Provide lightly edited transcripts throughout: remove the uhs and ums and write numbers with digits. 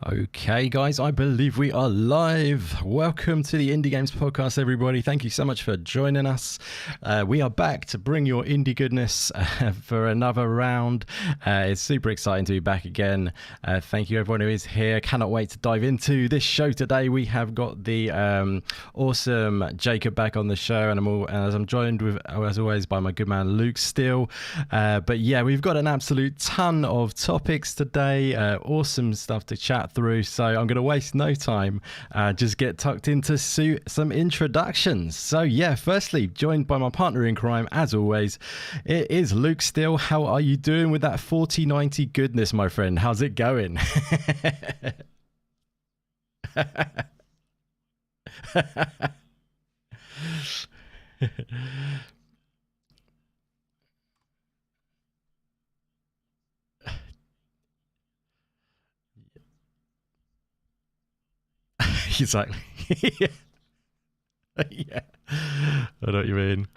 Okay, guys, I believe we are live. Welcome to the Indie Games Podcast, everybody. Thank you so much for joining us. We are back to bring your indie goodness for another round. It's super exciting to be back again. Thank you, everyone who is here. Cannot wait to dive into this show today. We have got the awesome Jacob back on the show, and I'm joined with, as always, by my good man Luke Steele. But yeah, we've got an absolute ton of topics today. Awesome stuff to chat through, so I'm going to waste no time, just get tucked into some introductions. So yeah, firstly, joined by my partner in crime, as always, it is Luke Steele. How are you doing with that 4090 goodness, my friend? How's it going? Exactly. Yeah. Yeah, I know what you mean.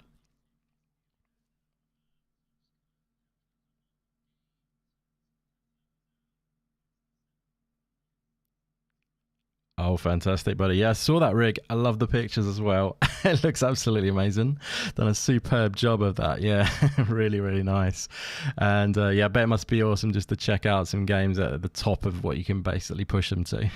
Oh, fantastic, buddy. Yeah, I saw that rig. I love the pictures as well. It looks absolutely amazing. Done a superb job of that. Yeah, really, really nice. And yeah, I bet it must be awesome just to check out some games at the top of what you can basically push them to.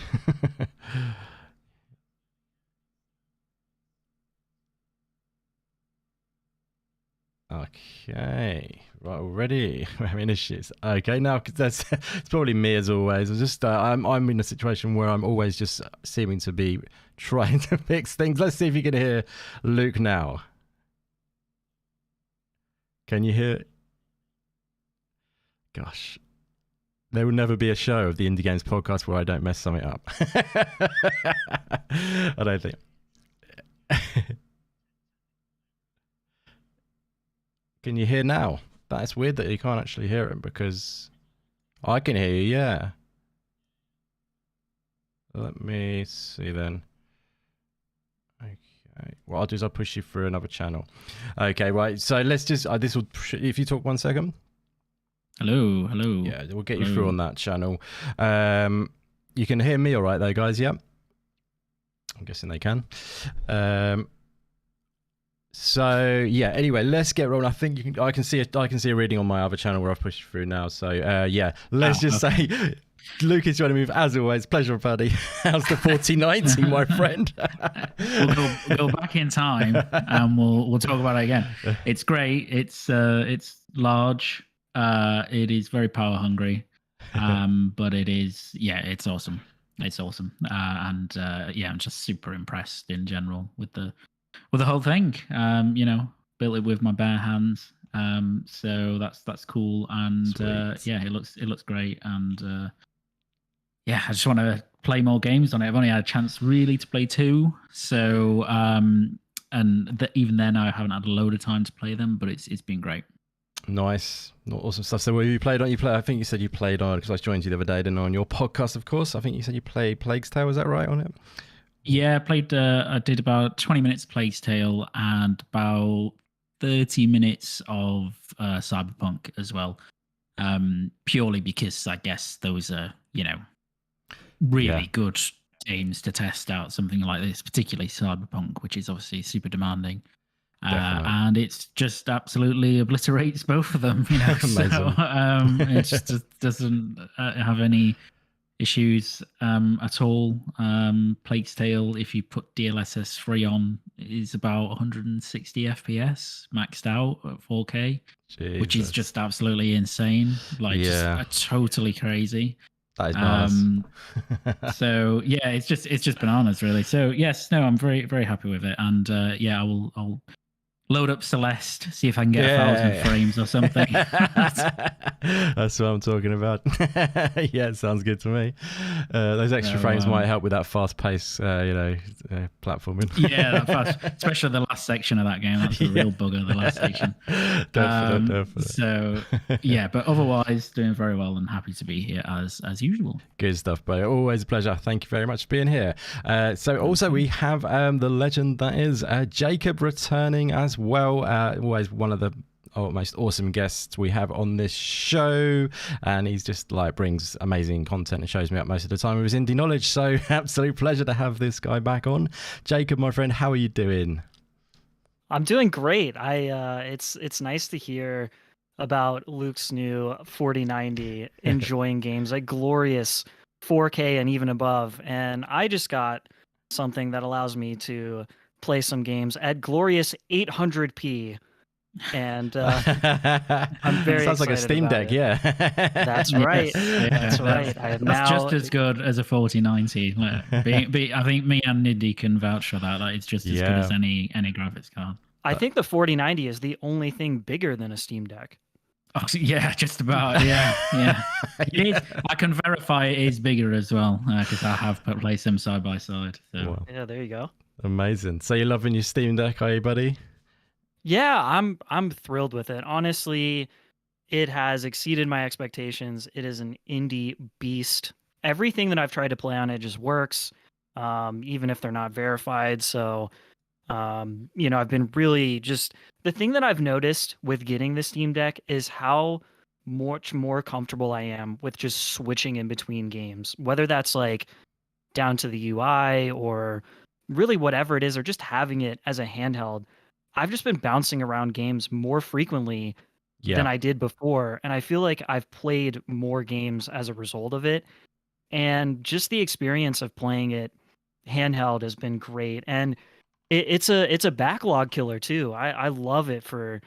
Okay, right, already we're having issues. Okay, now that's it's probably me as always. I'm in a situation where I'm always just seeming to be trying to fix things. Let's see if you can hear Luke now. Can you hear? Gosh, there will never be a show of the Indie Games Podcast where I don't mess something up. I don't think. Can you hear now? That's weird that you can't actually hear him, because I can hear you, yeah. Let me see then. Okay. What I'll do is I'll push you through another channel. Okay, right. So let's just, this will, if you talk 1 second. Hello. Yeah, we'll get you through on that channel. You can hear me all right though, guys, yeah? I'm guessing they can. So yeah, anyway, let's get rolling. I think I can see a reading on my other channel where I've pushed through now. So yeah, let's say Luke is joining me as always. Pleasure, buddy. How's the 4090, my friend? We'll go back in time and we'll talk about it again. It's great. It's large. It is very power hungry, but it's awesome. It's awesome. And yeah, I'm just super impressed in general with the whole thing. Built it with my bare hands. So that's cool. And yeah, it looks great. And yeah, I just want to play more games on it. I've only had a chance really to play 2. So even then I haven't had a load of time to play them, but it's been great. Nice, awesome stuff. So, you played on? I think you said you played on, because I joined you the other day, didn't I, on your podcast, of course. I think you said you played Plague's Tale. Was that right on it? Yeah, I did about 20 minutes of Plague's Tale and about 30 minutes of Cyberpunk as well. Purely because I guess those are, really good games to test out something like this, particularly Cyberpunk, which is obviously super demanding. And it's just absolutely obliterates both of them, So it just doesn't have any issues at all. Plague's Tale, if you put DLSS 3 on, is about 160 FPS maxed out at 4K, Jesus. Which is just absolutely insane. Just totally crazy. That is bananas. So yeah, it's just bananas, really. So yes, no, I'm very, very happy with it, and yeah, I'll load up Celeste, see if I can get 1,000 frames or something. That's what I'm talking about. Yeah, it sounds good to me. Those extra frames might help with that fast-paced, platforming. Yeah, that fast, especially the last section of that game. That's a real bugger, the last section. Definitely. So, yeah, but otherwise, doing very well and happy to be here as usual. Good stuff, buddy. Always a pleasure. Thank you very much for being here. So also we have the legend that is Jacob returning as well. Always one of the most awesome guests we have on this show, and he's just like brings amazing content and shows me up most of the time with his indie knowledge. So absolute pleasure to have this guy back on. Jacob, my friend, how are you doing? I'm doing great. It's nice to hear about Luke's new 4090 enjoying games like glorious 4K and even above. And I just got something that allows me to play some games at glorious 800p. And I'm very sounds like a Steam Deck, yeah. That's right. That's right. I have That's now just as good as a 4090. I think me and Niddy can vouch for that. Like, it's just as good as any graphics card. I think the 4090 is the only thing bigger than a Steam Deck. Oh, yeah, just about. Yeah. I can verify it is bigger as well because I have placed them side by side. So. Wow. Yeah, there you go. Amazing. So you're loving your Steam Deck, are you, buddy? Yeah, I'm thrilled with it. Honestly, it has exceeded my expectations. It is an indie beast. Everything that I've tried to play on it just works, even if they're not verified. So, I've been really just the thing that I've noticed with getting the Steam Deck is how much more comfortable I am with just switching in between games, whether that's like down to the UI or really whatever it is, or just having it as a handheld. I've just been bouncing around games more frequently than I did before. And I feel like I've played more games as a result of it. And just the experience of playing it handheld has been great. And it's a backlog killer too. I love it for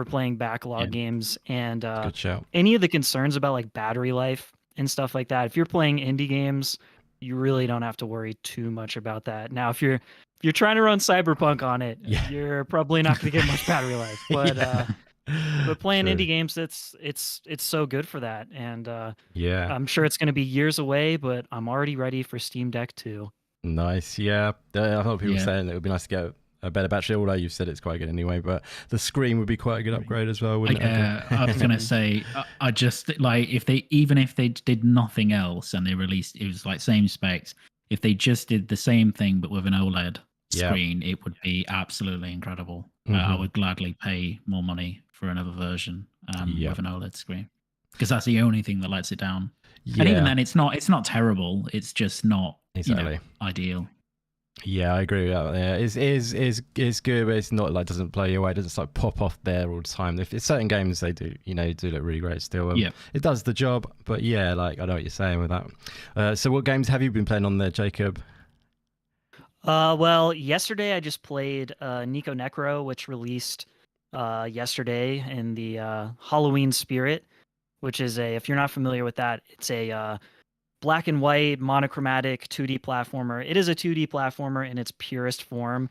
playing backlog games. And good shout. Any of the concerns about like battery life and stuff like that, if you're playing indie games, you really don't have to worry too much about that. Now, if you're trying to run Cyberpunk on it, you're probably not going to get much battery life. But but playing indie games, it's so good for that. And I'm sure it's going to be years away, but I'm already ready for Steam Deck 2. Nice, yeah. A lot of people saying it would be nice to get a better battery, although you've said it's quite good anyway, but the screen would be quite a good upgrade as well, wouldn't it? I was going to say, I just like if they did nothing else and they released, it was like same specs, if they just did the same thing but with an OLED screen, it would be absolutely incredible. I would gladly pay more money for another version with an OLED screen because that's the only thing that lets it down. And even then, it's not terrible. It's just not ideal. Yeah, I agree with that. Yeah, it's good, but it's not like doesn't blow you away. It doesn't like pop off there all the time. If it's certain games, they do look really great still. It does the job, but yeah, like I know what you're saying with that. So what games have you been playing on there, Jacob? Well, yesterday I just played Nico Necro, which released yesterday in the Halloween spirit, which is if you're not familiar with that, it's a black and white monochromatic 2D platformer. It is a 2D platformer in its purest form,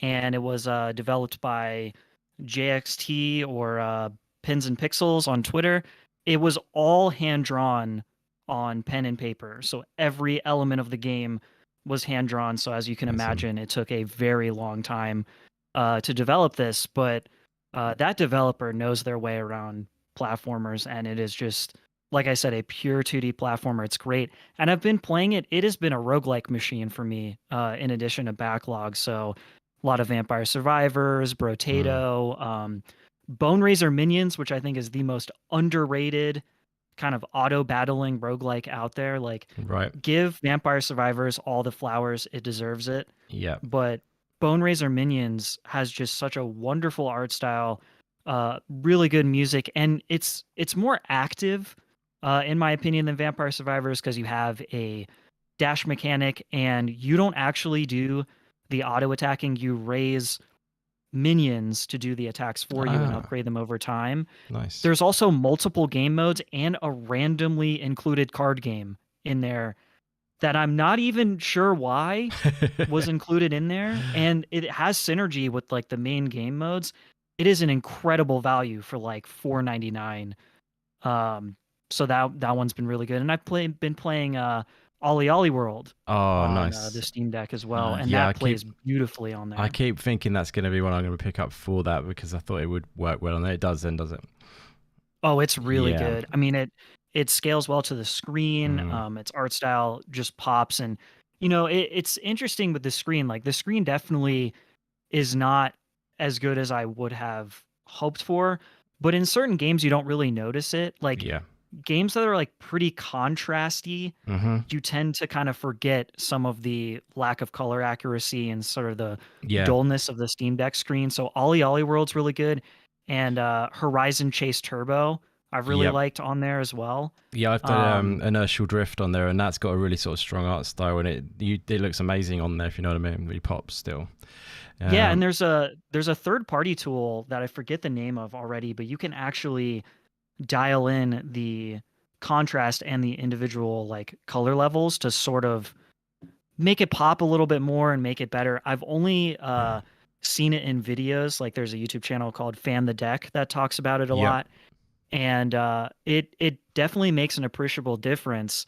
and it was developed by JXT or Pins and Pixels on Twitter. It was all hand-drawn on pen and paper, so every element of the game was hand-drawn. So as you can imagine, it took a very long time to develop this, but that developer knows their way around platformers, and it is just, like I said, a pure 2D platformer. It's great. And I've been playing it. It has been a roguelike machine for me, in addition to backlog. So a lot of Vampire Survivors, Brotato, Bone Razor Minions, which I think is the most underrated kind of auto-battling roguelike out there. Like, give Vampire Survivors all the flowers. It deserves it. Yeah. But Bone Razor Minions has just such a wonderful art style, really good music, and it's more active, in my opinion, than Vampire Survivors because you have a dash mechanic and you don't actually do the auto attacking. You raise minions to do the attacks for you and upgrade them over time. Nice. There's also multiple game modes and a randomly included card game in there that I'm not even sure why was included in there, and it has synergy with like the main game modes. It is an incredible value for like $4.99. So that one's been really good, and I've been playing Ollie Ollie World on nice. The Steam Deck as well, and that plays beautifully on there. I keep thinking that's going to be one I'm going to pick up for that because I thought it would work well on there. It does then, does it? Oh, it's really good. I mean, it scales well to the screen. Its art style just pops, and it's interesting with the screen. Like the screen definitely is not as good as I would have hoped for, but in certain games you don't really notice it. Like Yeah. games that are like pretty contrasty, Mm-hmm. you tend to kind of forget some of the lack of color accuracy and sort of the Yeah. dullness of the Steam Deck screen. So Ollie Ollie World's really good, and Horizon Chase Turbo I've really Yep. liked on there as well. Yeah, I've done Inertial Drift on there, and that's got a really sort of strong art style, and it looks amazing on there, if you know what I mean. It really pops still. Yeah, and there's a third party tool that I forget the name of already, but you can actually dial in the contrast and the individual like color levels to sort of make it pop a little bit more and make it better. I've only seen it in videos. Like there's a YouTube channel called Fan the Deck that talks about it a lot, and it definitely makes an appreciable difference.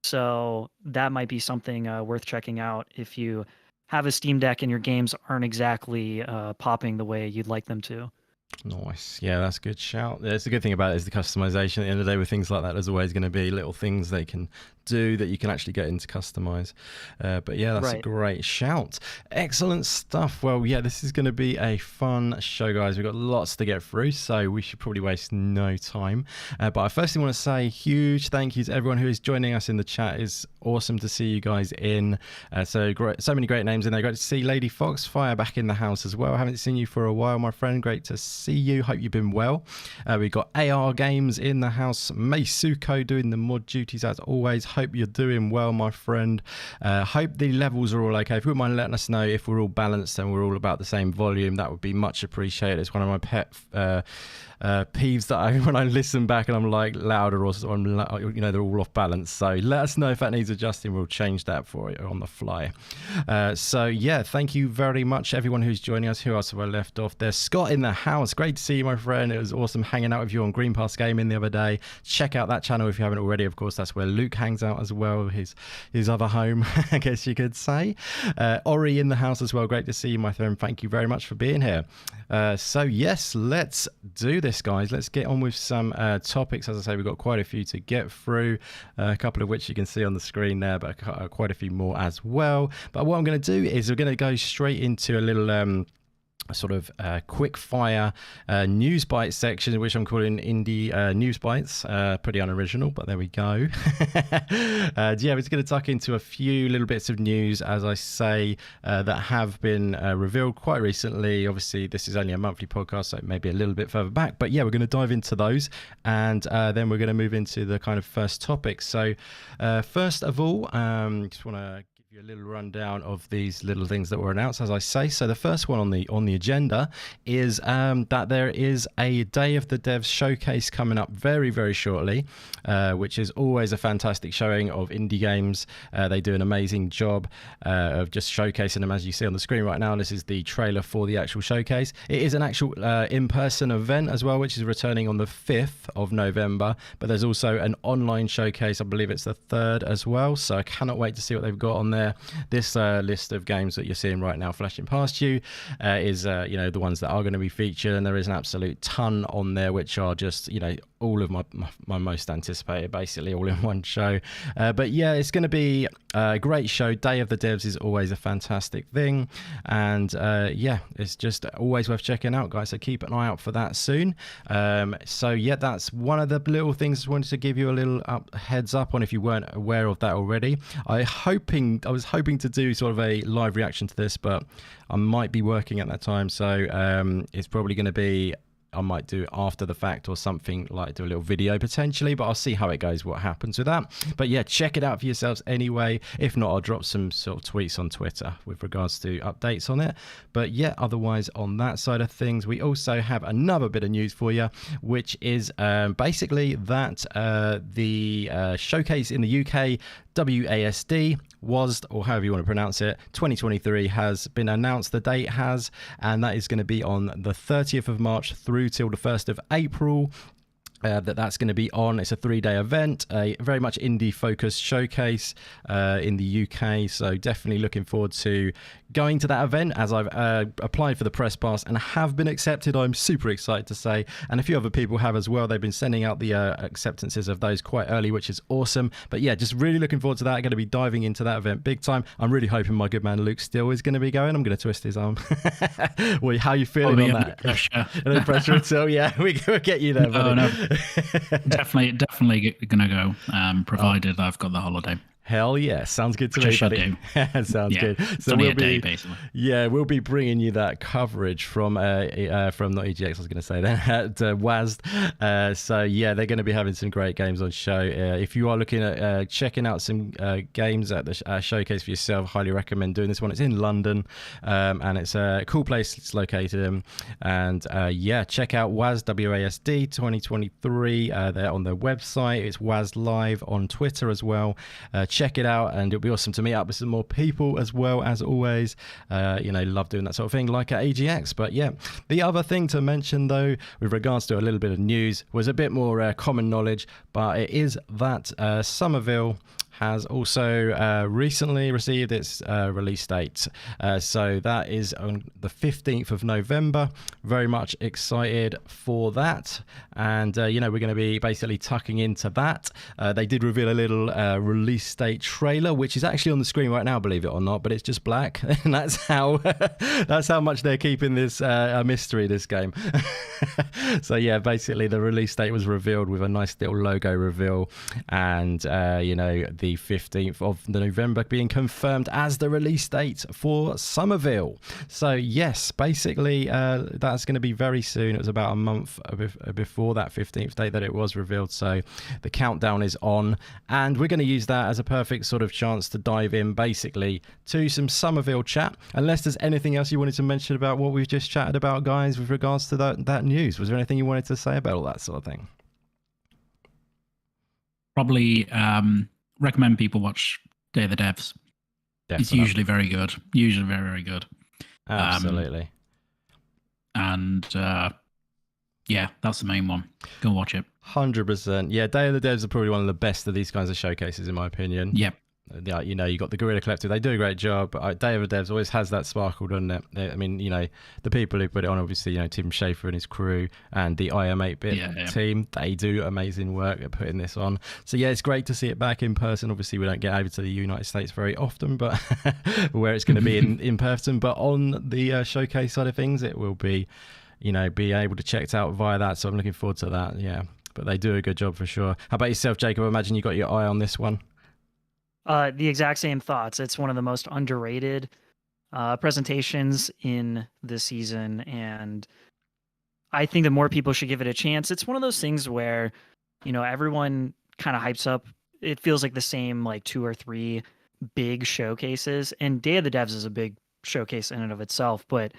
So that might be something worth checking out if you have a Steam Deck and your games aren't exactly popping the way you'd like them to. Nice. Yeah, that's a good shout. It's the good thing about it is the customization. At the end of the day, with things like that, there's always going to be little things they can do that you can actually get into customize. But yeah, that's a great shout. Excellent stuff. Well, yeah, this is going to be a fun show, guys. We've got lots to get through, so we should probably waste no time. But I firstly want to say huge thank you to everyone who is joining us in the chat. It's awesome to see you guys in. So many great names in there. Great to see Lady Foxfire back in the house as well. I haven't seen you for a while, my friend. Great to see you. Hope you've been well. We've got AR Games in the house. Meisuko doing the mod duties as always. Hope you're doing well, my friend. Hope the levels are all okay. If you wouldn't mind letting us know if we're all balanced and we're all about the same volume, that would be much appreciated. It's one of my pet peeves that when I listen back and I'm like louder or they're all off balance. So let us know if that needs adjusting. We'll change that for you on the fly. So yeah, thank you very much everyone who's joining us. Who else have I left off? There's Scott in the house. Great to see you, my friend. It was awesome hanging out with you on Green Pass Gaming the other day. Check out that channel if you haven't already. Of course, that's where Luke hangs out as well, his other home, I guess you could say. Ori in the house as well. Great to see you, my friend. Thank you very much for being here. So yes, let's do this, guys. Let's get on with some topics. As I say, we've got quite a few to get through, a couple of which you can see on the screen there, but quite a few more as well. But what I'm going to do is we're going to go straight into a little sort of quick fire news bites section, which I'm calling indie news bites. Pretty unoriginal, but there we go. Yeah, we're just going to tuck into a few little bits of news, as I say, that have been revealed quite recently. Obviously, this is only a monthly podcast, so maybe a little bit further back, but yeah, we're going to dive into those, and then we're going to move into the kind of first topic. So first of all, just want to a little rundown of these little things that were announced, as I say. So the first one on the agenda is that there is a Day of the Devs showcase coming up very, very shortly, which is always a fantastic showing of indie games. They do an amazing job of just showcasing them, as you see on the screen right now. This is the trailer for the actual showcase. It is an actual in-person event as well, which is returning on the 5th of November, but there's also an online showcase. I believe it's the 3rd as well, so I cannot wait to see what they've got on there. This list of games that you're seeing right now flashing past you is the ones that are going to be featured, and there is an absolute ton on there which are just all of my most anticipated, basically all in one show. But yeah, it's going to be a great show. Day of the Devs is always a fantastic thing, and yeah, it's just always worth checking out, guys, so keep an eye out for that soon. So yeah, that's one of the little things I wanted to give you a little heads up on if you weren't aware of that already. I was hoping to do sort of a live reaction to this, but I might be working at that time, so it's probably going to be, I might do after the fact or something, like do a little video potentially, but I'll see how it goes, what happens with that. But yeah, check it out for yourselves anyway. If not, I'll drop some sort of tweets on Twitter with regards to updates on it. But yeah, otherwise on that side of things, we also have another bit of news for you, which is basically that the showcase in the UK, WASD, WASD, or however you want to pronounce it, 2023 has been announced. The date has, and that is going to be on the 30th of March through till the 1st of April. that's going to be on. It's a 3-day event, a very much indie focused showcase in the UK. So definitely looking forward to going to that event, as I've applied for the press pass and have been accepted. I'm super excited to say, and a few other people have as well. They've been sending out the acceptances of those quite early, which is awesome. But yeah, just really looking forward to that. Going to be diving into that event big time. I'm really hoping my good man Luke still is going to be going. I'm going to twist his arm. Well, how are you feeling on that? Pressure. No pressure at all. Yeah, we'll get you there. No. Definitely gonna go, provided I've got the holiday. Hell yeah, sounds good to me, buddy. Sounds good. So we'll be, basically. Yeah, we'll be bringing you that coverage from not EGX, I was going to say then, at WASD. So yeah, they're going to be having some great games on show. If you are looking at checking out some games at the showcase for yourself, highly recommend doing this one. It's in London, and it's a cool place it's located in. And yeah, check out WASD, WASD 2023. They're on their website. It's WASD Live on Twitter as well. Check it out, and it'll be awesome to meet up with some more people as well, as always. Love doing that sort of thing like at AGX. But yeah, the other thing to mention though, with regards to a little bit of news, was a bit more common knowledge, but it is that Somerville has also recently received its release date. So that is on the 15th of November. Very much excited for that. And, we're going to be basically tucking into that. They did reveal a little release date trailer, which is actually on the screen right now, believe it or not, but it's just black. And that's how much they're keeping this a mystery, this game. So yeah, basically the release date was revealed with a nice little logo reveal. And, the 15th of November being confirmed as the release date for Somerville. So yes, basically that's going to be very soon. It was about a month before that 15th date that it was revealed. So the countdown is on, and we're going to use that as a perfect sort of chance to dive in basically to some Somerville chat. Unless there's anything else you wanted to mention about what we've just chatted about, guys, with regards to that news. Was there anything you wanted to say about all that sort of thing? Probably recommend people watch Day of the Devs. Definitely. It's usually very good. Usually very, very good. Absolutely. Yeah, that's the main one. Go watch it. 100%. Yeah, Day of the Devs are probably one of the best of these kinds of showcases, in my opinion. Yep. Yeah, you got the Guerrilla Collective. They do a great job. But Day of the Devs always has that sparkle, doesn't it? I mean, the people who put it on, obviously, Tim Schafer and his crew and the IM 8-bit team, they do amazing work at putting this on. So yeah, it's great to see it back in person. Obviously, we don't get over to the United States very often, but where it's going to be in person. But on the showcase side of things, it will be, be able to check it out via that. So I'm looking forward to that. Yeah, but they do a good job for sure. How about yourself, Jacob? I imagine you got your eye on this one. The exact same thoughts. It's one of the most underrated presentations in the season, and I think that more people should give it a chance. It's one of those things where, everyone kind of hypes up. It feels like the same 2 or 3 big showcases, and Day of the Devs is a big showcase in and of itself, but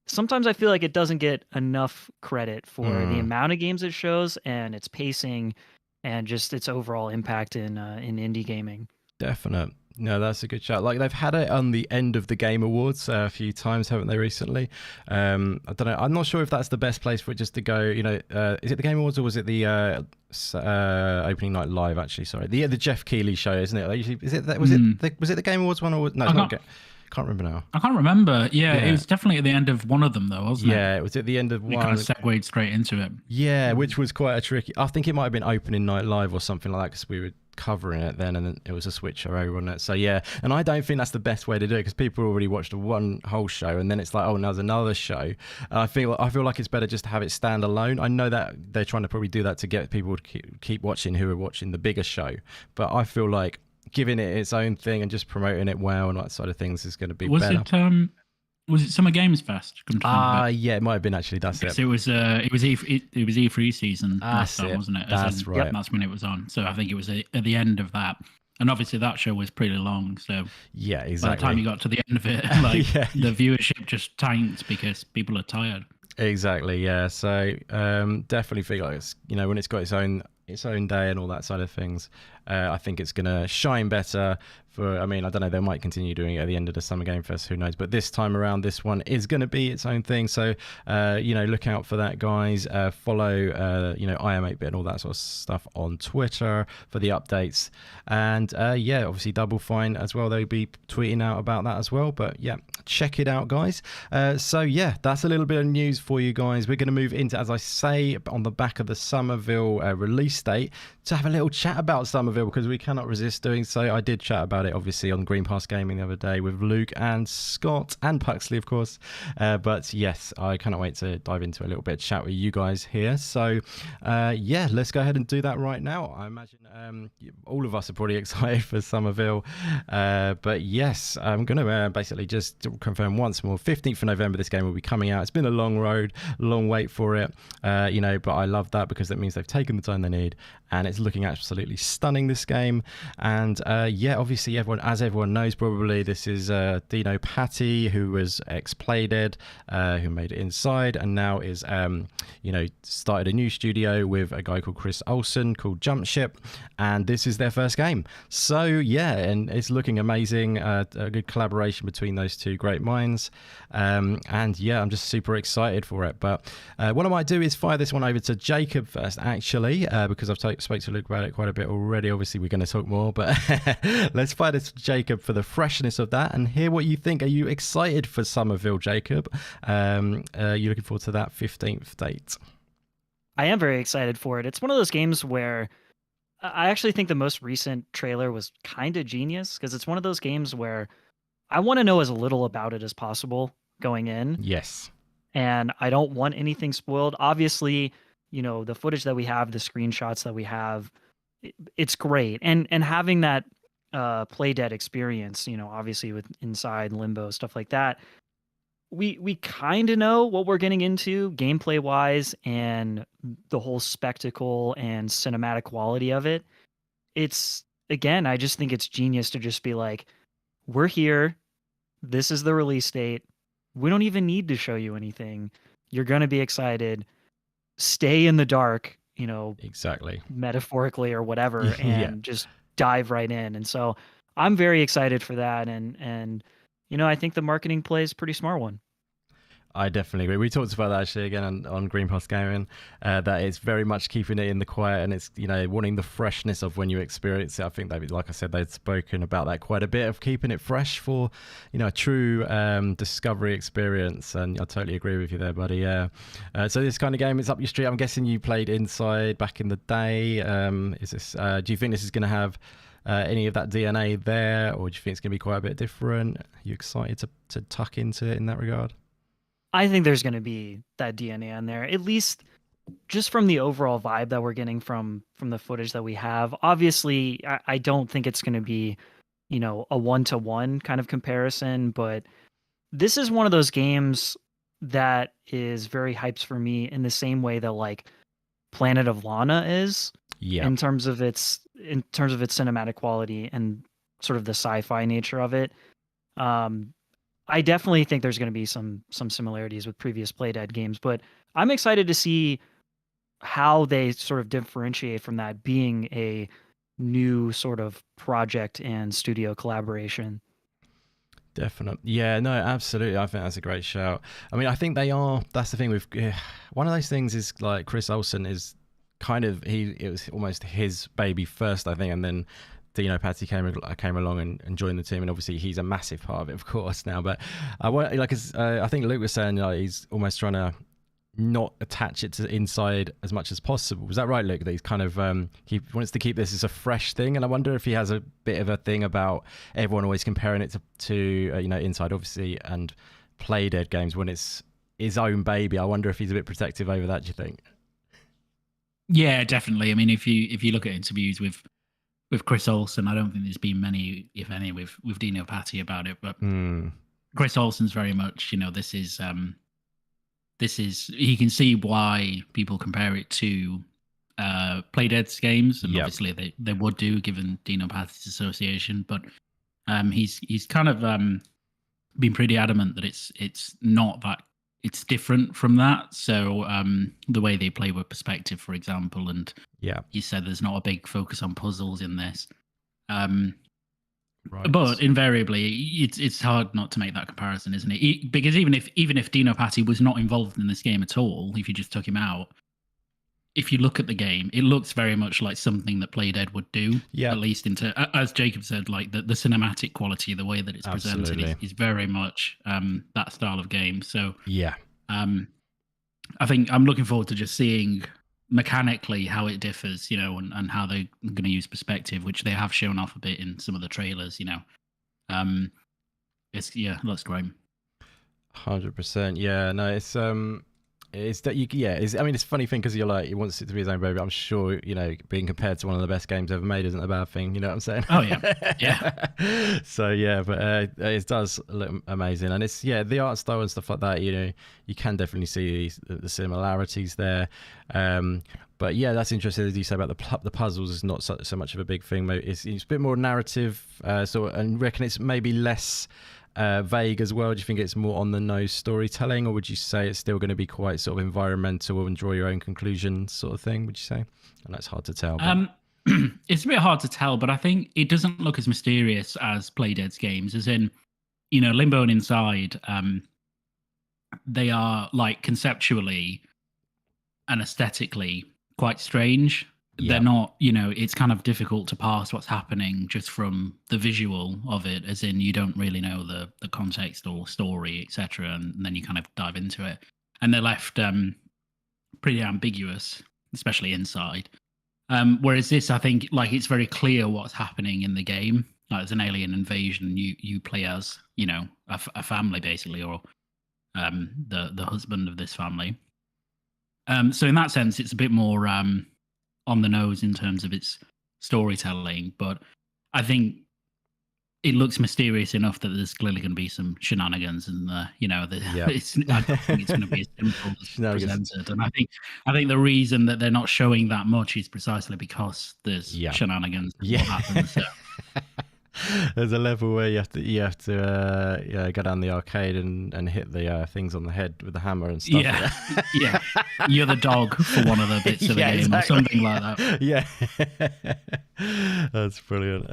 sometimes I feel like it doesn't get enough credit for the amount of games it shows and its pacing and just its overall impact in indie gaming. Definite. No, that's a good shout. Like, they've had it on the End of the Game Awards a few times, haven't they, recently? I don't know. I'm not sure if that's the best place for it just to go, is it the Game Awards or was it the opening night live, actually? Sorry. The Jeff Keighley show, isn't it? Was it the Game Awards one? Or no, it's not. Can't remember now. I can't remember. Yeah, it was definitely at the end of one of them, though, wasn't it? Yeah, it was at the end of one. It kind of segued straight into it. Yeah, which was quite a tricky. I think it might have been opening night live or something like that, because we were covering it then, and then it was a switcher over, wasn't it? So yeah, and I don't think that's the best way to do it, because people already watched one whole show, and then it's like, oh, now there's another show. I feel like it's better just to have it stand alone. I know that they're trying to probably do that to get people to keep watching who are watching the bigger show, but I feel like giving it its own thing and just promoting it well and that side of things is going to be better. Was it Summer Games Fest? Yeah, it might have been, actually. That's it. It was E3 season last time, wasn't it? That's right. That's when it was on. So I think it was at the end of that. And obviously that show was pretty long. So yeah, exactly. By the time you got to the end of it, the viewership just tanked because people are tired. Exactly. Yeah. So definitely feel like it's, when it's got its own day and all that side of things. I think it's going to shine better. I don't know, they might continue doing it at the end of the Summer Game Fest, who knows, but this time around, this one is going to be its own thing. So look out for that, guys. Follow I am 8-bit and all that sort of stuff on Twitter for the updates, and obviously Double Fine as well, they'll be tweeting out about that as well. But yeah, check it out, guys. That's a little bit of news for you guys. We're going to move into, as I say, on the back of the Somerville release date, to have a little chat about Somerville, because we cannot resist doing so. I did chat about it obviously on Green Pass Gaming the other day with Luke and Scott and Puxley, of course, but yes, I cannot wait to dive into a little bit of chat with you guys here. So let's go ahead and do that right now. I imagine all of us are probably excited for Somerville, but yes, I'm going to basically just confirm once more, 15th of November this game will be coming out. It's been a long road, long wait for it, but I love that because that means they've taken the time they need, and it's looking absolutely stunning, this game. And obviously everyone knows probably, this is Dino Patti, who was ex-Playdead, who made it Inside, and now is started a new studio with a guy called Chris Olsen called Jump Ship, and this is their first game. So and it's looking amazing. A good collaboration between those two great minds, I'm just super excited for it. But what I might do is fire this one over to Jacob first, actually, because I've spoke to Luke about it quite a bit already. Obviously we're going to talk more, but let's fire this to Jacob for the freshness of that and hear what you think. Are you excited for Somerville, Jacob? Are you looking forward to that 15th date? I am very excited for it. It's one of those games where I actually think the most recent trailer was kind of genius, because it's one of those games where I want to know as little about it as possible going in. Yes. And I don't want anything spoiled. Obviously, the footage that we have, the screenshots that we have, it's great. And having that Playdead experience, obviously with Inside, Limbo, stuff like that, we kind of know what we're getting into gameplay wise, and the whole spectacle and cinematic quality of it. It's, again, I just think it's genius to just be like, we're here, this is the release date, we don't even need to show you anything, you're going to be excited, stay in the dark, exactly, metaphorically or whatever, and just dive right in. And so I'm very excited for that, and I think the marketing play is a pretty smart one. I definitely agree. We talked about that actually again on Green Pass Gaming, that it's very much keeping it in the quiet, and it's wanting the freshness of when you experience it. I think like I said, they'd spoken about that quite a bit, of keeping it fresh for a true discovery experience, and I totally agree with you there, buddy. So this kind of game, it's up your street. I'm guessing you played Inside back in the day. Is this? Do you think this is going to have any of that DNA there, or do you think it's going to be quite a bit different? Are you excited to tuck into it in that regard? I think there's going to be that DNA on there, at least just from the overall vibe that we're getting from the footage that we have. Obviously, I don't think it's going to be, a one-to-one kind of comparison, but this is one of those games that is very hyped for me in the same way that like Planet of Lana is, in terms of its cinematic quality and sort of the sci-fi nature of it. I definitely think there's going to be some similarities with previous Playdead games, but I'm excited to see how they sort of differentiate from that being a new sort of project and studio collaboration. Definitely. Yeah, no, absolutely. I think that's a great shout. I mean, I think they are, that's the thing with, one of those things is like Chris Olsen is kind of, it was almost his baby first, I think, and then Dino Patti came along and joined the team, and obviously he's a massive part of it, of course, now. But I think Luke was saying he's almost trying to not attach it to Inside as much as possible. Was that right, Luke? That he's kind of he wants to keep this as a fresh thing, and I wonder if he has a bit of a thing about everyone always comparing it to Inside, obviously, and Playdead games when it's his own baby. I wonder if he's a bit protective over that. Do you think? Yeah, definitely. I mean, if you look at interviews with Chris Olsen, I don't think there's been many, if any, with Dino Patti about it. But Chris Olsen's very much, this is he can see why people compare it to Playdead's games, and obviously they would do given Dino Patti's association. But he's kind of been pretty adamant that it's not that it's different from that. So the way they play with perspective, for example, and you said there's not a big focus on puzzles in this. Right. But invariably, it's hard not to make that comparison, isn't it? Because even if Dino Patti was not involved in this game at all, if you just took him out, if you look at the game, it looks very much like something that Playdead would do. Yeah. At least as Jacob said, like the cinematic quality, the way that it's presented is very much that style of game. So I think I'm looking forward to just seeing mechanically how it differs, and how they're going to use perspective, which they have shown off a bit in some of the trailers. It looks great. 100%. Yeah, no, it's that I mean, it's a funny thing because you're like, he wants it to be his own baby. I'm sure, being compared to one of the best games ever made isn't a bad thing. You know what I'm saying? Oh yeah. So but it does look amazing, and it's the art style and stuff like that. You can definitely see the similarities there. But yeah, that's interesting, as you say, about the puzzles is not so much of a big thing. It's a bit more narrative, and reckon it's maybe less vague as well. Do you think it's more on the nose storytelling, or would you say it's still going to be quite sort of environmental and draw your own conclusions sort of thing, would you say? And that's hard to tell. It's a bit hard to tell, but I think it doesn't look as mysterious as Playdead's games, as in, Limbo and Inside, they are like conceptually and aesthetically quite strange. They're not, it's kind of difficult to parse what's happening just from the visual of it, as in you don't really know the context or story, etc. And then you kind of dive into it. And they're left pretty ambiguous, especially Inside. Whereas this, I think, like, it's very clear what's happening in the game. Like, there's an alien invasion. You play as, a family, basically, or the husband of this family. So in that sense, it's a bit more on the nose in terms of its storytelling, but I think it looks mysterious enough that there's clearly going to be some shenanigans, and I don't think it's going to be as simple as presented. And I think the reason that they're not showing that much is precisely because there's shenanigans. What happens? So. There's a level where you have to go down the arcade and hit the things on the head with the hammer and stuff. Yeah. You're the dog for one of the bits of the game, or something like that. Yeah, that's brilliant.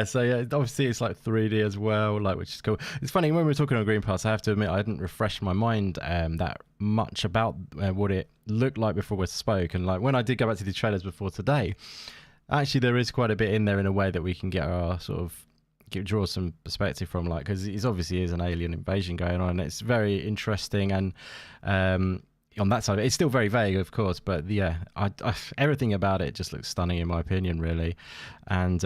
So obviously it's like 3D as well, like, which is cool. It's funny, when we were talking on Green Pass, I have to admit I didn't refresh my mind that much about what it looked like before we spoke, and like when I did go back to the trailers before today. Actually, there is quite a bit in there in a way that we can get our draw some perspective from, like, because it obviously is an alien invasion going on, and it's very interesting. And on that side, it's still very vague, of course, but everything about it just looks stunning in my opinion, really. And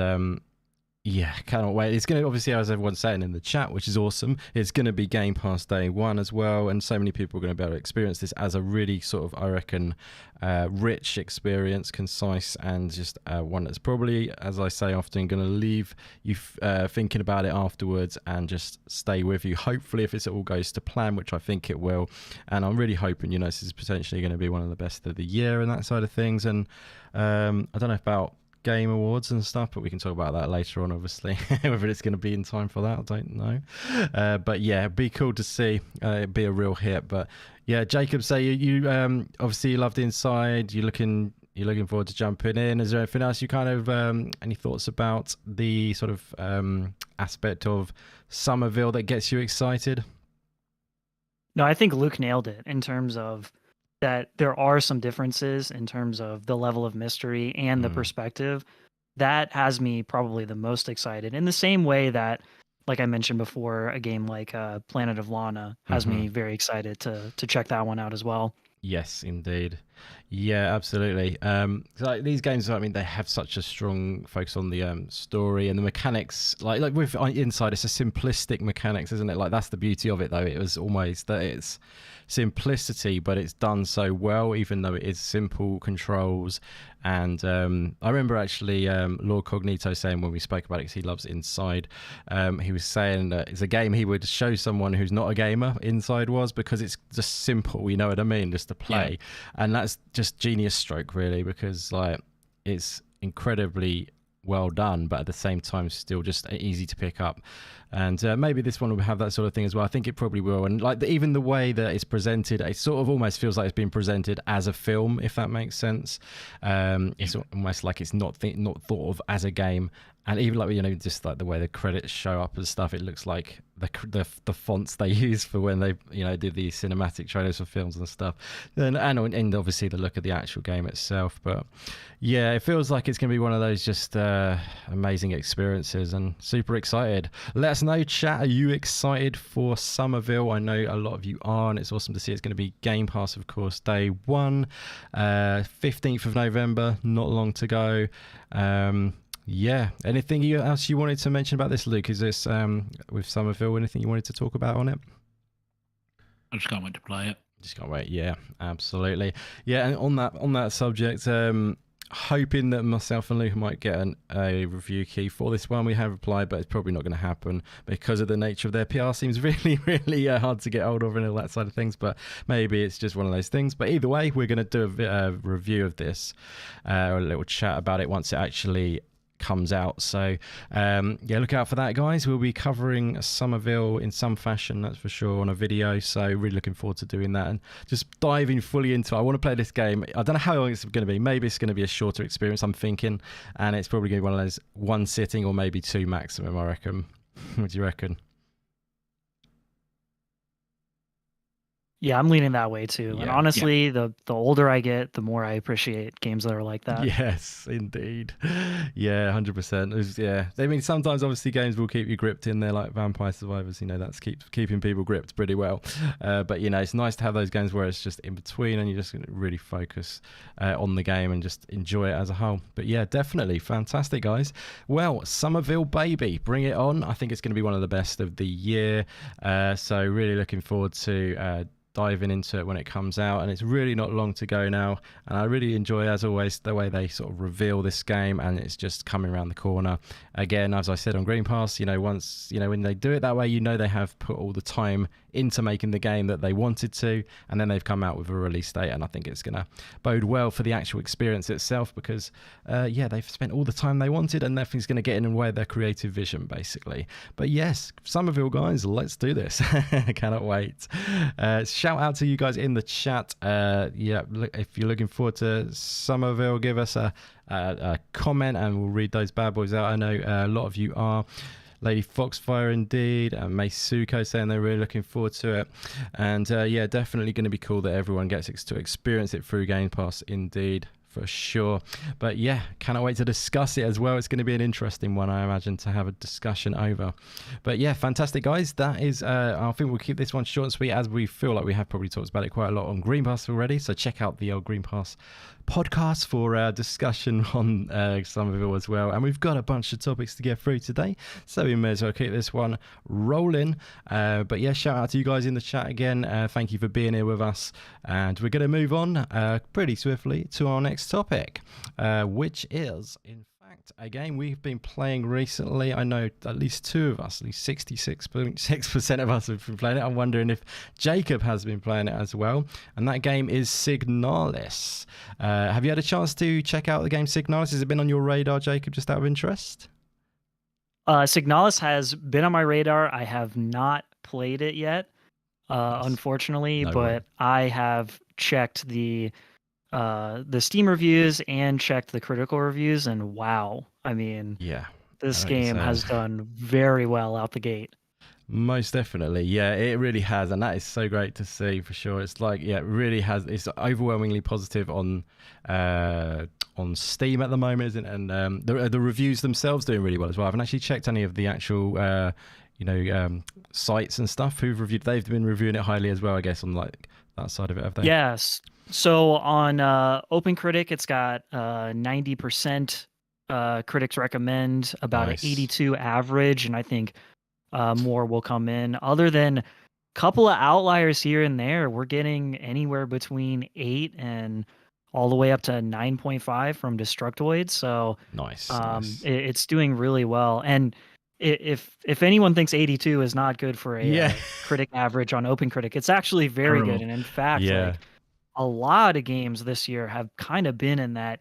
cannot wait. It's going to, obviously, as everyone's saying in the chat, which is awesome, it's going to be Game Pass day one as well, and so many people are going to be able to experience this as a really sort of, I reckon, rich experience, concise, and just one that's probably, as I say often, going to leave you thinking about it afterwards and just stay with you, hopefully, if it all goes to plan, which I think it will. And I'm really hoping, this is potentially going to be one of the best of the year and that side of things. And I don't know about Game Awards and stuff, but we can talk about that later on, obviously. Whether it's going to be in time for that, I don't know. But yeah, it'd be cool to see. It'd be a real hit. But yeah, Jacob, say you obviously you loved Inside. You're looking forward to jumping in. Is there anything else you kind of any thoughts about the sort of aspect of Somerville that gets you excited? No, I think Luke nailed it in terms of that there are some differences in terms of the level of mystery and the perspective. That has me probably the most excited, in the same way that, like I mentioned before, a game like Planet of Lana has me very excited to check that one out as well. Yes, indeed. Yeah, absolutely. So like, these games, I mean, they have such a strong focus on the story and the mechanics. Like with Inside, it's a simplistic mechanics, isn't it? Like, that's the beauty of it, though. It was almost that it's simplicity, but it's done so well, even though it is simple controls. And I remember actually Lord Cognito saying, when we spoke about it, because he loves Inside, he was saying that it's a game he would show someone who's not a gamer. Inside was, because it's just simple, you know what I mean, just to play. And that's just genius stroke, really, because like it's incredibly well done, but at the same time still just easy to pick up. And maybe this one will have that sort of thing as well. I think it probably will. And like even the way that it's presented, it sort of almost feels like it's been presented as a film, if that makes sense. It's almost like it's not thought of as a game. And even like, you know, just like the way the credits show up and stuff, it looks like the fonts they use for when they, you know, did the cinematic trailers for films and stuff. And obviously the look of the actual game itself. But yeah, it feels like it's going to be one of those just amazing experiences, and super excited. Let us know, chat. Are you excited for Somerville? I know a lot of you are, and it's awesome to see it's going to be Game Pass, of course, day 1, 15th of November, not long to go. Yeah. Anything else you wanted to mention about this, Luke? Is this with Somerville, anything you wanted to talk about on it? I just can't wait to play it. Just can't wait. Yeah, absolutely. Yeah, and on that subject, hoping that myself and Luke might get a review key for this one. We have applied, but it's probably not going to happen because of the nature of their PR. Seems really, really hard to get hold of and all that side of things, but maybe it's just one of those things. But either way, we're going to do a review of this, or a little chat about it once it actually comes out. So yeah, look out for that, guys. We'll be covering Somerville in some fashion, that's for sure, on a video. So really looking forward to doing that and just diving fully into it. I want to play this game. I don't know how long it's going to be. Maybe it's going to be a shorter experience, I'm thinking, and it's probably going to be one of those one sitting or maybe 2 maximum, I reckon. What do you reckon? Yeah, I'm leaning that way too. And honestly, the older I get, the more I appreciate games that are like that. Yes, indeed. Yeah, 100%. Yeah, I mean, sometimes obviously games will keep you gripped in there, like Vampire Survivors. You know, that's keeping people gripped pretty well. But you know, it's nice to have those games where it's just in between and you're just going to really focus on the game and just enjoy it as a whole. But yeah, definitely fantastic, guys. Well, Somerville, baby, bring it on. I think it's going to be one of the best of the year. So really looking forward to diving into it when it comes out, and it's really not long to go now, and I really enjoy, as always, the way they sort of reveal this game, and it's just coming around the corner. Again, as I said on Green Pass, you know, once, you know, when they do it that way, you know they have put all the time into making the game that they wanted to, and then they've come out with a release date, and I think it's going to bode well for the actual experience itself, because yeah, they've spent all the time they wanted, and nothing's going to get in the way of their creative vision, basically. But yes, Somerville, guys, let's do this. I cannot wait. Shout out to you guys in the chat. Yeah, if you're looking forward to Somerville, give us a comment and we'll read those bad boys out. I know a lot of you are. Lady Foxfire, indeed, and Meisuko saying they're really looking forward to it. And yeah, definitely going to be cool that everyone gets to experience it through Game Pass, indeed, for sure. But yeah, cannot wait to discuss it as well. It's going to be an interesting one, I imagine, to have a discussion over. But yeah, fantastic, guys. That is, I think we'll keep this one short and sweet, as we feel like we have probably talked about it quite a lot on Green Pass already. So check out the old Green Pass podcast for discussion on Somerville as well. And we've got a bunch of topics to get through today, so we may as well keep this one rolling. But yeah, shout out to you guys in the chat again. Thank you for being here with us, and we're going to move on pretty swiftly to our next topic, which is, in fact, a game we've been playing recently. I know at least 2 of us, at least 66.6% of us have been playing it. I'm wondering if Jacob has been playing it as well, and that game is Signalis. Have you had a chance to check out the game Signalis? Has it been on your radar, Jacob, just out of interest? Signalis has been on my radar. I have not played it yet, unfortunately, but I have checked the Steam reviews and checked the critical reviews, and wow, I mean, yeah, this game has done very well out the gate. Most definitely, yeah, it really has, and that is so great to see, for sure. It's like, yeah, it really has. It's overwhelmingly positive on Steam at the moment, isn't it? And the reviews themselves doing really well as well. I haven't actually checked any of the actual sites and stuff who've reviewed. They've been reviewing it highly as well, I guess, on like that side of it, have they? Yes. So on OpenCritic, it's got 90% critics recommend, about an 82 average, and I think more will come in. Other than a couple of outliers here and there, we're getting anywhere between 8 and all the way up to 9.5 from Destructoid. So nice. It's doing really well. And if anyone thinks 82 is not good for a critic average on OpenCritic, it's actually very good. And in fact, like, a lot of games this year have kind of been in that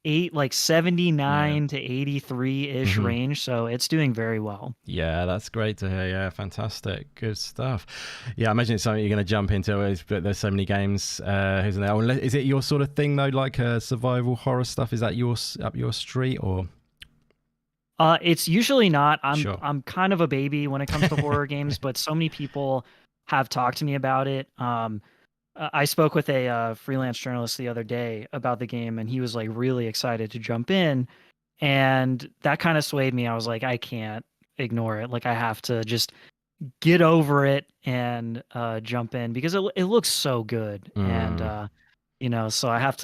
like 79 to 83-ish range, so it's doing very well. Yeah, that's great to hear. Yeah, fantastic. Good stuff. Yeah, I imagine it's something you're going to jump into, but there's so many games, isn't there? Is it your sort of thing, though, like survival horror stuff? Is that up your street, or...? It's usually not. Sure. I'm kind of a baby when it comes to horror games, but so many people have talked to me about it. I spoke with a freelance journalist the other day about the game, and he was like really excited to jump in, and that kind of swayed me. I was like, I can't ignore it. Like I have to just get over it and jump in because it looks so good, and so I have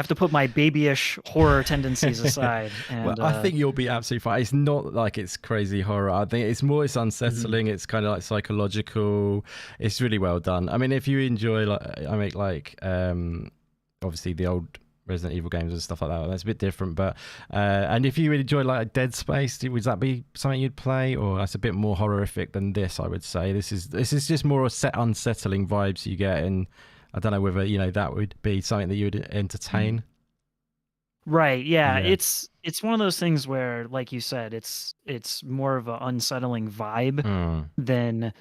to put my babyish horror tendencies aside. And, well, I think you'll be absolutely fine. It's not like it's crazy horror. I think it's unsettling. It's kind of like psychological. It's really well done. I mean, if you enjoy obviously the old Resident Evil games and stuff like that, that's a bit different. But and if you enjoy like Dead Space, would that be something you'd play? Or that's a bit more horrific than this, I would say. This is just more unsettling vibes you get, and I don't know whether that would be something that you would entertain. Right. Yeah. It's one of those things where, like you said, it's more of an unsettling vibe than,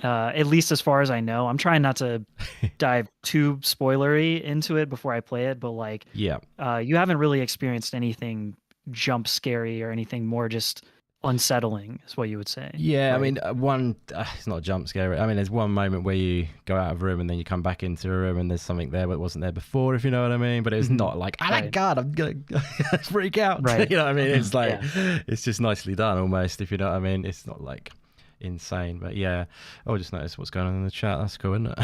at least as far as I know. I'm trying not to dive too spoilery into it before I play it, but like, you haven't really experienced anything jump scary or anything more just unsettling is what you would say. Yeah, right? I mean, it's not a jump scare. I mean, there's one moment where you go out of a room and then you come back into a room and there's something there but wasn't there before, if you know what I mean. But it's not like, oh my God, I'm going to freak out. Right. You know what I mean? It's like, it's just nicely done almost, if you know what I mean. It's not like insane, but yeah. Oh, I just noticed what's going on in the chat. That's cool, isn't it?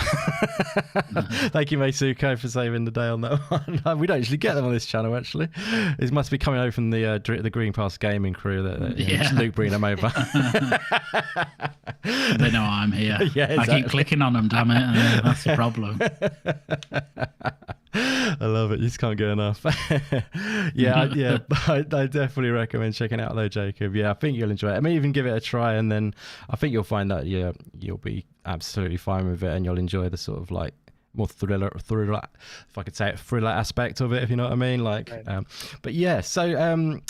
Thank you, Meisuko, for saving the day on that one. We don't usually get them on this channel, actually. It must be coming over from the Green Pass Gaming crew that Luke bringing them over. They know I'm here. Yeah, exactly. I keep clicking on them, damn it. That's the problem. I love it. You just can't get enough. I definitely recommend checking it out though, Jacob. Yeah, I think you'll enjoy it. I may even give it a try, and then I think you'll find that you'll be absolutely fine with it, and you'll enjoy the sort of like more thriller, if I could say it, thriller aspect of it, if you know what I mean. Like, right. But yeah, so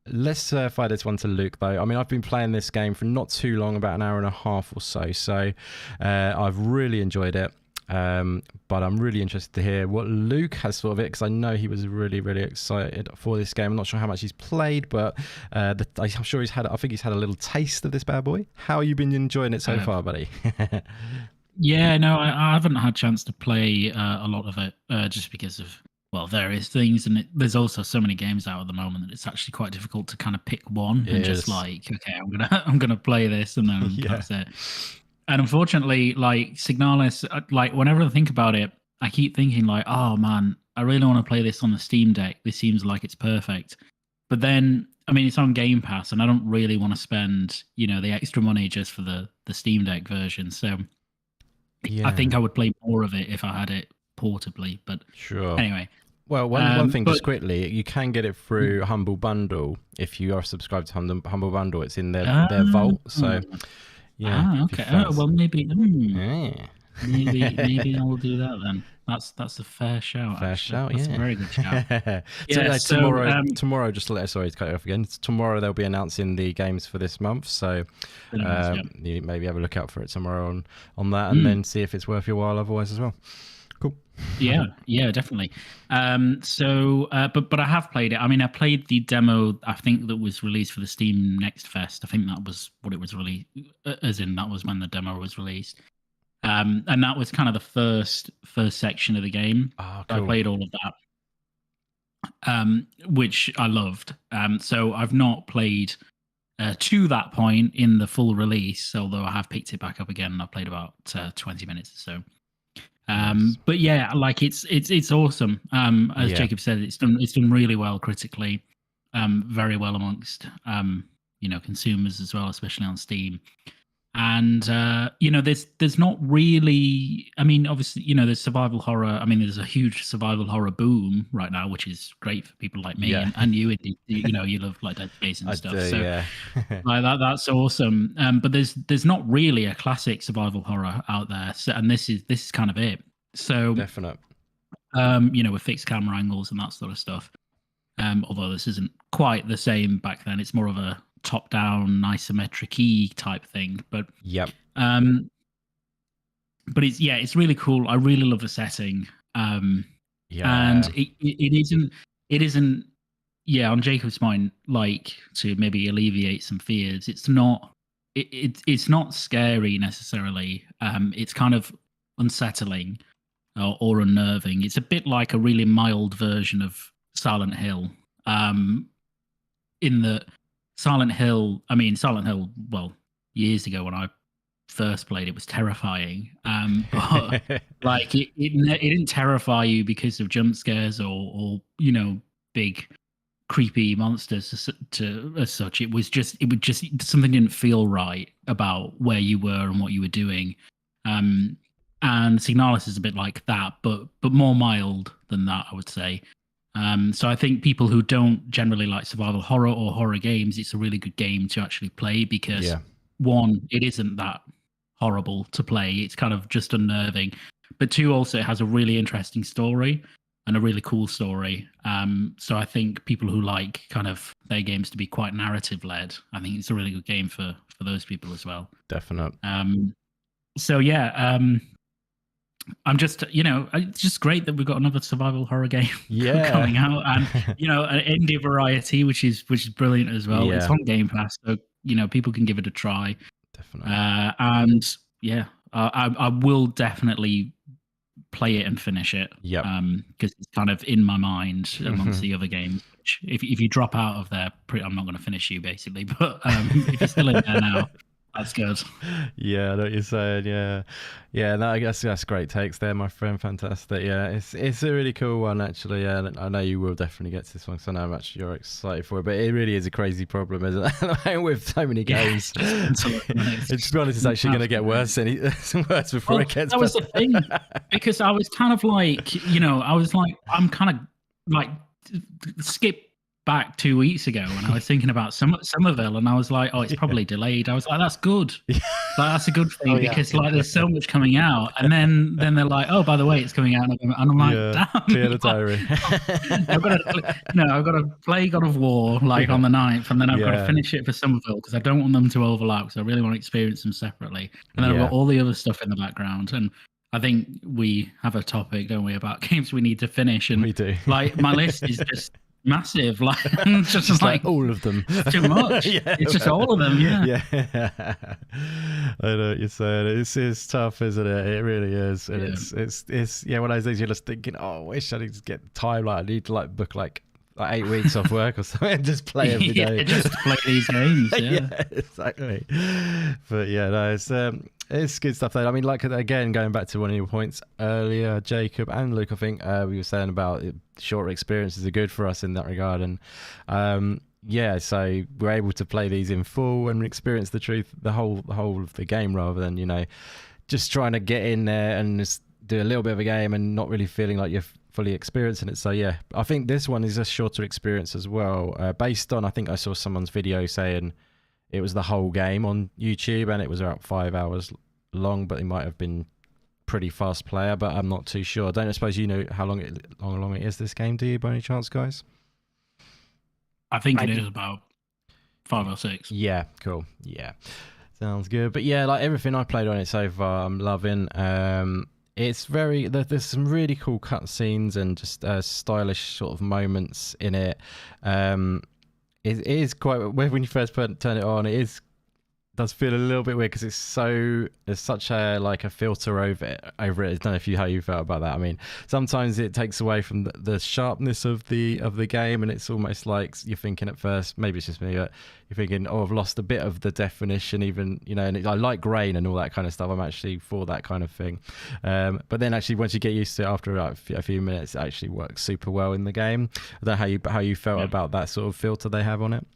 let's fire this one to Luke though. I mean, I've been playing this game for not too long, about an hour and a half or so. So I've really enjoyed it. But I'm really interested to hear what Luke has thought of it, because I know he was really, really excited for this game. I'm not sure how much he's played, but I'm sure I think he's had a little taste of this bad boy. How have you been enjoying it so far, buddy? Yeah, no, I haven't had a chance to play a lot of it just because of, well, various things, and there's also so many games out at the moment that it's actually quite difficult to kind of pick one and just like, okay, I'm gonna play this, and then that's it. And unfortunately, like Signalis, like whenever I think about it, I keep thinking like, oh man, I really want to play this on the Steam Deck. This seems like it's perfect. But then, I mean, it's on Game Pass, and I don't really want to spend, the extra money just for the Steam Deck version. So I think I would play more of it if I had it portably. But anyway. Well, one thing just quickly, you can get it through Humble Bundle if you are subscribed to Humble Bundle. It's in their vault, so. Yeah. Okay. Oh, well, maybe. Maybe I'll do that then. That's a fair shout. That's a very good shout. Tomorrow, just to let sorry to cut you off again. Tomorrow they'll be announcing the games for this month, so you maybe have a look out for it tomorrow on that, and then see if it's worth your while otherwise as well. Cool. Yeah, definitely. But I have played it. I mean, I played the demo, I think, that was released for the Steam Next Fest. I think that was what it was released, as in that was when the demo was released. And that was kind of the first section of the game. Oh, cool. I played all of that, which I loved. So I've not played to that point in the full release, although I have picked it back up again, and I've played about 20 minutes or so. But yeah, like it's awesome. As Jacob said, it's done really well critically, very well amongst consumers as well, especially on Steam. And there's not really. I mean, obviously, there's survival horror. I mean, there's a huge survival horror boom right now, which is great for people like me and you. You love like Dead Space and stuff. Do, so like that's awesome. But there's not really a classic survival horror out there. So, and this is kind of it. So definite. with fixed camera angles and that sort of stuff. Although this isn't quite the same back then, it's more of a top-down isometric-y type thing. But Yep. but it's really cool. I really love the setting. And it isn't. Yeah, on Jacob's mind, like to maybe alleviate some fears. It's not. It's not scary necessarily. It's kind of unsettling or unnerving. It's a bit like a really mild version of Silent Hill. In that Silent Hill, well, years ago when I first played it was terrifying. But like it didn't terrify you because of jump scares or big creepy monsters as such. It would just something didn't feel right about where you were and what you were doing. And Signalis is a bit like that, but more mild than that, I would say. So I think people who don't generally like survival horror or horror games, it's a really good game to actually play because one, it isn't that horrible to play. It's kind of just unnerving. But two, also it has a really interesting story and a really cool story. So I think people who like kind of their games to be quite narrative led, I think it's a really good game for those people as well. Definite. I'm just, it's just great that we've got another survival horror game coming coming out, and an indie variety, which is brilliant as well. It's on Game Pass, so people can give it a try. Definitely. I will definitely play it and finish it. Yep. Because it's kind of in my mind amongst the other games. Which if you drop out of there, I'm not going to finish you basically. But if you're still in there now. That's good. Yeah, I know what you're saying. Yeah. No, I guess that's great takes there, my friend. Fantastic. Yeah, it's a really cool one actually. Yeah, I know you will definitely get to this one because I know how much you're excited for it. But it really is a crazy problem, isn't it? With so many games. To be honest, it's actually going to get worse. Worse before it gets. That was the thing, because I was kind of like, I'm kind of like skip back 2 weeks ago when I was thinking about Somerville, and I was like, oh, it's probably delayed. I was like, that's good. That's a good thing because there's so much coming out, and then they're like, oh, by the way, it's coming out, and I'm like, damn, clear the diary. I've got to play God of War on the 9th, and then I've got to finish it for Somerville because I don't want them to overlap because I really want to experience them separately, and then I've got all the other stuff in the background. And I think we have a topic, don't we, about games we need to finish, and we do. Like my list is just massive, like just like all of them. Too much. It's just all of them. Yeah. I know what you're saying. It's tough, isn't it? It really is, and it's one of those things you're just thinking, oh, I wish I did get time. Like I need to book like 8 weeks off work or something and just play every day. Just play these games. Yeah, exactly. But no, it's good stuff though. I mean, like, again, going back to one of your points earlier, Jacob and Luke, I think we were saying about shorter experiences are good for us in that regard. And so we're able to play these in full and experience the whole of the game, rather than, just trying to get in there and just do a little bit of a game and not really feeling like you're fully experiencing it. So I think this one is a shorter experience as well, based on, I think I saw someone's video saying it was the whole game on YouTube and it was about 5 hours long, but it might have been pretty fast player, but I'm not too sure. I don't suppose you know how long it is, this game, do you, by any chance, guys? I think it is about 5 or 6. Yeah, cool. Yeah, sounds good. But like everything I played on it so far, I'm loving. It's there's some really cool cutscenes and just stylish sort of moments in it. It is quite, when you first turn it on, does feel a little bit weird because there's such a filter over it. I don't know how you felt about that. I mean, sometimes it takes away from the sharpness of the game, and it's almost like you're thinking at first, maybe it's just me, but you're thinking, oh, I've lost a bit of the definition, even, and I like grain and all that kind of stuff. I'm actually for that kind of thing. But then actually once you get used to it after a few minutes, it actually works super well in the game. I don't know how you felt about that sort of filter they have on it.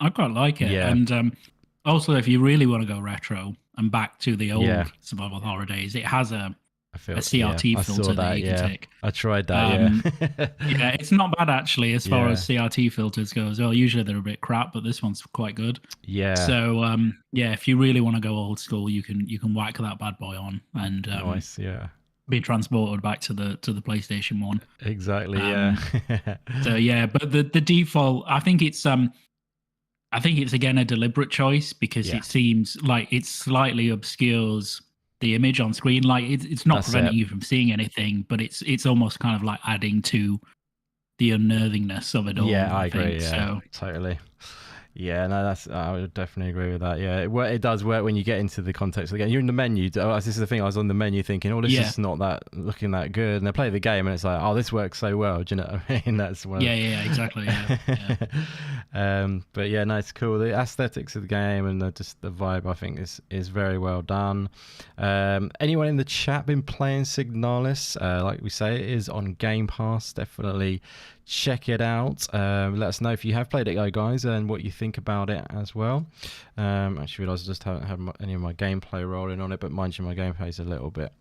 I quite like it. Yeah. And also, if you really want to go retro and back to the old survival horror days, it has a CRT filter that you can take. I tried that, it's not bad actually as far as CRT filters go as well. Usually they're a bit crap, but this one's quite good. Yeah. So, if you really want to go old school, you can whack that bad boy on. And nice, yeah. be transported back to the PlayStation 1. Exactly. Yeah. So yeah, but the default, I think it's again a deliberate choice because it seems like it slightly obscures the image on screen. Like it's not preventing you from seeing anything, but it's almost kind of like adding to the unnervingness of it all. Yeah, I agree. think. Yeah, So totally. Yeah, no, I would definitely agree with that. Yeah, it does work when you get into the context of the game. You're in the menu. This is the thing. I was on the menu thinking, "Oh, this is not looking that good." And I play the game, and it's like, "Oh, this works so well." Do you know what I mean? That's one. Yeah, exactly. Yeah. But yeah, no, it's cool. The aesthetics of the game and just the vibe, I think, is very well done. Anyone in the chat been playing Signalis? Like we say, it is on Game Pass. Definitely check it out. Let us know if you have played it, guys, and what you think about it as well. Actually realised I just haven't had any of my gameplay rolling on it, but mind you, my gameplay is a little bit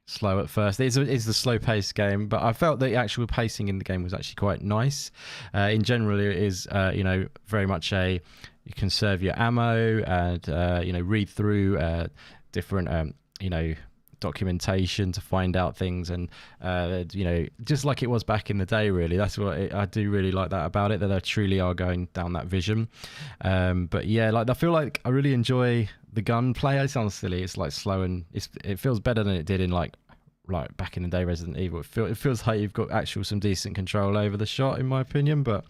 slow at first. It's the slow-paced game, but I felt the actual pacing in the game was actually quite nice. In general, it is very much you conserve your ammo and read through different documentation to find out things, and just like it was back in the day, really. That's what I do really like that about it, that they truly are going down that vision. But yeah, like I feel like I really enjoy the gunplay. It sounds silly, it's like slow, and it feels better than it did in like back in the day Resident Evil. It feels like you've got some decent control over the shot, in my opinion, but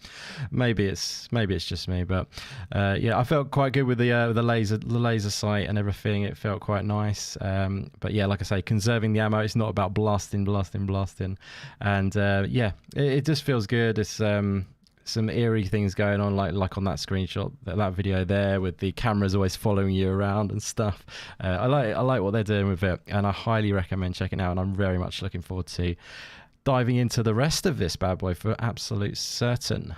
maybe it's just me. But yeah, I felt quite good with the laser sight and everything. It felt quite nice. But yeah, like I say, conserving the ammo. It's not about blasting, and yeah, it just feels good. It's some eerie things going on, like on that screenshot, that video there, with the cameras always following you around and stuff. I like what they're doing with it, and I highly recommend checking it out, and I'm very much looking forward to diving into the rest of this bad boy for absolute certain.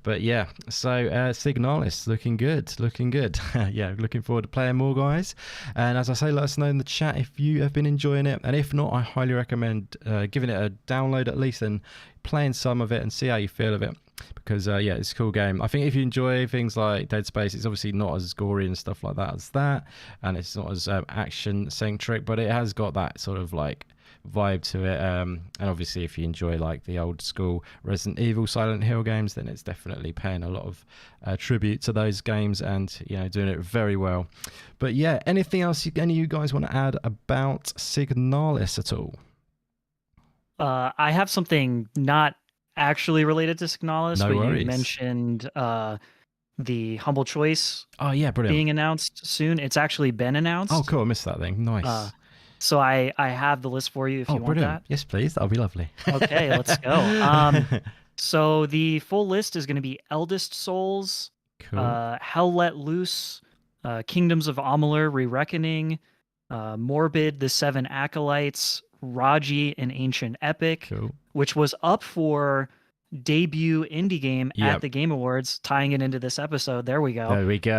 But yeah, so Signalis looking good. Yeah, looking forward to playing more, guys. And as I say, let us know in the chat if you have been enjoying it, and if not, I highly recommend giving it a download at least and playing some of it and see how you feel of it, because yeah, it's a cool game. I think if you enjoy things like Dead Space, it's obviously not as gory and stuff like that as that, and it's not as action centric, but it has got that sort of like vibe to it, and obviously if you enjoy like the old school Resident Evil, Silent Hill games, then it's definitely paying a lot of tribute to those games, and doing it very well. But yeah, anything else any of you guys want to add about Signalis at all? I have something not actually related to Signalis, No but worries. You mentioned the Humble Choice Oh yeah, brilliant. being announced soon. It's actually been announced. Oh cool, I missed that thing. Nice. So I have the list for you if you want brilliant. that. Yes, please. That'll be lovely. Okay, let's go. So the full list is going to be Eldest Souls, Cool. Hell Let Loose, Kingdoms of Amalur: Re-Reckoning, Morbid: The Seven Acolytes, Raji: An Ancient Epic, Cool. which was up for debut indie game at the Game Awards, tying it into this episode. There we go. There we go.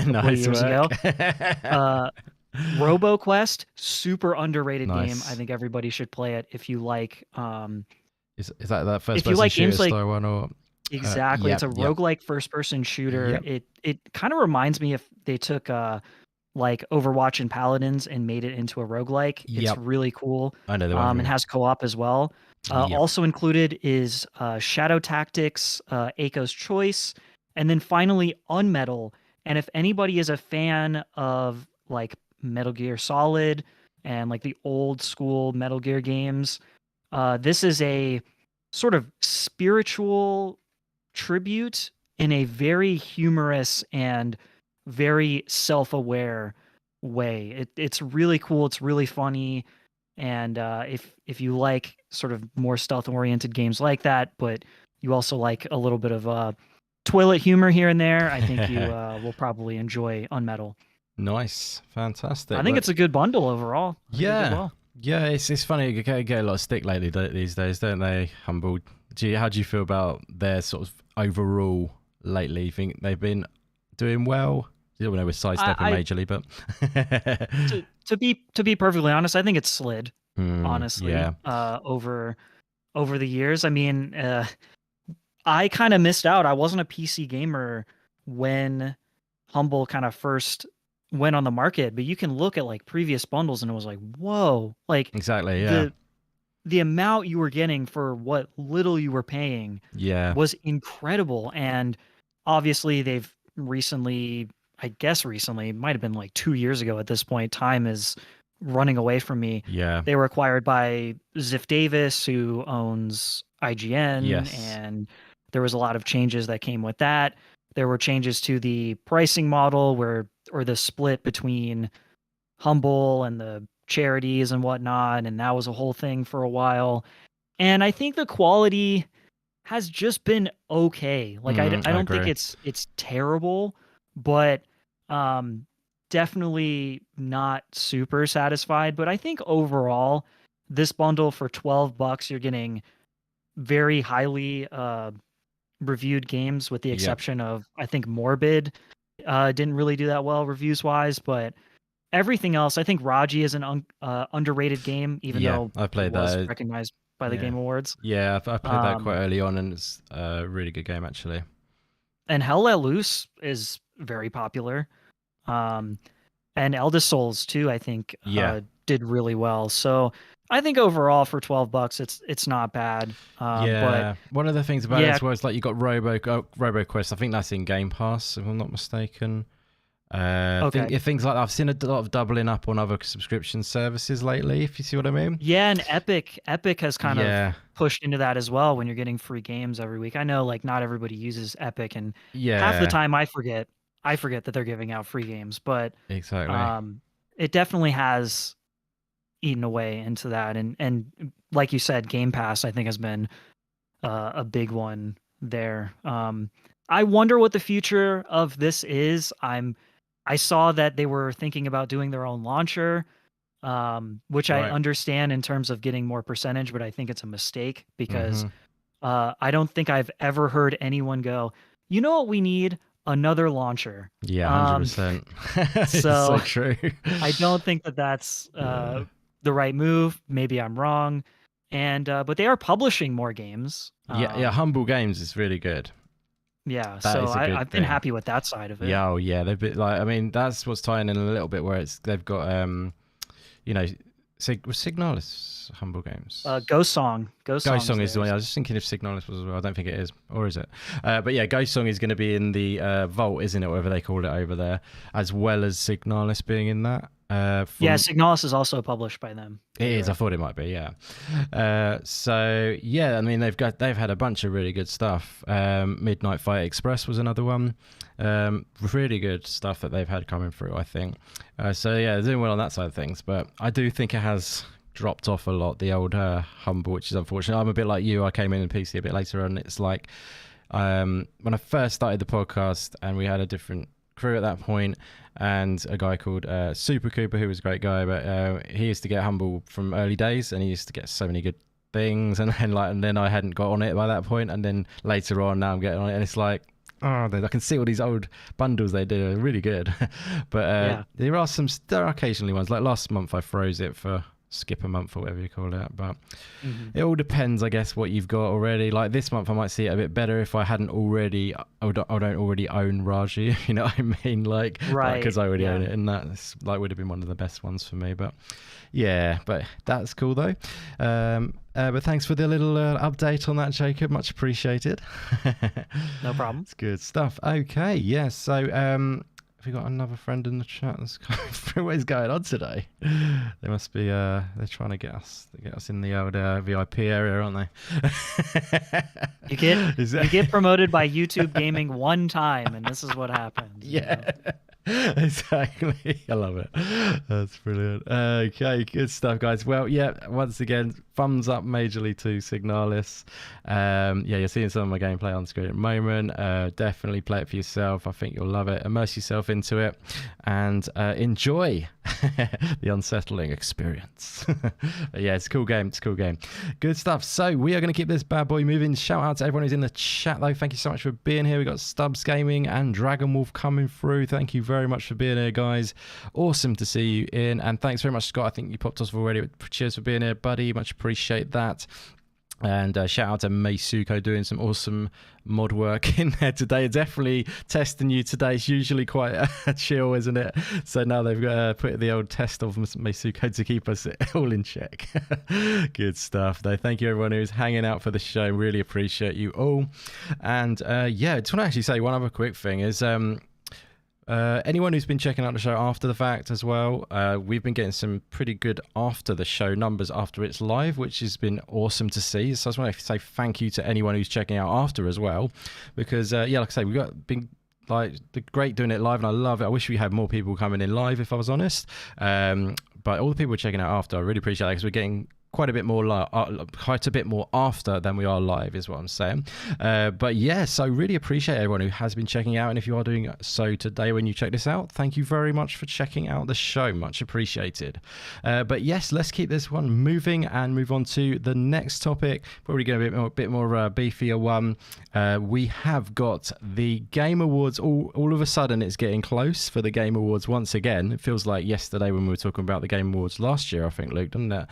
Nice years work. ago. RoboQuest, super underrated Nice. game. I think everybody should play it if you like. Is that first if you person like shooter games like style one, or exactly? It's a roguelike first person shooter. It kind of reminds me if they took like Overwatch and Paladins and made it into a roguelike. It's really cool. I know the one. And has co-op as well. Also included is Shadow Tactics, Aiko's Choice, and then finally Unmetal. And if anybody is a fan of like Metal Gear Solid and like the old school Metal Gear games, this is a sort of spiritual tribute in a very humorous and very self-aware way. It's really cool. It's really funny. And if you like sort of more stealth-oriented games like that, but you also like a little bit of toilet humor here and there, I think you will probably enjoy Unmetal. Nice, fantastic. I think it's a good bundle overall. Yeah, it's funny. You get a lot of stick lately these days, don't they? Humble. How do you feel about their sort of overall lately? You think they've been doing well? You don't know we're sidestepping majorly, but to be perfectly honest, I think it's slid. Honestly, yeah. Over the years. I mean, I kind of missed out. I wasn't a PC gamer when Humble kind of first went on the market, but you can look at like previous bundles and it was like, whoa, like Exactly. Yeah. the amount you were getting for what little you were paying Yeah. was incredible. And obviously they've recently, I guess recently, might have been like 2 years ago at this point. Time is running away from me. Yeah. They were acquired by Ziff Davis, who owns IGN, Yes. and there was a lot of changes that came with that. There were changes to the pricing model or the split between Humble and the charities and whatnot, and that was a whole thing for a while. And I think the quality has just been okay. Like I don't think agree. it's terrible, but definitely not super satisfied. But I think overall, this bundle for $12, you're getting very highly reviewed games, with the exception of, I think, Morbid didn't really do that well reviews wise, but everything else, I think Raji is an underrated game, even though I played it was that. recognized by the Game Awards. Yeah, I played that quite early on, and it's a really good game actually. And Hell Let Loose is very popular. And Elder Souls too, I think, did really well. So I think overall for $12, it's not bad. But one of the things about it was like you got RoboQuest. I think that's in Game Pass, if I'm not mistaken. Things like that. I've seen a lot of doubling up on other subscription services lately, if you see what I mean. Yeah, and Epic has kind of pushed into that as well when you're getting free games every week. I know like not everybody uses Epic, and half the time I forget that they're giving out free games, but exactly. It definitely has eaten away into that, and like you said, Game Pass I think has been a big one there. I wonder what the future of this is. I saw that they were thinking about doing their own launcher, which I understand in terms of getting more percentage, but I think it's a mistake because I don't think I've ever heard anyone go, you know what we need? Another launcher. Yeah, 100%. It's so true. I don't think that that's the right move. Maybe I'm wrong. And but they are publishing more games. Humble Games is really good. Yeah, so I've been happy with that side of it. Yeah, they've been like, I mean, that's what's tying in a little bit where they've got Signalis Humble Games. Ghost Song is the one. I was just thinking if Signalis was as well. I don't think it is, or is it? But yeah, Ghost Song is going to be in the Vault, isn't it? Whatever they call it over there, as well as Signalis being in that. Signalis is also published by them. It is. I thought it might be. Yeah. So yeah, I mean they've had a bunch of really good stuff. Midnight Fight Express was another one. Really good stuff that they've had coming through, I think. So yeah, they're doing well on that side of things. But I do think it has dropped off a lot, the old Humble, which is unfortunate. I'm a bit like you. I came in PC a bit later on. It's like when I first started the podcast, and we had a different crew at that point, and a guy called Super Cooper, who was a great guy, but he used to get Humble from early days, and he used to get so many good things, and then I hadn't got on it by that point, and then later on now I'm getting on it, and it's like, I can see all these old bundles they do are really good. But there are occasionally ones, like last month I froze it for skip a month or whatever you call it, but it all depends, I guess, what you've got already. Like this month I might see it a bit better if I don't already own Raji, you know what I mean, like because I already own it, and that's like would have been one of the best ones for me. But but that's cool though. But thanks for the little update on that, Jacob, much appreciated. No problem. It's good stuff. Okay, so have we got another friend in the chat that's going through? What is going on today? They must be they're trying to get us in the old VIP area, aren't they? You get promoted by YouTube Gaming one time, and this is what happens. Yeah. Exactly. I love it. That's brilliant. Okay, good stuff, guys. Well, once again, thumbs up majorly to Signalis. You're seeing some of my gameplay on screen at the moment. Definitely play it for yourself. I think you'll love it. Immerse yourself into it and enjoy the unsettling experience. It's a cool game. Good stuff. So we are going to keep this bad boy moving. Shout out to everyone who's in the chat though. Thank you so much for being here. We got Stubbs Gaming and Dragon Wolf coming through. Thank you very much for being here, guys. Awesome to see you in, and thanks very much, Scott. I think you popped us already. Cheers for being here, buddy. Much appreciate that. And shout out to Meisuko doing some awesome mod work in there today. Definitely testing you today. It's usually quite chill, isn't it? So now they've put the old test of Meisuko to keep us all in check. Good stuff, though. Thank you, everyone who's hanging out for the show. Really appreciate you all. And yeah, I just want to actually say one other quick thing is... anyone who's been checking out the show after the fact as well, we've been getting some pretty good after the show numbers after it's live, which has been awesome to see. So I just want to say thank you to anyone who's checking out after as well, because yeah, like I say, we've been like great doing it live, and I love it. I wish we had more people coming in live, if I was honest. But all the people checking out after, I really appreciate that, because we're getting quite a bit more after than we are live, is what I'm saying. But yeah, so really appreciate everyone who has been checking out, and if you are doing so today when you check this out, thank you very much for checking out the show, much appreciated. But yes, let's keep this one moving and move on to the next topic. Probably going to be a bit more beefier one. We have got the Game Awards. All of a sudden it's getting close for the Game Awards once again. It feels like yesterday when we were talking about the Game Awards last year, I think, Luke, doesn't it?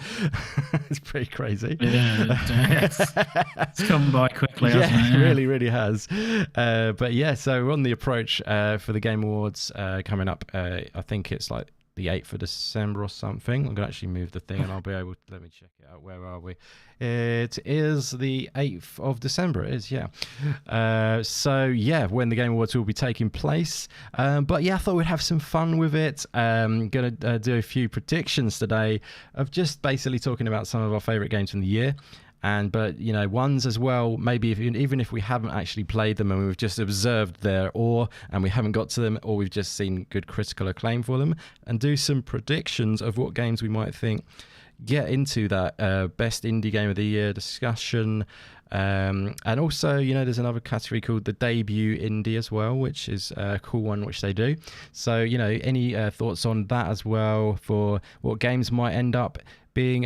It's pretty crazy. Yeah, it's come by quickly, yeah, hasn't it? Yeah, it really has. But yeah, so we're on the approach for the Game Awards coming up. I think it's like the 8th of December or something. I'm going to actually move the thing and I'll be able to, let me check it out. Where are we? It is the 8th of December. It is, yeah. So yeah, when the Game Awards will be taking place. But yeah, I thought we'd have some fun with it. Going to do a few predictions today of just basically talking about some of our favorite games from the year. But you know, ones as well, maybe even if we haven't actually played them and we've just observed their awe and we haven't got to them, or we've just seen good critical acclaim for them, and do some predictions of what games we might think get into that best indie game of the year discussion. And also, you know, there's another category called the debut indie as well, which is a cool one which they do. So, you know, any thoughts on that as well, for what games might end up being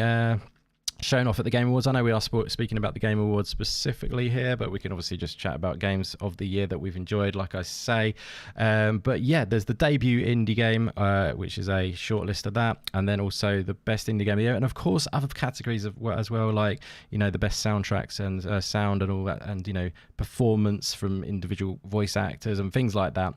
shown off at the Game Awards? I know we are speaking about the Game Awards specifically here, but we can obviously just chat about games of the year that we've enjoyed, like I say. But yeah, there's the debut indie game, which is a short list of that, and then also the best indie game of the year, and of course other categories as well, like, you know, the best soundtracks and sound and all that, and, you know, performance from individual voice actors and things like that.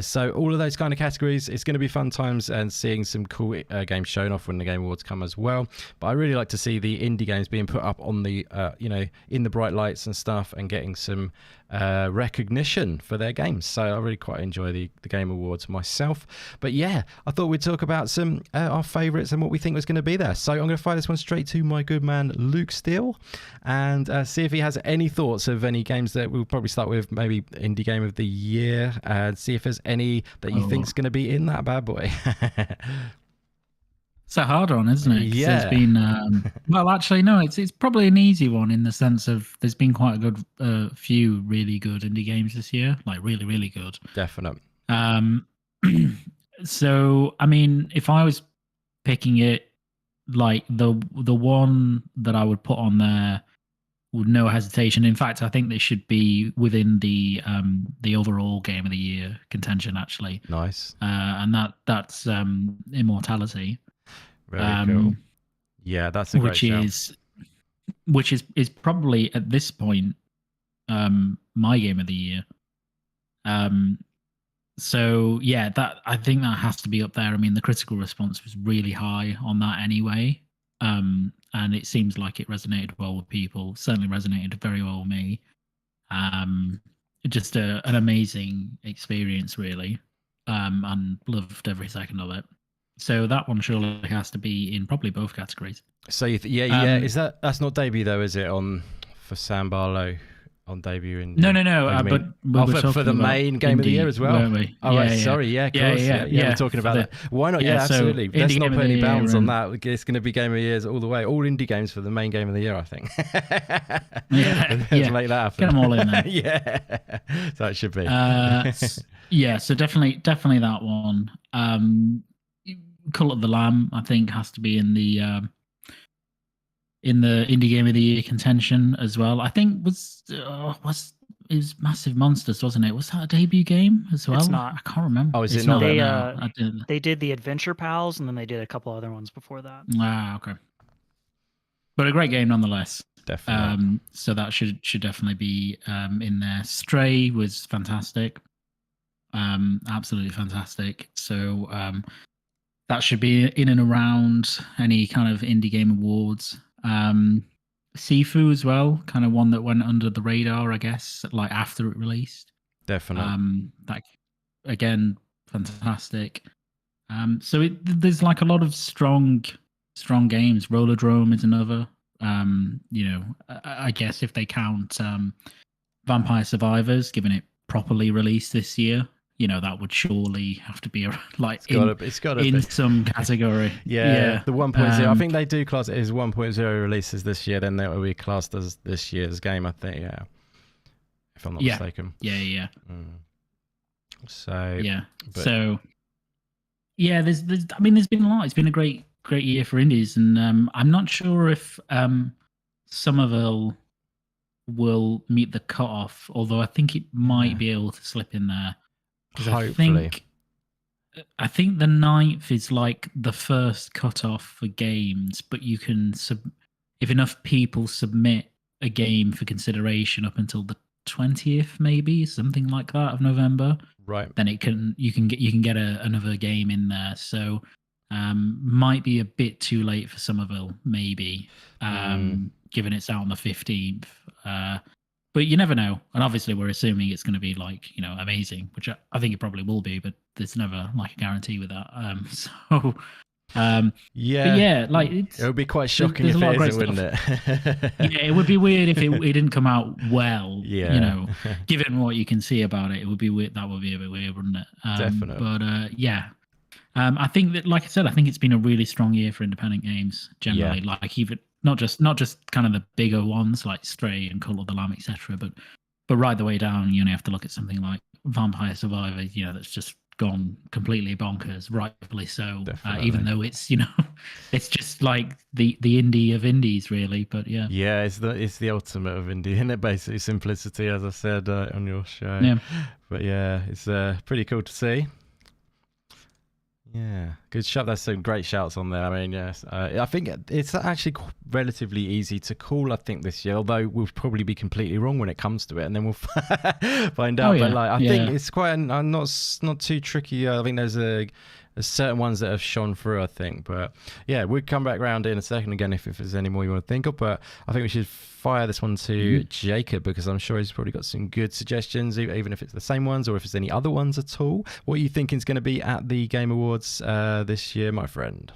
So all of those kind of categories, it's going to be fun times, and seeing some cool games shown off when the Game Awards come as well. But I really like to see the indie games being put up on the you know, in the bright lights and stuff, and getting some recognition for their games. So I really quite enjoy the Game Awards myself. But yeah, I thought we'd talk about some our favorites and what we think was going to be there. So I'm going to fire this one straight to my good man Luke Steele, and see if he has any thoughts of any games that we'll probably start with, maybe indie game of the year, and see if there's any that you think's going to be in that bad boy. It's a hard one, isn't it? Yeah. There's been, well, actually, no, it's probably an easy one in the sense of there's been quite a good few really good indie games this year, like really, really good. Definite. So, I mean, if I was picking it, like the one that I would put on there with no hesitation. In fact, I think they should be within the overall game of the year contention, actually. Nice. And that's Immortality. Very cool. Yeah, that's a great shout. Which is probably at this point my game of the year. So yeah, I think that has to be up there. I mean, the critical response was really high on that anyway, and it seems like it resonated well with people. Certainly resonated very well with me. Just an amazing experience, really, and loved every second of it. So that one surely has to be in probably both categories. So yeah. Is that's not debut though, is it, for Sam Barlow on debut? No. But for the main game of the year as well. Weren't we? Oh, yeah, sorry. Yeah, of course. Yeah, we're talking about that. Why not? Yeah, absolutely. Let's not put any bounds on that. It's going to be game of the year all the way. All indie games for the main game of the year, I think. Let's make that happen. Get them all in there. Yeah, that should be. Yeah, so definitely that one. Cult of the Lamb, I think, has to be in the indie game of the year contention as well. I think it was Massive Monsters, wasn't it? Was that a debut game as well? It's not. I can't remember. Oh, is it not? They did the Adventure Pals, and then they did a couple other ones before that. Ah, okay. but a great game nonetheless. Definitely. So that should definitely be in there. Stray was fantastic, absolutely fantastic. So that should be in and around any kind of indie game awards. Sifu as well, kind of one that went under the radar, I guess, like after it released. Definitely. That again, fantastic. So there's like a lot of strong games. Rollerdrome is another. I guess if they count Vampire Survivors, given it properly released this year, that would surely have to be It's got to in be some category. Yeah, the 1.0. I think they do class it as 1.0 releases this year. Then that will be classed as this year's game. I think, yeah, if I'm not mistaken. Yeah. So yeah, there's been a lot. It's been a great year for indies, and I'm not sure if Somerville will meet the cutoff, although I think it might be able to slip in there. Hopefully. I think the 9th is like the first cutoff for games, but you can if enough people submit a game for consideration up until the 20th, maybe something like that of November. Right. Then you can get another game in there. So might be a bit too late for Somerville, maybe, given it's out on the 15th. But you never know. And obviously we're assuming it's going to be like, amazing, which I think it probably will be, but there's never like a guarantee with that. Like it would be quite shocking if it isn't, wouldn't it? Yeah, it would be weird if it didn't come out well. Yeah. Given what you can see about it, it would be weird. That would be a bit weird, wouldn't it? Definitely. But I think that, like I said, I think it's been a really strong year for independent games generally. Yeah. Like even not just kind of the bigger ones like Stray and Cult of the Lamb, etc. But right the way down, you have to look at something like Vampire Survivor. That's just gone completely bonkers, rightfully so. Even though it's it's just like the indie of indies, really. But yeah, it's the ultimate of indie, isn't it? Basically, simplicity, as I said on your show. Yeah, but yeah, it's pretty cool to see. Yeah, good shout. There's some great shouts on there. I mean, yes, I think it's actually relatively easy to call. I think this year, although we'll probably be completely wrong when it comes to it, and then we'll find out. But I think it's quite not too tricky. I think there's certain ones that have shone through, I think. But yeah, we'll come back around in a second again if there's any more you want to think of. But I think we should fire this one to Jacob, because I'm sure he's probably got some good suggestions, even if it's the same ones or if there's any other ones at all. What are you thinking is going to be at the Game Awards this year, my friend?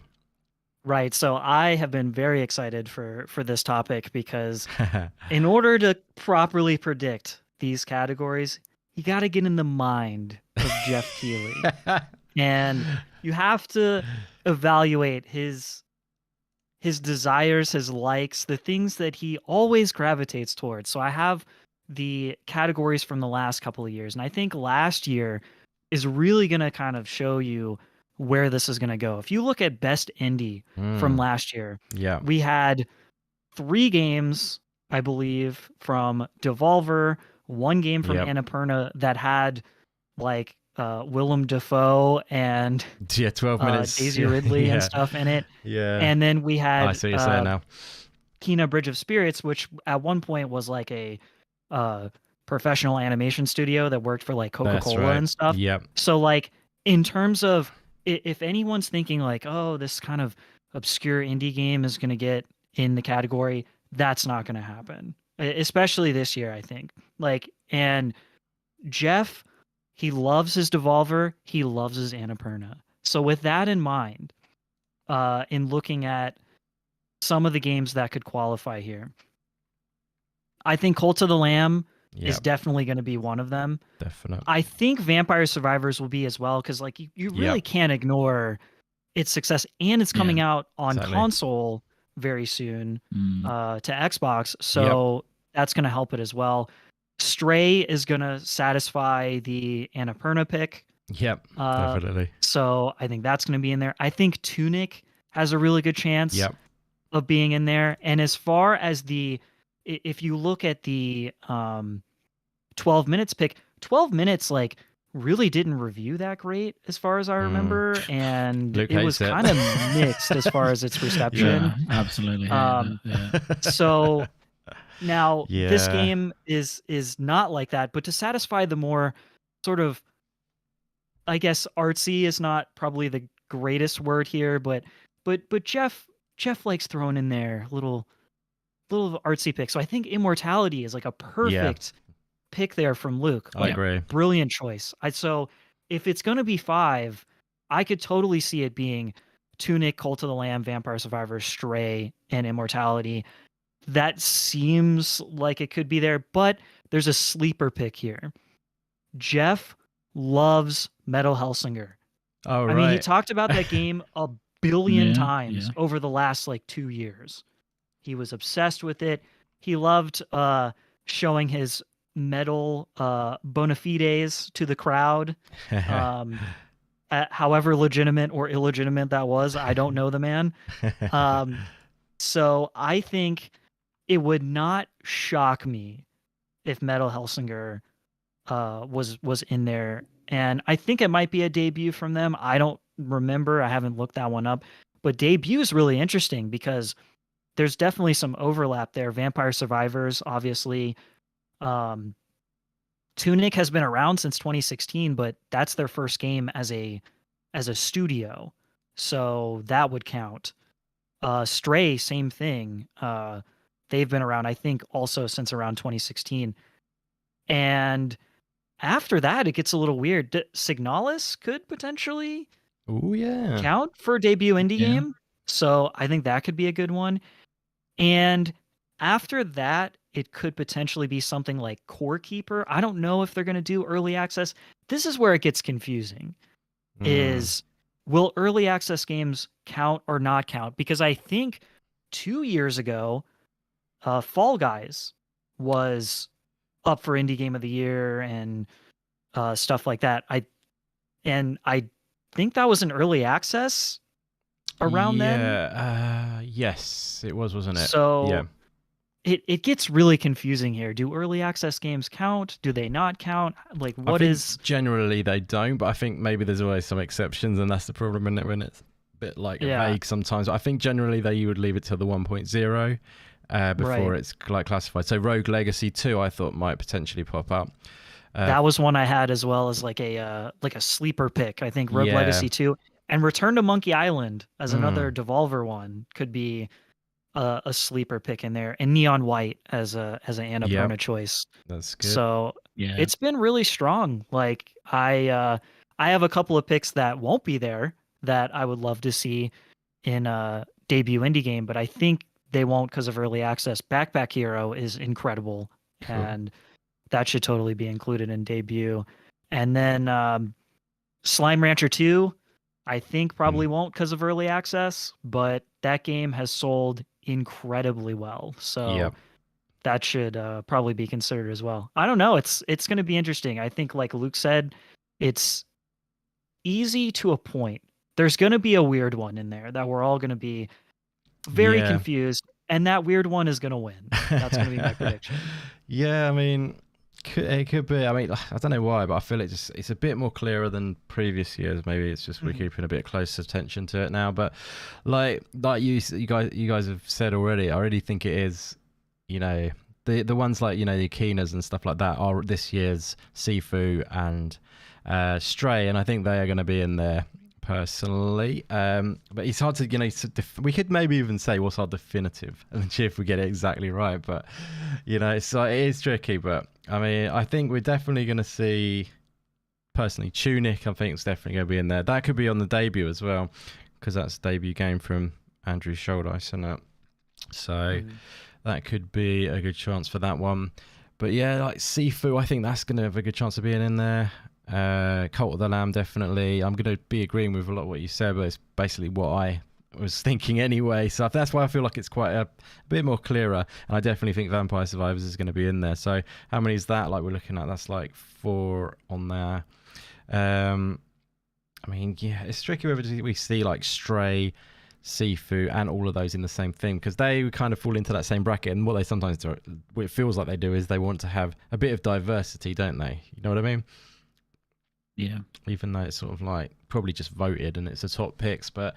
Right. So I have been very excited for this topic because in order to properly predict these categories, you got to get in the mind of Jeff Keighley. And you have to evaluate his desires, his likes, the things that he always gravitates towards. So I have the categories from the last couple of years. And I think last year is really going to kind of show you where this is going to go. If you look at Best Indie from last year, we had 3 games, I believe, from Devolver, 1 game from Annapurna that had like Willem Dafoe and 12 minutes Daisy Ridley and stuff in it. Yeah. And then we had I see what you're saying now. Kena Bridge of Spirits, which at one point was like a professional animation studio that worked for like Coca-Cola and stuff. Yep. So like in terms of if anyone's thinking like, oh, this kind of obscure indie game is going to get in the category, that's not going to happen, especially this year, I think. Like, and Jeff, he loves his Devolver. He loves his Annapurna. So with that in mind, in looking at some of the games that could qualify here, I think Cult of the Lamb is definitely going to be one of them. Definitely. I think Vampire Survivors will be as well, because like you really can't ignore its success, and it's coming out on console very soon to Xbox, so that's going to help it as well. Stray is going to satisfy the Annapurna pick. Yep, definitely. So I think that's going to be in there. I think Tunic has a really good chance of being in there. And as far as if you look at the 12 minutes pick, 12 minutes like really didn't review that great as far as I remember, and Luke it was hates it. kind of mixed as far as its reception. Yeah, absolutely. So now this Yeah. game is not like that, but to satisfy the more sort of, I guess artsy is not probably the greatest word here, but Jeff likes throwing in there little artsy picks. So I think Immortality is like a perfect pick there from Luke. I Like, agree. brilliant choice. So if it's gonna be 5, I could totally see it being Tunic, Cult of the Lamb, Vampire Survivor, Stray, and Immortality. That seems like it could be there, but there's a sleeper pick here. Jeff loves Metal Hellsinger. Oh, I mean, he right. talked about that game a billion Yeah, times yeah. over the last like 2 years. He was obsessed with it. He loved showing his metal bona fides to the crowd. However legitimate or illegitimate that was, I don't know the man. So I think it would not shock me if Metal Hellsinger was in there, and I think it might be a debut from them. I don't remember. I haven't looked that one up, but debut is really interesting because there's definitely some overlap there. Vampire Survivors, obviously. Tunic has been around since 2016, but that's their first game as a studio, so that would count. Stray, same thing. They've been around, I think, also since around 2016. And after that, it gets a little weird. Signalis could potentially Oh, yeah. count for a debut indie Yeah. game. So I think that could be a good one. And after that, it could potentially be something like Core Keeper. I don't know if they're going to do early access. This is where it gets confusing. Is will early access games count or not count? Because I think 2 years ago, Fall Guys was up for Indie Game of the Year and stuff like that. I think that was an early access around then. Yes, it was, wasn't it? So yeah. it gets really confusing here. Do early access games count? Do they not count? Like, I what think is... generally they don't, but I think maybe there's always some exceptions, and that's the problem in it when it's a bit like vague sometimes. I think generally you would leave it till the 1.0 before it's like classified. So Rogue Legacy 2 I thought might potentially pop up. That was one I had as well as like a sleeper pick. I think Rogue Legacy 2 and Return to Monkey Island as another Devolver one could be a sleeper pick in there, and Neon White as an Annapurna choice. That's good. So it's been really strong. Like I have a couple of picks that won't be there that I would love to see in a debut indie game, but I think they won't because of early access. Backpack Hero is incredible, and that should totally be included in debut. And then Slime Rancher 2, I think probably won't because of early access, but that game has sold incredibly well. So that should probably be considered as well. I don't know. It's going to be interesting. I think, like Luke said, it's easy to a point. There's going to be a weird one in there that we're all going to be very confused, and that weird one is going to win. That's going to be my prediction. Yeah, I mean, it could be. I mean, I don't know why, but I feel it's a bit more clearer than previous years. Maybe it's just we're keeping a bit closer attention to it now. But like you guys have said already, I already think it is. You know, the ones like, you know, the Akinas and stuff like that are this year's Sifu and Stray, and I think they are going to be in there personally. But it's hard to, you know, we could maybe even say what's our definitive and see if we get it exactly right. But you know, it is tricky. But I mean, I think we're definitely going to see, personally, Tunic. I think it's definitely going to be in there. That could be on the debut as well, because that's a debut game from Andrew Shouldice, isn't it? So that could be a good chance for that one. But yeah, like Sifu, I think that's going to have a good chance of being in there. Cult of the Lamb, definitely. I'm going to be agreeing with a lot of what you said, but it's basically what I was thinking anyway. So that's why I feel like it's quite a bit more clearer. And I definitely think Vampire Survivors is going to be in there. So how many is that? Like we're looking at, that's like 4 on there. I mean, yeah, it's tricky whether we see like Stray, Sifu, and all of those in the same thing, because they kind of fall into that same bracket. And what they sometimes do, what it feels like they do, is they want to have a bit of diversity, don't they? You know what I mean? Yeah. Even though it's sort of like probably just voted and it's the top picks, but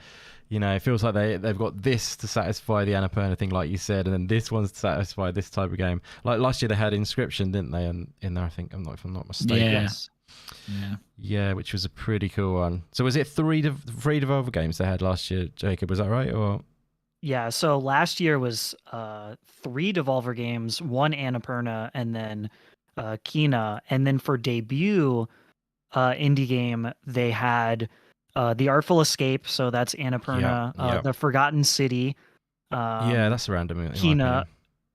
it feels like they've got this to satisfy the Annapurna thing, like you said, and then this one's to satisfy this type of game. Like last year they had Inscription, didn't they? And in there, I think, if I'm not mistaken. Yeah. Yes. Yeah, which was a pretty cool one. So was it three Devolver games they had last year, Jacob? Was that right? Or Yeah, so last year was 3 Devolver games, 1 Annapurna, and then Kina. And then for debut indie game, they had The Artful Escape, so that's Annapurna, yeah. The Forgotten City, yeah, that's random. In my Kina. opinion.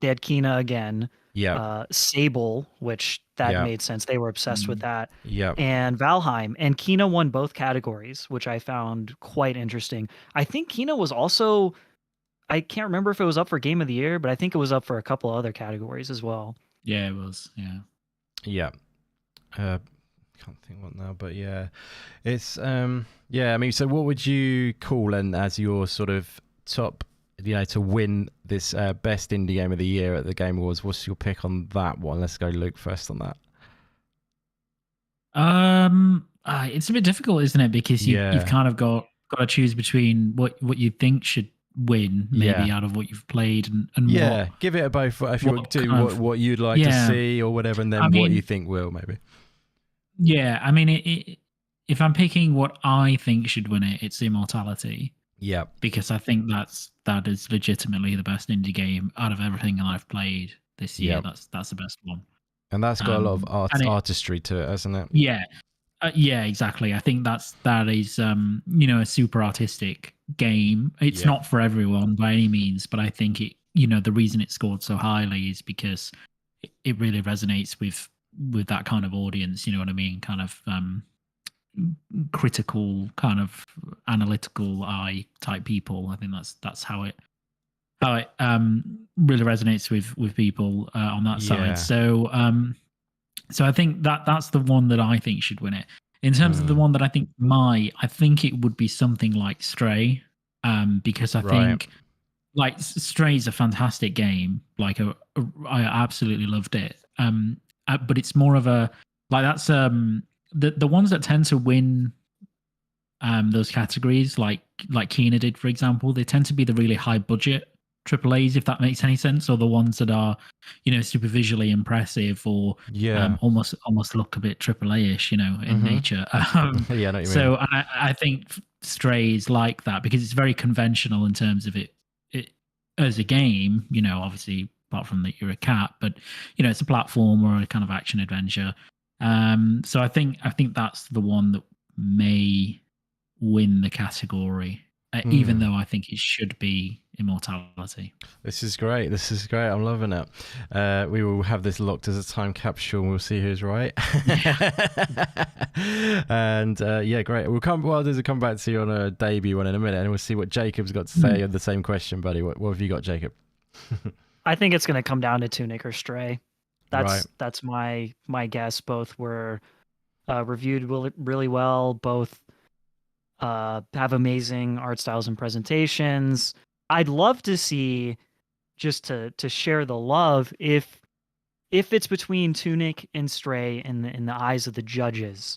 They had Kina again. Yeah, Sable, which that Yeah. made sense. They were obsessed with that. yeah, And Valheim. And Kina won both categories, which I found quite interesting. I think Kina was also, I can't remember if it was up for Game of the Year, but I think it was up for a couple other categories as well. Yeah, it was. Yeah. yeah. Can't think what now, but yeah, it's yeah. I mean, so what would you call and as your sort of top, to win this best indie game of the year at the Game Awards? What's your pick on that one? Let's go Luke first on that. It's a bit difficult, isn't it? Because you've kind of got to choose between what you think should win, maybe out of what you've played, and what, give it a both. If you do what you'd like to see or whatever, and then what you think will maybe. Yeah, I mean, if I'm picking what I think should win it, it's Immortality. Yeah, because I think that is legitimately the best indie game out of everything that I've played this year. That's the best one, and that's got a lot of artistry to it, hasn't it? Yeah, yeah, exactly. I think that is a super artistic game. It's not for everyone by any means, but I think it the reason it scored so highly is because it really resonates with that kind of audience. You know what I mean? Kind of critical, kind of analytical eye type people. I think that's how it really resonates with people on that side. So so I think that's the one that I think should win it. In terms of the one that I think I think it would be something like Stray, because I think like Stray is a fantastic game. Like I absolutely loved it. But it's more of a like that's the ones that tend to win those categories, like Kina did, for example, they tend to be the really high budget AAAs, if that makes any sense, or the ones that are, super visually impressive or almost look a bit AAA-ish, in nature. So I think Stray is like that because it's very conventional in terms of it as a game, obviously apart from that you're a cat, but it's a platform or a kind of action adventure. So I think that's the one that may win the category, even though I think it should be Immortality. This is great. I'm loving it. We will have this locked as a time capsule and we'll see who's right. And great. What I'll do is come back to you on a debut one in a minute and we'll see what Jacob's got to say on the same question, buddy. What have you got, Jacob? I think it's going to come down to Tunic or Stray. That's my guess. Both were reviewed really well. Both have amazing art styles and presentations. I'd love to see, just to share the love, if it's between Tunic and Stray in the eyes of the judges,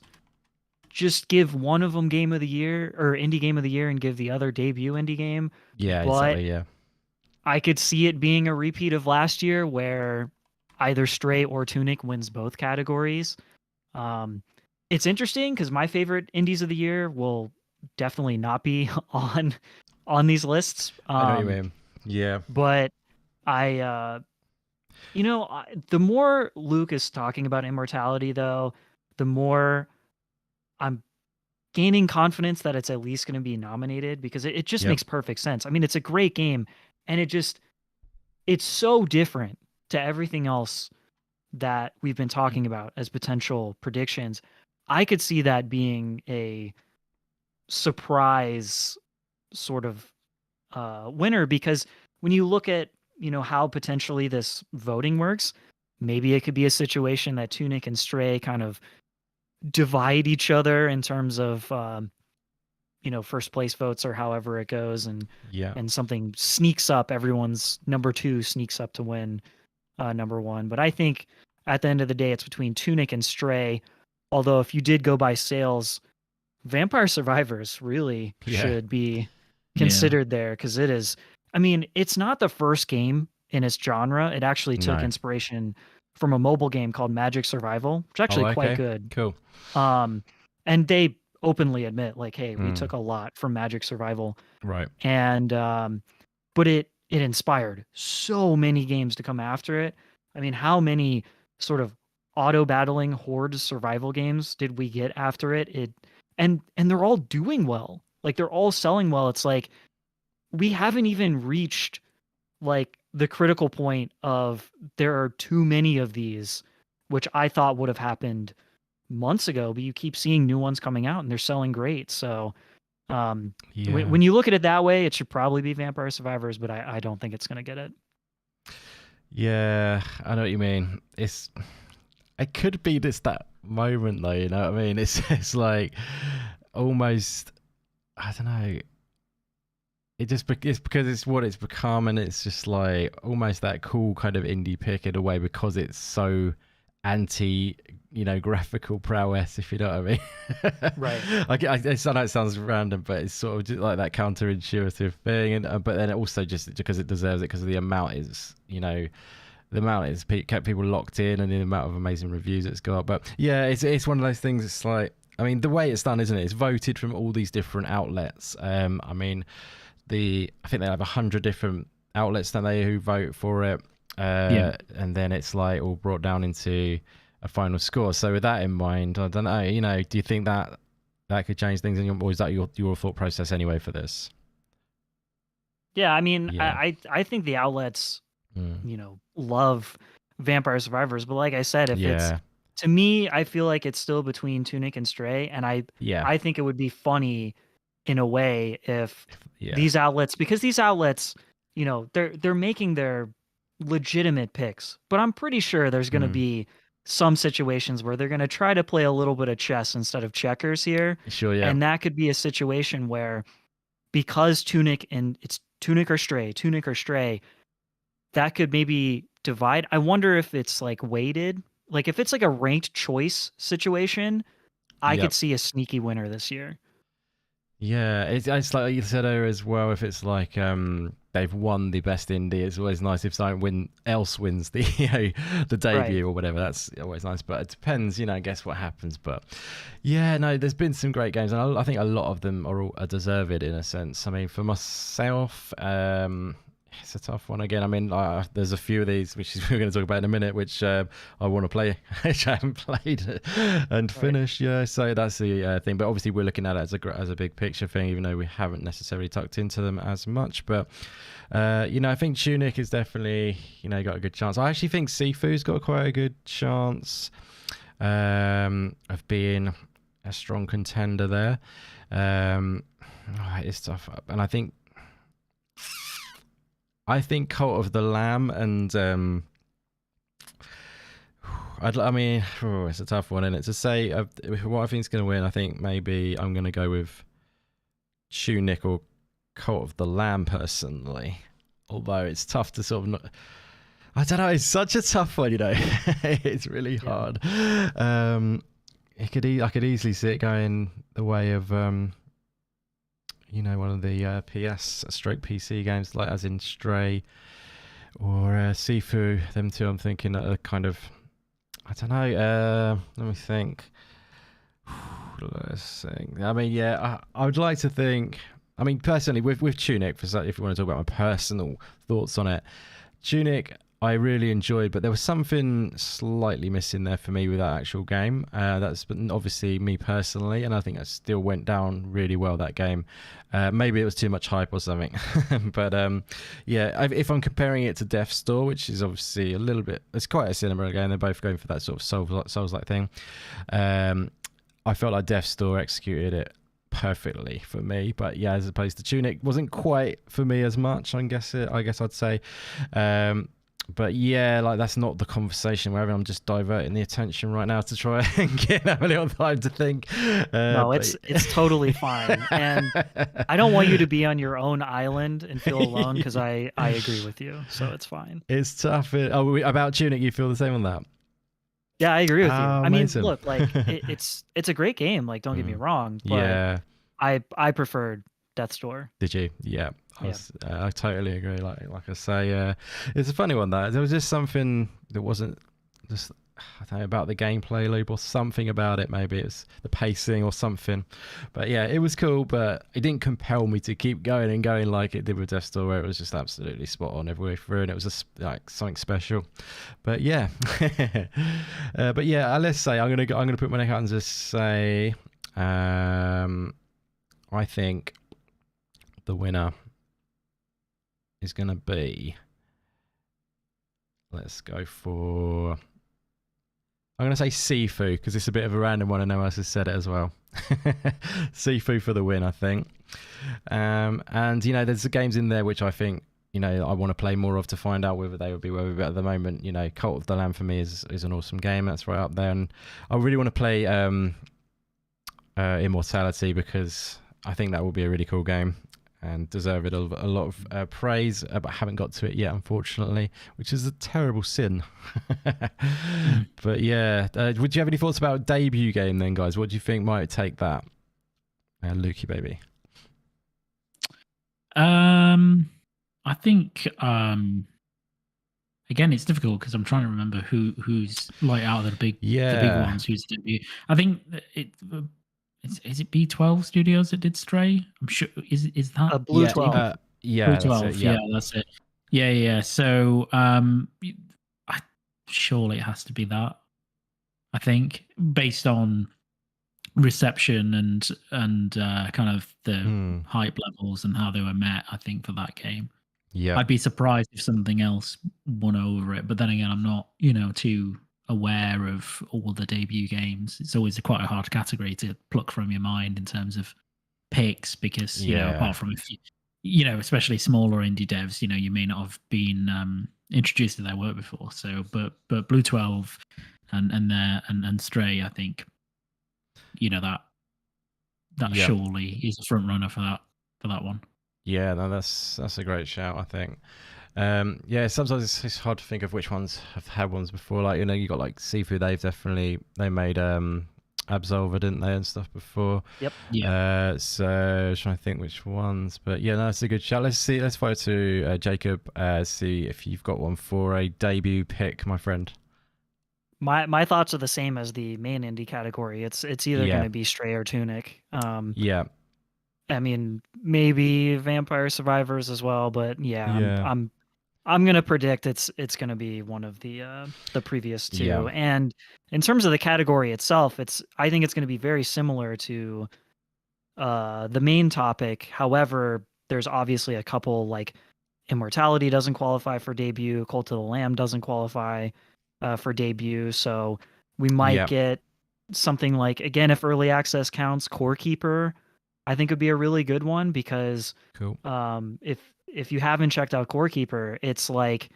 just give one of them Game of the Year or Indie Game of the Year and give the other debut indie game. Yeah, exactly. Yeah. I could see it being a repeat of last year where either Stray or Tunic wins both categories. It's interesting because my favorite indies of the year will definitely not be on these lists. I know what you mean. Yeah. But the more Luke is talking about Immortality, though, the more I'm gaining confidence that it's at least going to be nominated because it just makes perfect sense. I mean, it's a great game. And it's so different to everything else that we've been talking about as potential predictions. I could see that being a surprise sort of winner because when you look at, how potentially this voting works, maybe it could be a situation that Tunic and Stray kind of divide each other in terms of first place votes or however it goes, and something sneaks up, everyone's number 2 sneaks up to win number 1. But I think at the end of the day, it's between Tunic and Stray. Although if you did go by sales, Vampire Survivors really should be considered there, because it is. I mean, it's not the first game in its genre. It actually took inspiration from a mobile game called Magic Survival, which is actually quite good. Cool. And they openly admit, like, hey, we took a lot from Magic Survival. Right. And but it inspired so many games to come after it. I mean, how many sort of auto battling horde survival games did we get after it? And they're all doing well. Like, they're all selling well. It's like we haven't even reached like the critical point of there are too many of these, which I thought would have happened months ago, but you keep seeing new ones coming out and they're selling great. So when you look at it that way, it should probably be Vampire Survivors, but I don't think it's going to get it. Yeah, I know what you mean. It could be that moment though, you know what I mean? It's like almost, I don't know. It's because it's what it's become, and it's just like almost that cool kind of indie pick in a way, because it's so anti, graphical prowess, if you know what I mean. Right. I know it sounds random, but it's sort of just like that counterintuitive thing, but then it also just because it deserves it, because of the amount is, the amount is kept people locked in, and the amount of amazing reviews it's got. But yeah, it's one of those things. It's like, I mean, the way it's done, isn't it? It's voted from all these different outlets. I mean, I think they have 100 different outlets, don't they, who vote for it. And then it's like all brought down into a final score. So with that in mind, I don't know, do you think that could change things, or is that your thought process anyway for this? Yeah, I mean, I think the outlets, love Vampire Survivors, but like I said, if it's, to me, I feel like it's still between Tunic and Stray, and I think it would be funny in a way if these outlets, because these outlets, they're making their legitimate picks, but I'm pretty sure there's going to be some situations where they're going to try to play a little bit of chess instead of checkers here. Sure, yeah. And that could be a situation where, because Tunic and it's Tunic or Stray, that could maybe divide. I wonder if it's like weighted, like if it's like a ranked choice situation, I could see a sneaky winner this year. Yeah, it's like you said earlier as well. If it's like they've won the best indie, it's always nice if someone else wins the the debut or whatever. That's always nice. But it depends, I guess what happens. But yeah, no, there's been some great games, and I think a lot of them are deserved in a sense. I mean, for myself, it's a tough one again. I mean, there's a few of these which we're going to talk about in a minute, which I want to play, which I haven't played and finished. Yeah, so that's the thing. But obviously, we're looking at it as a big picture thing, even though we haven't necessarily tucked into them as much. But I think Tunic is definitely got a good chance. I actually think Sifu's got quite a good chance of being a strong contender there. It's tough, and I think Cult of the Lamb and it's a tough one, isn't it? To say what I think is going to win, I think maybe I'm going to go with Tunic or Cult of the Lamb personally. Although it's tough to sort of I don't know. It's such a tough one, It's really hard. I could easily see it going the way of one of the PS/PC games, like as in Stray or Sifu. Them two, I'm thinking are kind of, I don't know. Let me think. Let's see. I mean, I would like to think. I mean, personally, with Tunic, if you want to talk about my personal thoughts on it, Tunic I really enjoyed, but there was something slightly missing there for me with that actual game. That's obviously me personally, and I think it still went down really well, that game. Maybe it was too much hype or something. But if I'm comparing it to Death's Door, which is obviously a little bit, it's quite a similar game. They're both going for that sort of Souls-like thing. I felt like Death's Door executed it perfectly for me, but as opposed to Tunic, wasn't quite for me as much. I guess I'd say. But that's not the conversation we're having. I'm just diverting the attention right now to try and have a little time to think. No, it's totally fine. And I don't want you to be on your own island and feel alone, because I agree with you. So it's fine. It's tough. About Tunic, you feel the same on that? Yeah, I agree with you. Oh, I mean, amazing. look, like it's a great game. Like, don't get me wrong, but Yeah. I preferred Death's Door. Did you? Yeah. Yeah. I totally agree. Like I say, it's a funny one though. There was just something that wasn't just, I don't know, about the gameplay loop or something about it. Maybe it's the pacing or something. But yeah, it was cool, but it didn't compel me to keep going and going like it did with Death's Door, where it was just absolutely spot on every way through, and it was just like something special. But yeah, but yeah, let's say I'm gonna put my neck out and just say, I think the winner is going to be, let's go for, I'm going to say Sifu, because it's a bit of a random one and no one else has said it as well. Sifu for the win, I think. And, you know, there's the games in there which I think, you know, I want to play more of to find out whether they would be worth it. But at the moment, you know, Cult of the Lamb for me is an awesome game. That's right up there. And I really want to play Immortality, because I think that will be a really cool game and deserve it a lot of praise, but I haven't got to it yet, unfortunately, which is a terrible sin. But yeah, would you have any thoughts about a debut game then, guys? What do you think might take that? Lukey, baby. I think again, it's difficult because I'm trying to remember who's like out of the big ones who's debut. I think is it B12 Studios that did Stray? I'm sure is that Blue 12. Blue 12. That's it. Yeah. So surely it has to be that. I think based on reception and kind of the hype levels and how they were met, I think for that game. Yeah, I'd be surprised if something else won over it. But then again, I'm not, you know, too aware of all the debut games. It's always quite a hard category to pluck from your mind in terms of picks, because you know, apart from if you know, especially smaller indie devs, you know, you may not have been introduced to their work before. So, but Blue 12 and Stray, I think, you know, that surely is a front runner for that one. Yeah, no, that's a great shout, I think. Yeah, sometimes it's hard to think of which ones have had ones before. Like, you know, you got like Sifu. They made Absolver, didn't they, and stuff before. Yep. Yeah. So trying to think which ones, but yeah, no, that's a good shout. Let's follow to Jacob. See if you've got one for a debut pick, my friend. My thoughts are the same as the main indie category. It's either going to be Stray or Tunic. Yeah. I mean, maybe Vampire Survivors as well, but I'm gonna predict it's gonna be one of the previous two. Yeah. And in terms of the category itself, I think it's gonna be very similar to the main topic. However, there's obviously a couple, like Immortality doesn't qualify for debut, Cult of the Lamb doesn't qualify for debut, so we might get something like, again, if early access counts, Core Keeper. I think would be a really good one, because if you haven't checked out Core Keeper, it's like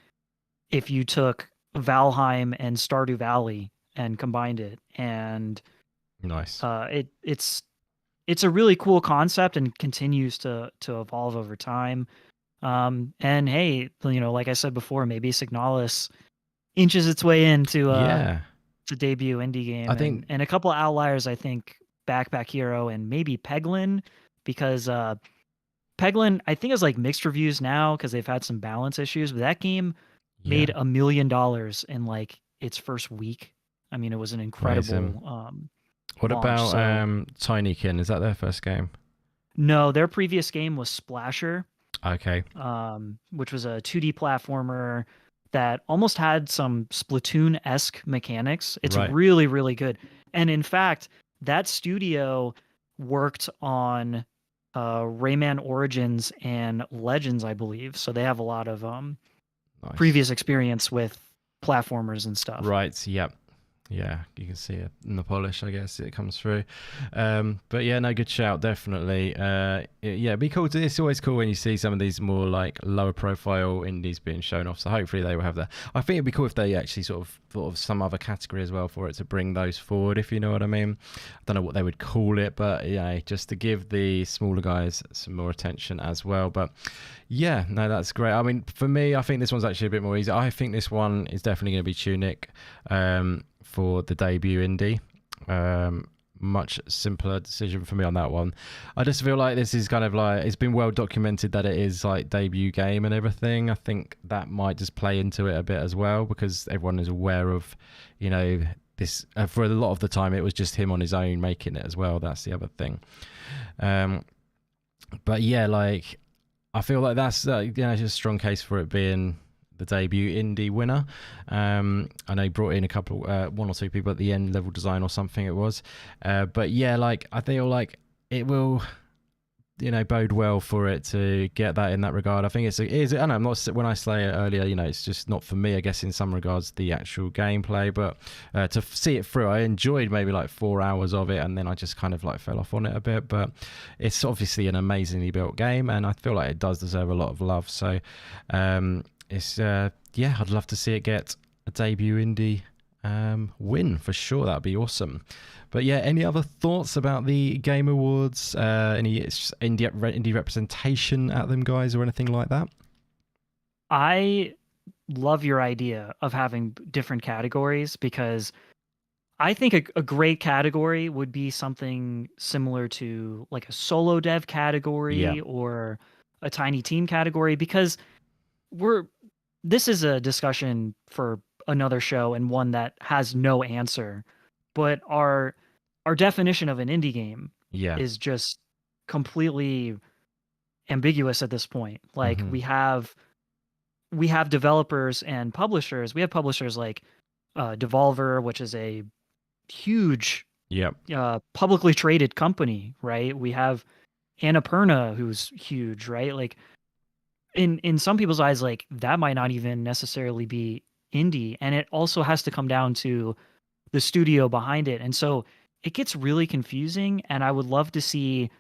if you took Valheim and Stardew Valley and combined it, and nice. It's a really cool concept and continues to evolve over time. And hey, you know, like I said before, maybe Signalis inches its way into to debut indie game. I think, and a couple of outliers, I think, Backpack Hero and maybe Peglin, because Peglin, I think, is like mixed reviews now because they've had some balance issues, but that game made $1 million in like its first week. I mean, it was an incredible what launch, about so. Tinykin? Is that their first game? No, their previous game was Splasher. Okay. Which was a 2D platformer that almost had some Splatoon-esque mechanics. It's really, really good. And in fact, that studio worked on Rayman Origins and Legends, I believe. So they have a lot of previous experience with platformers and stuff. Right. Yep. Yeah, you can see it in the polish, I guess it comes through. But yeah, no, good shout, definitely. It'd be cool. It's always cool when you see some of these more like lower profile indies being shown off. So hopefully they will have that. I think it'd be cool if they actually sort of thought of some other category as well for it to bring those forward, if you know what I mean. I don't know what they would call it, but yeah, just to give the smaller guys some more attention as well. But yeah, no, that's great. I mean, for me, I think this one's actually a bit more easy. I think this one is definitely going to be Tunic. for the debut indie. Much simpler decision for me on that one. I just feel like this is kind of like, it's been well documented that it is like debut game and everything. I think that might just play into it a bit as well, because everyone is aware of, you know, this for a lot of the time it was just him on his own making it as well. That's the other thing. But yeah, like I feel like that's you know, just a strong case for it being the debut indie winner. I know he brought in a couple, one or two people at the end, level design or something it was. But yeah, like I feel like it will, you know, bode well for it to get that in that regard. I think I don't know, I'm not, when I say it earlier, you know, it's just not for me, I guess, in some regards, the actual gameplay, but to see it through, I enjoyed maybe like 4 hours of it, and then I just kind of like fell off on it a bit. But it's obviously an amazingly built game, and I feel like it does deserve a lot of love. So it's yeah, I'd love to see it get a debut indie win for sure. That'd be awesome. But yeah, any other thoughts about the Game Awards? Any indie representation at them, guys, or anything like that? I love your idea of having different categories, because I think a great category would be something similar to like a solo dev category or a tiny team category, because this is a discussion for another show and one that has no answer, but our definition of an indie game is just completely ambiguous at this point. Like we have developers and publishers. We have publishers like Devolver, which is a huge publicly traded company, right? We have Annapurna, who's huge, right? Like in some people's eyes, like that might not even necessarily be indie, and it also has to come down to the studio behind it. And so it gets really confusing, and I would love to see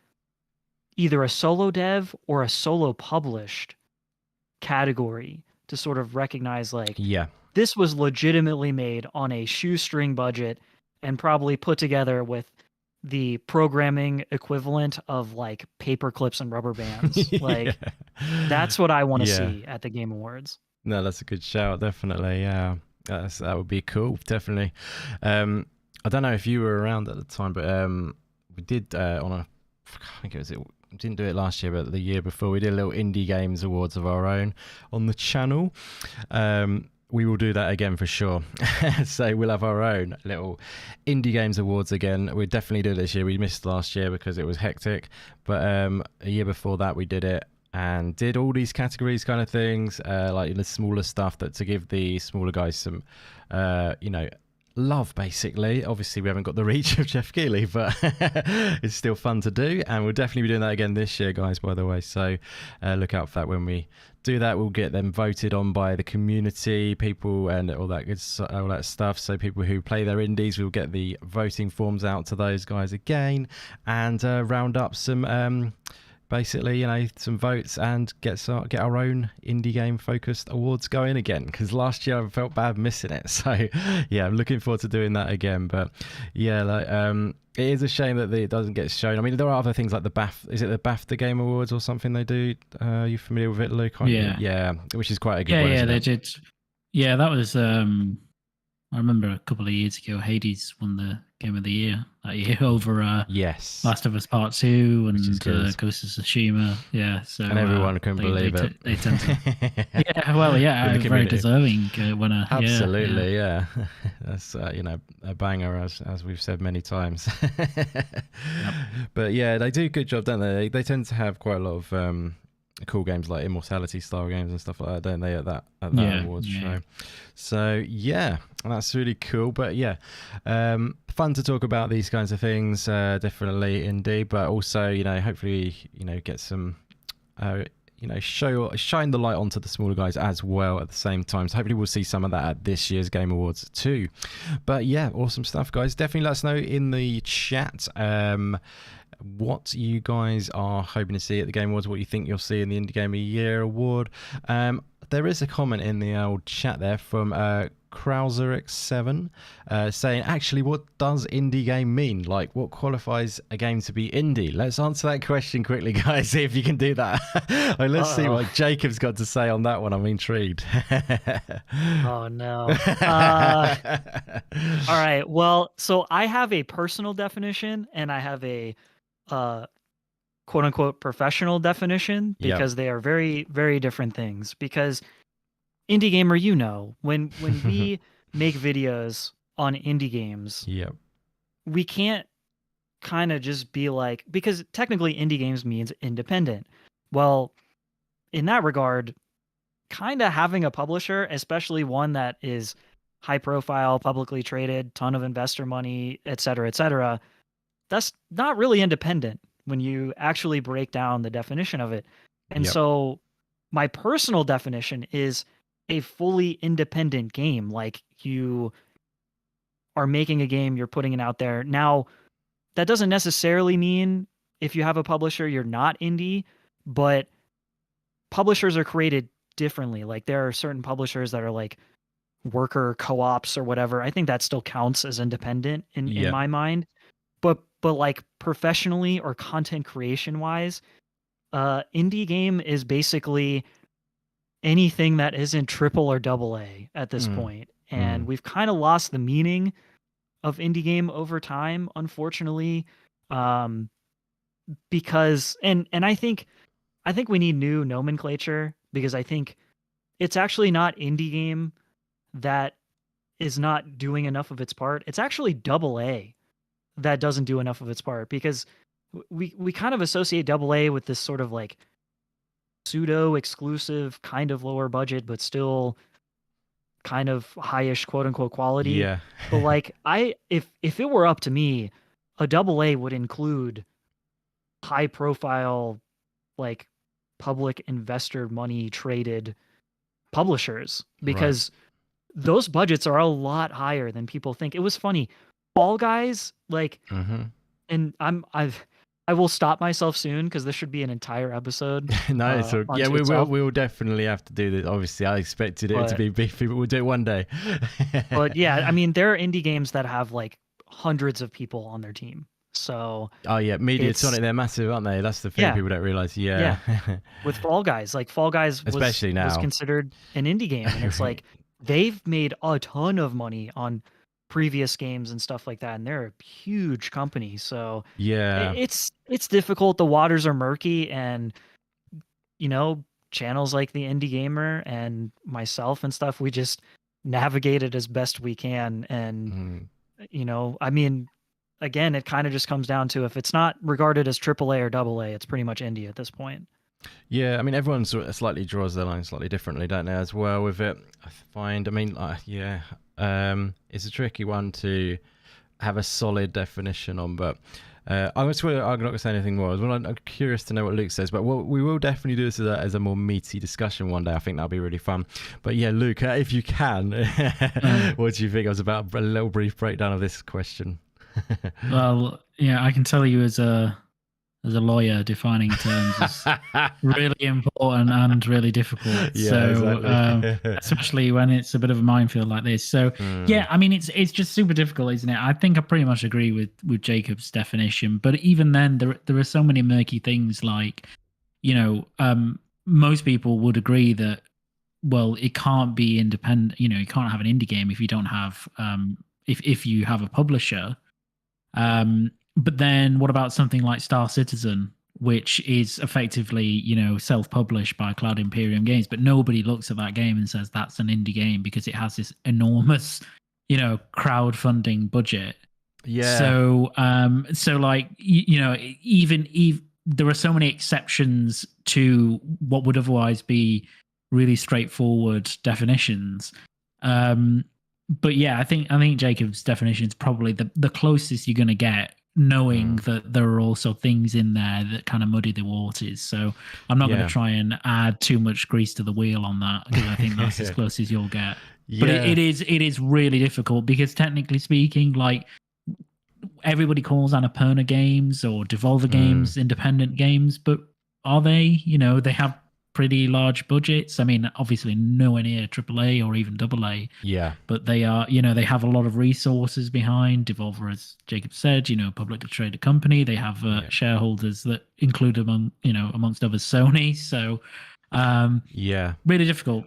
either a solo dev or a solo published category to sort of recognize like this was legitimately made on a shoestring budget and probably put together with the programming equivalent of like paper clips and rubber bands. Like that's what I want to see at the Game Awards. No, that's a good shout, definitely. Yeah, that would be cool, definitely. I don't know if you were around at the time, but we did I think it didn't do it last year, but the year before, we did a little Indie Games Awards of our own on the channel. We will do that again for sure. So we'll have our own little Indie Games Awards again. We definitely do it this year. We missed last year because it was hectic, but a year before that we did it and did all these categories kind of things, like the smaller stuff, that to give the smaller guys some, you know, love, basically. Obviously we haven't got the reach of Jeff Keighley, but it's still fun to do, and we'll definitely be doing that again this year, guys, by the way. So look out for that. When we do that, we'll get them voted on by the community, people, and all that stuff. So people who play their indies, we'll get the voting forms out to those guys again, and round up some basically, you know, some votes, and get our own indie game focused awards going again, because last year I felt bad missing it. So yeah, I'm looking forward to doing that again. But yeah, like it is a shame that it doesn't get shown. I mean, there are other things like the is it the BAFTA Game Awards or something they do? Are you familiar with it, Luke? Yeah, which is quite a good one. Yeah, they did. Yeah, that was I remember a couple of years ago, Hades won the Game of the Year that year over Last of Us Part 2 and Ghost of Tsushima. Yeah, so and everyone couldn't believe it. They tend to, yeah, well, yeah, very deserving winner. Absolutely, yeah. That's you know, a banger, as we've said many times. But yeah, they do a good job, don't they? They tend to have quite a lot of cool games like Immortality style games and stuff like that, don't they, at that awards show? So yeah, that's really cool. But yeah, fun to talk about these kinds of things, definitely indeed. But also, you know, hopefully, you know, get some you know, shine the light onto the smaller guys as well at the same time. So hopefully we'll see some of that at this year's Game Awards too. But yeah, awesome stuff, guys. Definitely let us know in the chat what you guys are hoping to see at the Game Awards, what you think you'll see in the Indie Game of the Year award. There is a comment in the old chat there from Krauser-X7 saying, actually, what does indie game mean? Like, what qualifies a game to be indie? Let's answer that question quickly, guys, see if you can do that. Let's see what Jacob's got to say on that one. I'm intrigued. Oh, no. All right. Well, so I have a personal definition and I have a quote unquote professional definition because they are very, very different things. Because indie gamer, when we make videos on indie games, we can't kind of just be like, because technically indie games means independent. Well, in that regard, kind of having a publisher, especially one that is high profile, publicly traded, ton of investor money, et cetera, that's not really independent when you actually break down the definition of it. And so my personal definition is a fully independent game. Like, you are making a game, you're putting it out there. Now, that doesn't necessarily mean if you have a publisher, you're not indie, but publishers are created differently. Like, there are certain publishers that are like worker co-ops or whatever. I think that still counts as independent in my mind. But like professionally or content creation wise, indie game is basically anything that isn't triple or double A at this point. And we've kind of lost the meaning of indie game over time, unfortunately. Because and I think we need new nomenclature, because I think it's actually not indie game that is not doing enough of its part. It's actually double A that doesn't do enough of its part, because we kind of associate double A with this sort of like pseudo exclusive, kind of lower budget, but still kind of highish quote unquote quality. Yeah. But like, if it were up to me, a double A would include high profile, like public investor money traded publishers, because those budgets are a lot higher than people think. It was funny. Fall Guys, like, and I will stop myself soon because this should be an entire episode. No, so we will definitely have to do this. Obviously, I expected it to be beefy, but we'll do it one day. But yeah, I mean, there are indie games that have like hundreds of people on their team. So Mediatonic, they're massive, aren't they? That's the thing people don't realize. With Fall Guys, like Fall Guys especially now was considered an indie game, and it's like they've made a ton of money on previous games and stuff like that, and they're a huge company. So it's difficult. The waters are murky, and channels like the Indie Gamer and myself and stuff, we just navigate it as best we can. And I mean, again, it kind of just comes down to, if it's not regarded as AAA or AA, it's pretty much indie at this point. Yeah, I mean, everyone sort of slightly draws their line slightly differently, don't they, as well with it, I find. I mean, it's a tricky one to have a solid definition on, but I'm not going to say anything more. I'm curious to know what Luke says, but we will definitely do this as a more meaty discussion one day. I think that'll be really fun. But yeah, Luke, if you can, what do you think? I was about a little brief breakdown of this question. Well, yeah, I can tell you as a lawyer, defining terms is really important and really difficult. Exactly. Especially when it's a bit of a minefield like this. So yeah, I mean, it's just super difficult, isn't it? I think I pretty much agree with Jacob's definition, but even then, there are so many murky things. Like, most people would agree that, well, it can't be independent. You can't have an indie game if you don't have if you have a publisher. But then what about something like Star Citizen, which is effectively, self-published by Cloud Imperium Games, but nobody looks at that game and says that's an indie game because it has this enormous, crowdfunding budget. Yeah. So, even there are so many exceptions to what would otherwise be really straightforward definitions. But yeah, I think Jacob's definition is probably the closest you're going to get, knowing that there are also things in there that kind of muddy the waters. So I'm not going to try and add too much grease to the wheel on that, because I think that's as close as you'll get. Yeah. But it is really difficult, because technically speaking, like, everybody calls Annapurna games or Devolver games independent games, but are they? They have pretty large budgets. I mean, obviously nowhere near AAA or even AA. Yeah. But they are, they have a lot of resources behind. Devolver, as Jacob said, publicly traded company. They have shareholders that include amongst others, Sony. So, really difficult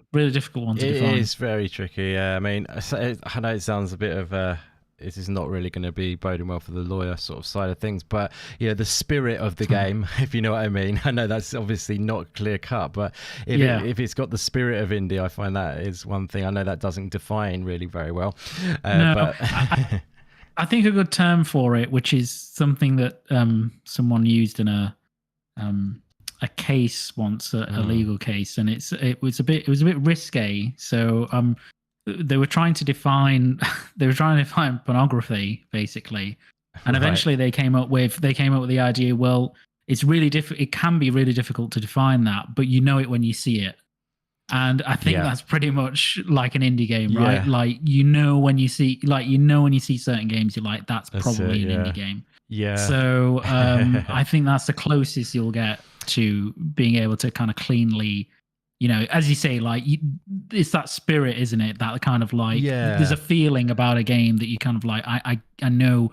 one to define. It is very tricky. Yeah, I mean, I know it sounds a bit of this is not really going to be boding well for the lawyer sort of side of things, but the spirit of the game, if you know what I mean. I know that's obviously not clear cut, but if it's got the spirit of indie, I find that is one thing. I know that doesn't define really very well. But I think a good term for it, which is something that someone used in a case once, a legal case, and it was a bit risque. So they were trying to define pornography, basically, and eventually they came up with the idea. Well, it's really it can be really difficult to define that, but you know it when you see it. And I think that's pretty much like an indie game, right? Yeah. Like when you see certain games, you're like, that's probably an indie game. Yeah. So I think that's the closest you'll get to being able to kind of cleanly, as you say, like it's that spirit, isn't it? That kind of like, there's a feeling about a game that you kind of like, I know,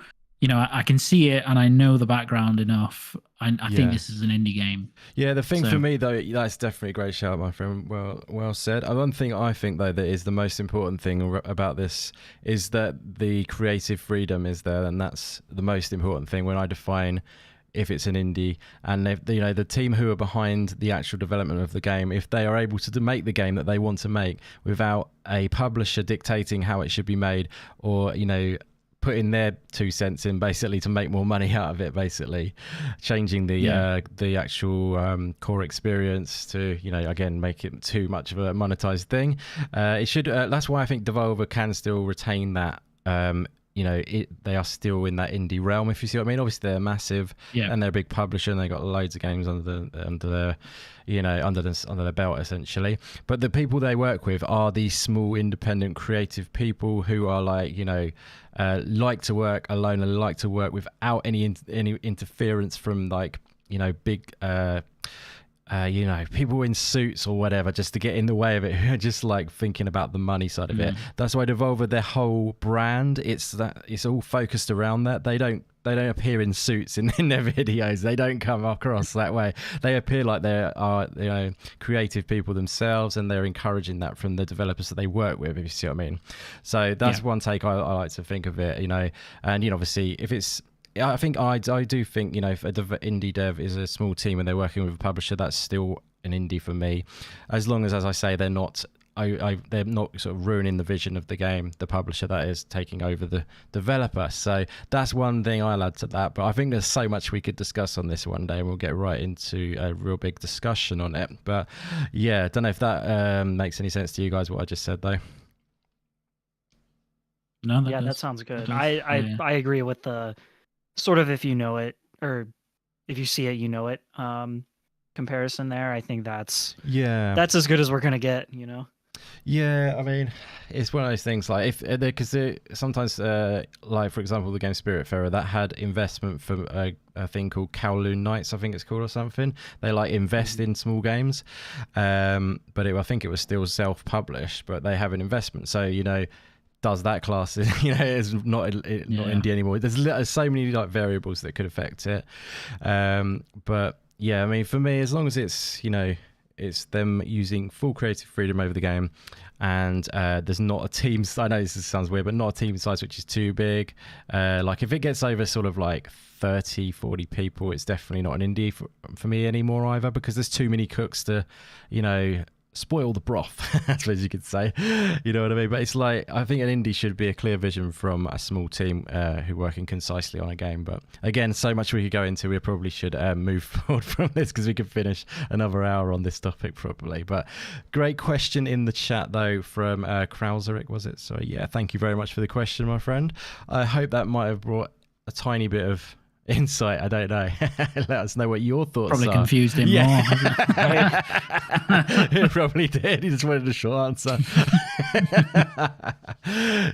I can see it and I know the background enough. I think this is an indie game. Yeah, the thing for me though, that's definitely a great shout, my friend. Well said. One thing I think though that is the most important thing about this is that the creative freedom is there, and that's the most important thing when I define if it's an indie. And the team who are behind the actual development of the game, if they are able to make the game that they want to make without a publisher dictating how it should be made, or putting their 2 cents in basically to make more money out of it, basically changing the actual core experience to again make it too much of a monetized thing, it should that's why I think Devolver can still retain that. They are still in that indie realm, if you see what I mean. Obviously they're massive, and they're a big publisher, and they got loads of games under their belt essentially. But the people they work with are these small independent creative people who are like like to work alone and like to work without any interference from like big people in suits or whatever, just to get in the way of it, who are just like thinking about the money side of it. That's why Devolver, their whole brand, it's all focused around that. They don't appear in suits in their videos. They don't come across that way. They appear like they are creative people themselves, and they're encouraging that from the developers that they work with, if you see what I mean. So that's one take I like to think of it, and obviously if it's, I think I do think if a indie dev is a small team and they're working with a publisher, that's still an indie for me, as long as I say, they're not they're not sort of ruining the vision of the game, the publisher that is taking over the developer. So that's one thing I'll add to that. But I think there's so much we could discuss on this one day, and we'll get right into a real big discussion on it. But I don't know if that makes any sense to you guys, what I just said though. No, that sounds good. I agree with the sort of if you know it, or if you see it, it comparison there. I think that's as good as we're gonna get. Yeah, I mean, it's one of those things like because sometimes like for example the game Spiritfarer, that had investment from a thing called Kowloon Knights, I think it's called, or something. They like invest in small games, but I think it was still self-published, but they have an investment. So does that class is not indie anymore. There's so many like variables that could affect it, but I mean, for me, as long as it's it's them using full creative freedom over the game, and there's not a team, I know this sounds weird, but not a team size which is too big. Like if it gets over sort of like 30-40 people, it's definitely not an indie for me anymore either, because there's too many cooks to spoil the broth, I suppose you could say. You know what I mean? But it's like, I think an indie should be a clear vision from a small team who are working concisely on a game. But again, so much we could go into. We probably should move forward from this, because we could finish another hour on this topic probably. But great question in the chat though from Krauseric, was it? So thank you very much for the question, my friend. I hope that might have brought a tiny bit of insight. I don't know. Let us know what your thoughts probably are. Confused him more. It probably did. He just wanted a short answer.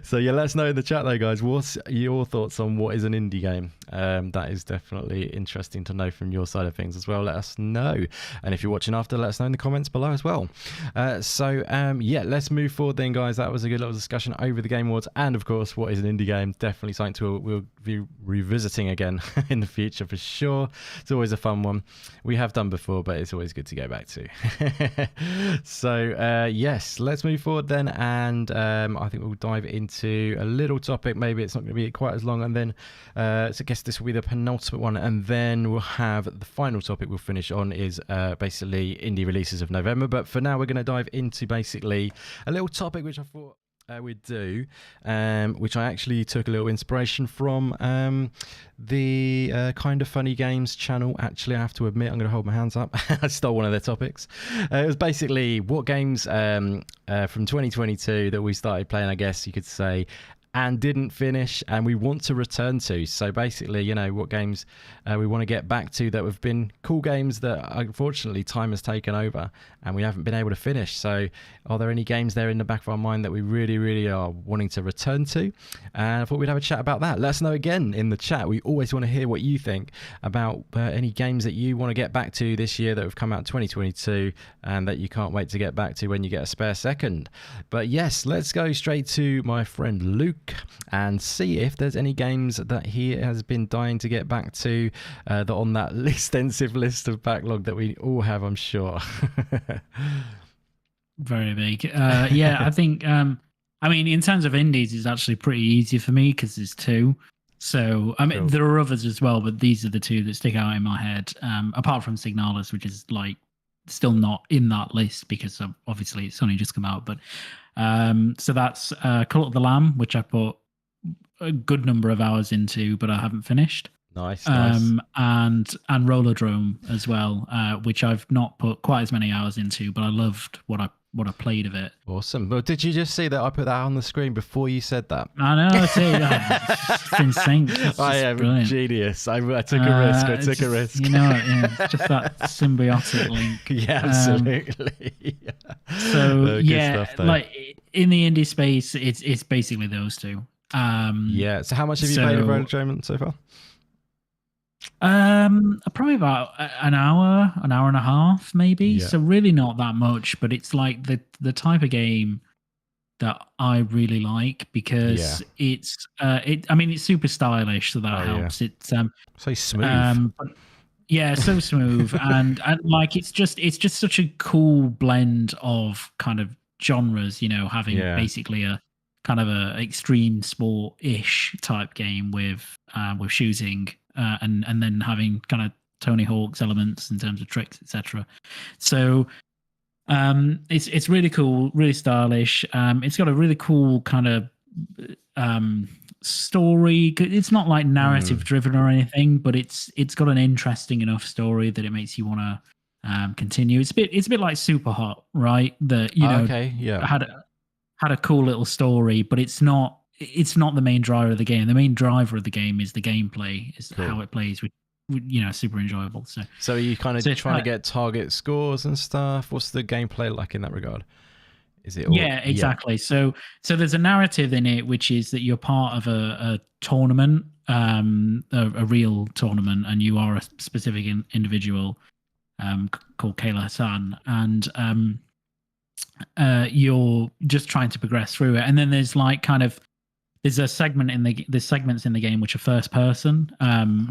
So let us know in the chat though, guys. What's your thoughts on what is an indie game? That is definitely interesting to know from your side of things as well. Let us know. And if you're watching after, let us know in the comments below as well. Yeah, let's move forward then, guys. That was a good little discussion over the Game Awards. And of course, what is an indie game? Definitely something we'll be revisiting again in the future for sure. It's always a fun one. We have done before, but it's always good to go back to. So yes, let's move forward then. And I think we'll dive into a little topic. Maybe it's not going to be quite as long. And then so I guess this will be the penultimate one. And then we'll have the final topic we'll finish on is basically indie releases of November. But for now, we're going to dive into basically a little topic which I thought we'd do, which I actually took a little inspiration from the Kind of Funny Games channel. Actually, I have to admit, I'm going to hold my hands up. I stole one of their topics. It was basically what games from 2022 that we started playing, I guess you could say, and didn't finish and we want to return to. So basically, you know, what games we want to get back to that have been cool games that unfortunately time has taken over and we haven't been able to finish. So are there any games there in the back of our mind that we really are wanting to return to? And I thought we'd have a chat about that. Let us know again in the chat. We always want to hear what you think about any games that you want to get back to this year that have come out in 2022 and that you can't wait to get back to when you get a spare second. But yes, let's go straight to my friend Luke and see if there's any games that he has been dying to get back to that on that extensive list of backlog that we all have, I'm sure. Very big. Yeah, I think, I mean, in terms of indies, it's actually pretty easy for me because there's two. So, I mean, there are others as well, but these are the two that stick out in my head, apart from Signalis, which is like still not in that list because obviously it's only just come out. But so that's Cult of the Lamb, which I put a good number of hours into, but I haven't finished. Nice. And Rollerdrome as well, which I've not put quite as many hours into, but I loved what I played of it. Awesome. Well, did you just see that I put that on the screen before you said that? I know. I see. It's in sync. I am brilliant. Genius. I took a risk. You know, yeah, just that symbiotic link. Yeah, absolutely. So yeah, stuff, like in the indie space, it's basically those two. Yeah. So how much have you played of Rollerdrome so far? Probably about an hour and a half, maybe. Yeah. So really not that much, but it's like the type of game that I really like because it's I mean, it's super stylish, so that helps. Yeah. It's so smooth. So smooth and like it's just such a cool blend of kind of genres, you know, having basically a kind of a extreme sport-ish type game with shooting. And then having kind of Tony Hawk's elements in terms of tricks, etc. So it's really cool, really stylish. It's got a really cool kind of story. It's not like narrative driven or anything, but it's got an interesting enough story that it makes you want to continue. It's a bit like Super Hot, right? That you know had a cool little story, but it's not the main driver of the game. The main driver of the game is the gameplay, is how it plays, which, you know, super enjoyable. So are you kind of trying to get target scores and stuff? What's the gameplay like in that regard? Is it all, exactly. So there's a narrative in it, which is that you're part of a tournament, a real tournament, and you are a specific individual called Kayla Hassan, and you're just trying to progress through it. And then there's like kind of there's there's segments in the game which are first person,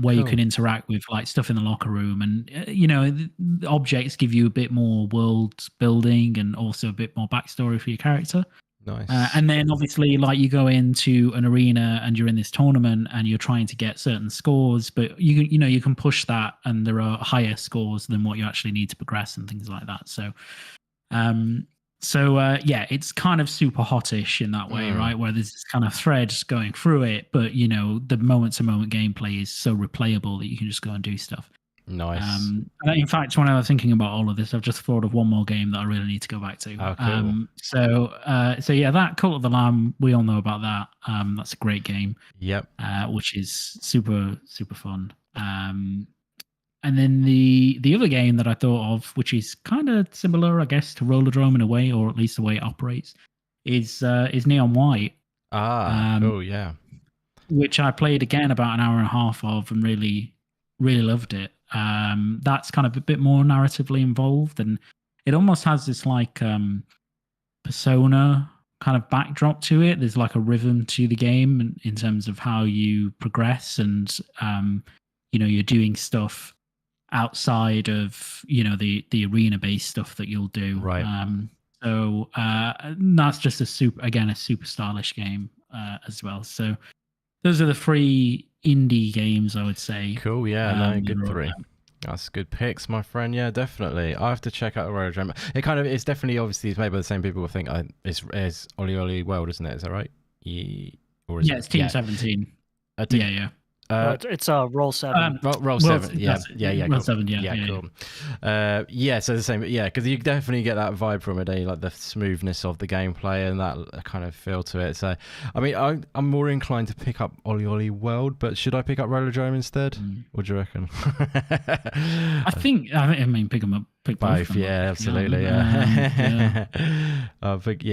where you can interact with like stuff in the locker room, and you know, the objects give you a bit more world building and also a bit more backstory for your character. Nice. And then obviously, like, you go into an arena and you're in this tournament and you're trying to get certain scores, but you can push that and there are higher scores than what you actually need to progress and things like that. So it's kind of super hottish in that way, right? Where there's this kind of thread going through it, but you know, the moment-to-moment gameplay is so replayable that you can just go and do stuff. Nice. In fact, when I was thinking about all of this, I've just thought of one more game that I really need to go back to. Oh, cool. So yeah, that Cult of the Lamb, we all know about that. That's a great game. Yep. Which is super, super fun. And then the other game that I thought of, which is kind of similar, I guess, to Rollerdrome in a way, or at least the way it operates, is Neon White. Yeah. which I played again about an hour and a half of and really, really loved it. That's kind of a bit more narratively involved, and it almost has this like Persona kind of backdrop to it. There's like a rhythm to the game in terms of how you progress, and you're doing stuff outside of the arena based stuff that you'll do. Right. So that's just a super stylish game as well. So those are the 3 indie games, I would say. Cool. Yeah. Good 3. That's good picks, my friend. Yeah, definitely. I have to check out the Roller Drama. It's definitely, obviously, it's made by the same people. I think it's Oli Oli World, isn't it? Is that right? Or is it's Team 17. Yeah. It's Roll 7. Roll 7. Yeah. Roll cool. 7. Cool. So the same. Yeah, because you definitely get that vibe from it, like the smoothness of the gameplay and that kind of feel to it. So, I mean, I'm more inclined to pick up Oli Oli World, but should I pick up Rollerdrome instead? What do you reckon? I mean, pick them up. Pick both. Yeah, absolutely. Yeah. I think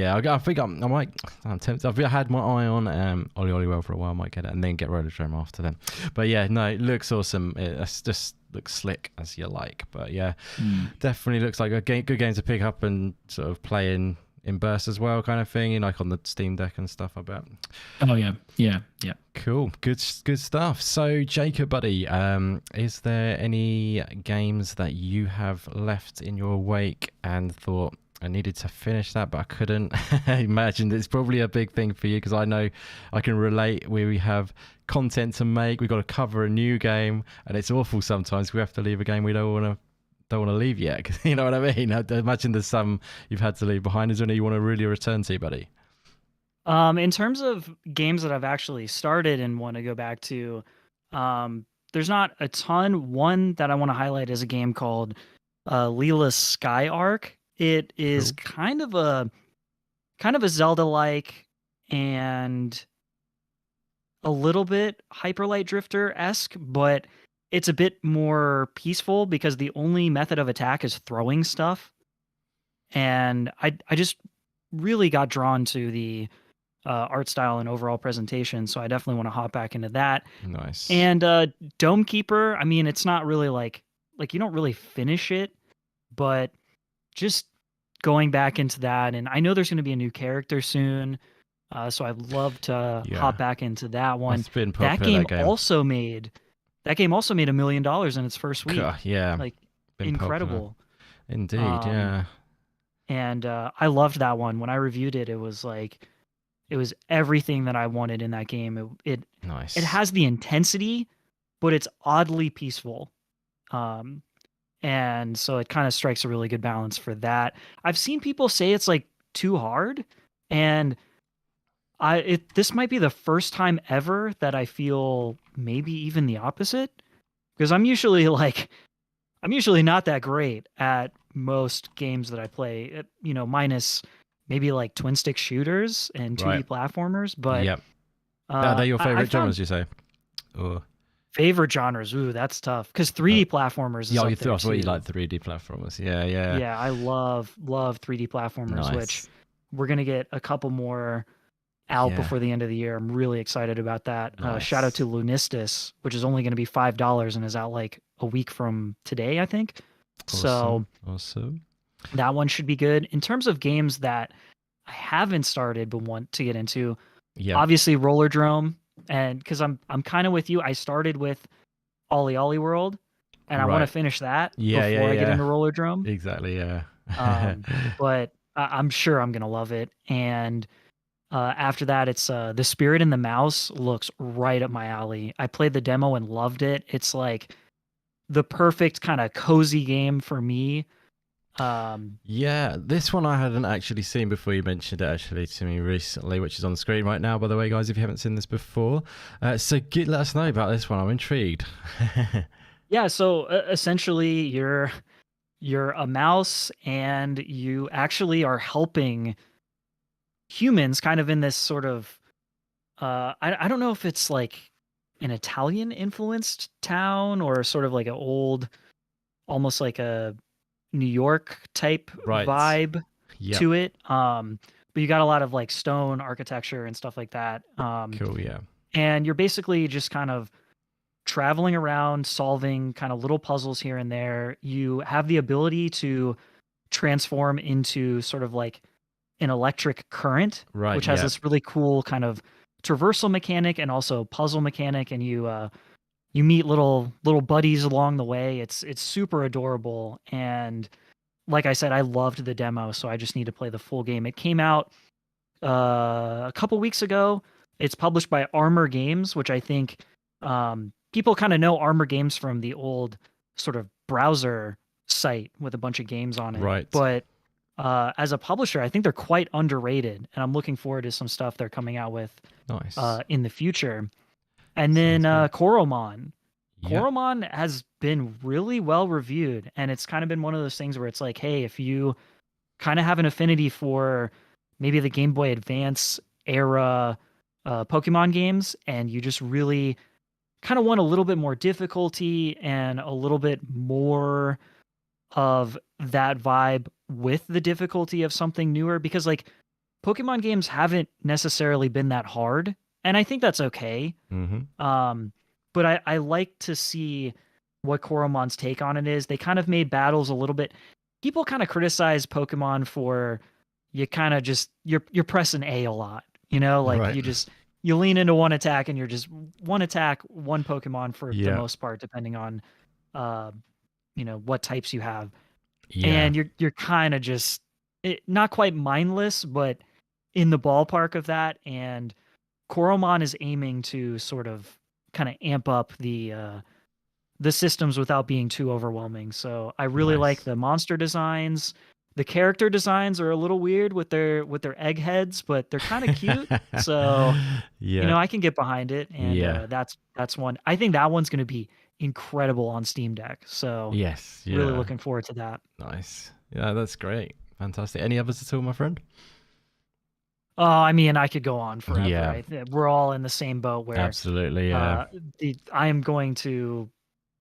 I might. I'm tempted. I've had my eye on Oli Oli World for a while. I might get it and then get Rollerdrome after then. But yeah, no, it looks awesome. It just looks slick as you like. But yeah, definitely looks like a good game to pick up and sort of play in bursts as well, kind of thing, like on the Steam Deck and stuff, I bet. Oh yeah. Cool, good stuff. So Jacob, buddy, is there any games that you have left in your wake and thought, I needed to finish that, but I couldn't? I imagine it's probably a big thing for you, because I know I can relate where we have content to make. We've got to cover a new game, and it's awful sometimes. We have to leave a game we don't want to leave yet. You know what I mean? I imagine there's some you've had to leave behind. Is there any you want to really return to, buddy? In terms of games that I've actually started and want to go back to, there's not a ton. One that I want to highlight is a game called Leela's Sky Arc. It is kind of a Zelda-like and a little bit Hyper Light Drifter-esque, but it's a bit more peaceful because the only method of attack is throwing stuff. And I just really got drawn to the art style and overall presentation, so I definitely want to hop back into that. Nice. And Dome Keeper, I mean, it's not really like you don't really finish it, but just going back into that, and I know there's going to be a new character soon, so I'd love to hop back into that one. It's been popular, that game also made $1 million in its first week. Yeah, like incredible. Popular. Indeed, yeah. And I loved that one. When I reviewed it, it was everything that I wanted in that game. It has the intensity, but it's oddly peaceful. And so it kind of strikes a really good balance for that. I've seen people say it's like too hard, and this might be the first time ever that I feel maybe even the opposite, because I'm usually not that great at most games that I play, minus maybe like twin stick shooters and 2D platformers. But they're your favorite genres, you say? Or favorite genres? Ooh, that's tough, because 3D platformers is up there too. You like 3D platformers. Yeah, I love 3D platformers. Which we're gonna get a couple more out before the end of the year. I'm really excited about that. Shout out to Lunistis, which is only going to be $5 and is out like a week from today, I think. Awesome. That one should be good. In terms of games that I haven't started but want to get into, obviously Rollerdrome. And because I'm kind of with you, I started with Oli Oli World, and I want to finish that before I get into Rollerdrome. Exactly, yeah. But I'm sure I'm gonna love it. And after that, it's The Spirit and the Mouse looks right up my alley. I played the demo and loved it. It's like the perfect kind of cozy game for me. This one I hadn't actually seen before. You mentioned it actually to me recently, which is on the screen right now, by the way, guys, if you haven't seen this before. So let us know about this one. I'm intrigued. So essentially you're a mouse, and you actually are helping humans kind of in this sort of I don't know if it's like an Italian influenced town or sort of like an old, almost like a New York type vibe to it. But you got a lot of like stone architecture and stuff like that. Cool, yeah. And you're basically just kind of traveling around, solving kind of little puzzles here and there. You have the ability to transform into sort of like an electric current, Right. which has Yeah. this really cool kind of traversal mechanic and also puzzle mechanic. And you meet little buddies along the way. It's super adorable. And like I said, I loved the demo, so I just need to play the full game. It came out a couple weeks ago. It's published by Armor Games, which I think people kind of know Armor Games from the old sort of browser site with a bunch of games on it. Right. But as a publisher, I think they're quite underrated, and I'm looking forward to some stuff they're coming out with Nice. in the future. And then Sounds good. Koromon. Yeah. Koromon has been really well reviewed, and it's kind of been one of those things where it's like, hey, if you kind of have an affinity for maybe the Game Boy Advance era Pokemon games, and you just really kind of want a little bit more difficulty and a little bit more of that vibe with the difficulty of something newer, because like Pokemon games haven't necessarily been that hard, and I think that's okay. Mm-hmm. But I like to see what Koromon's take on it is. They kind of made battles a little bit. People kind of criticize Pokemon for you kind of just you're pressing A a lot, like Right. you lean into one attack and you're just one attack, one Pokemon for the Yeah. most part, depending on what types you have. Yeah. And you're kind of just not quite mindless, but in the ballpark of that. And Koromon is aiming to sort of kind of amp up the systems without being too overwhelming. So I really like Nice. the monster designs. The character designs are a little weird with their egg heads, but they're kind of cute. So Yeah. I can get behind it, and Yeah. that's one. I think that one's going to be incredible on Steam Deck. So Yes. Yeah. really looking forward to that. Nice. Yeah, that's great. Fantastic. Any others at all, my friend? Oh, I mean, I could go on forever. Yeah. We're all in the same boat where Absolutely. Yeah. I am going to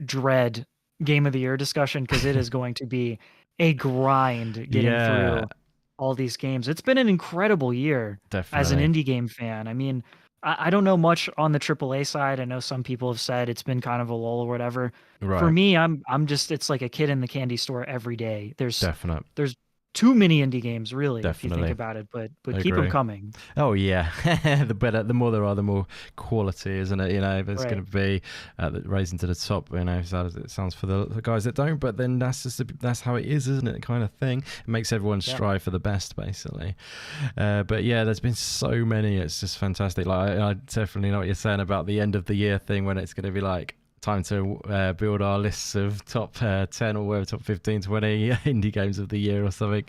dread Game of the Year discussion because it is going to be a grind getting through all these games. It's been an incredible year as an Definitely. indie game fan. I mean, I don't know much on the AAA side. I know some people have said it's been kind of a lull or whatever. For Right. me, I'm just it's like a kid in the candy store every day. There's Definite. too many indie games, really, if you Definitely. think about it. But I keep them agree. coming. Oh yeah, the better, the more there are, the more quality, isn't it? There's Right. going to be raising to the top. Sad as it sounds for the guys that don't, but then that's how it is, isn't it? Kind of thing. It makes everyone strive for the best, basically. But yeah, there's been so many. It's just fantastic. Like I definitely know what you're saying about the end of the year thing when it's going to be like time to build our lists of top 10 or whatever, top 15, 20 indie games of the year or something.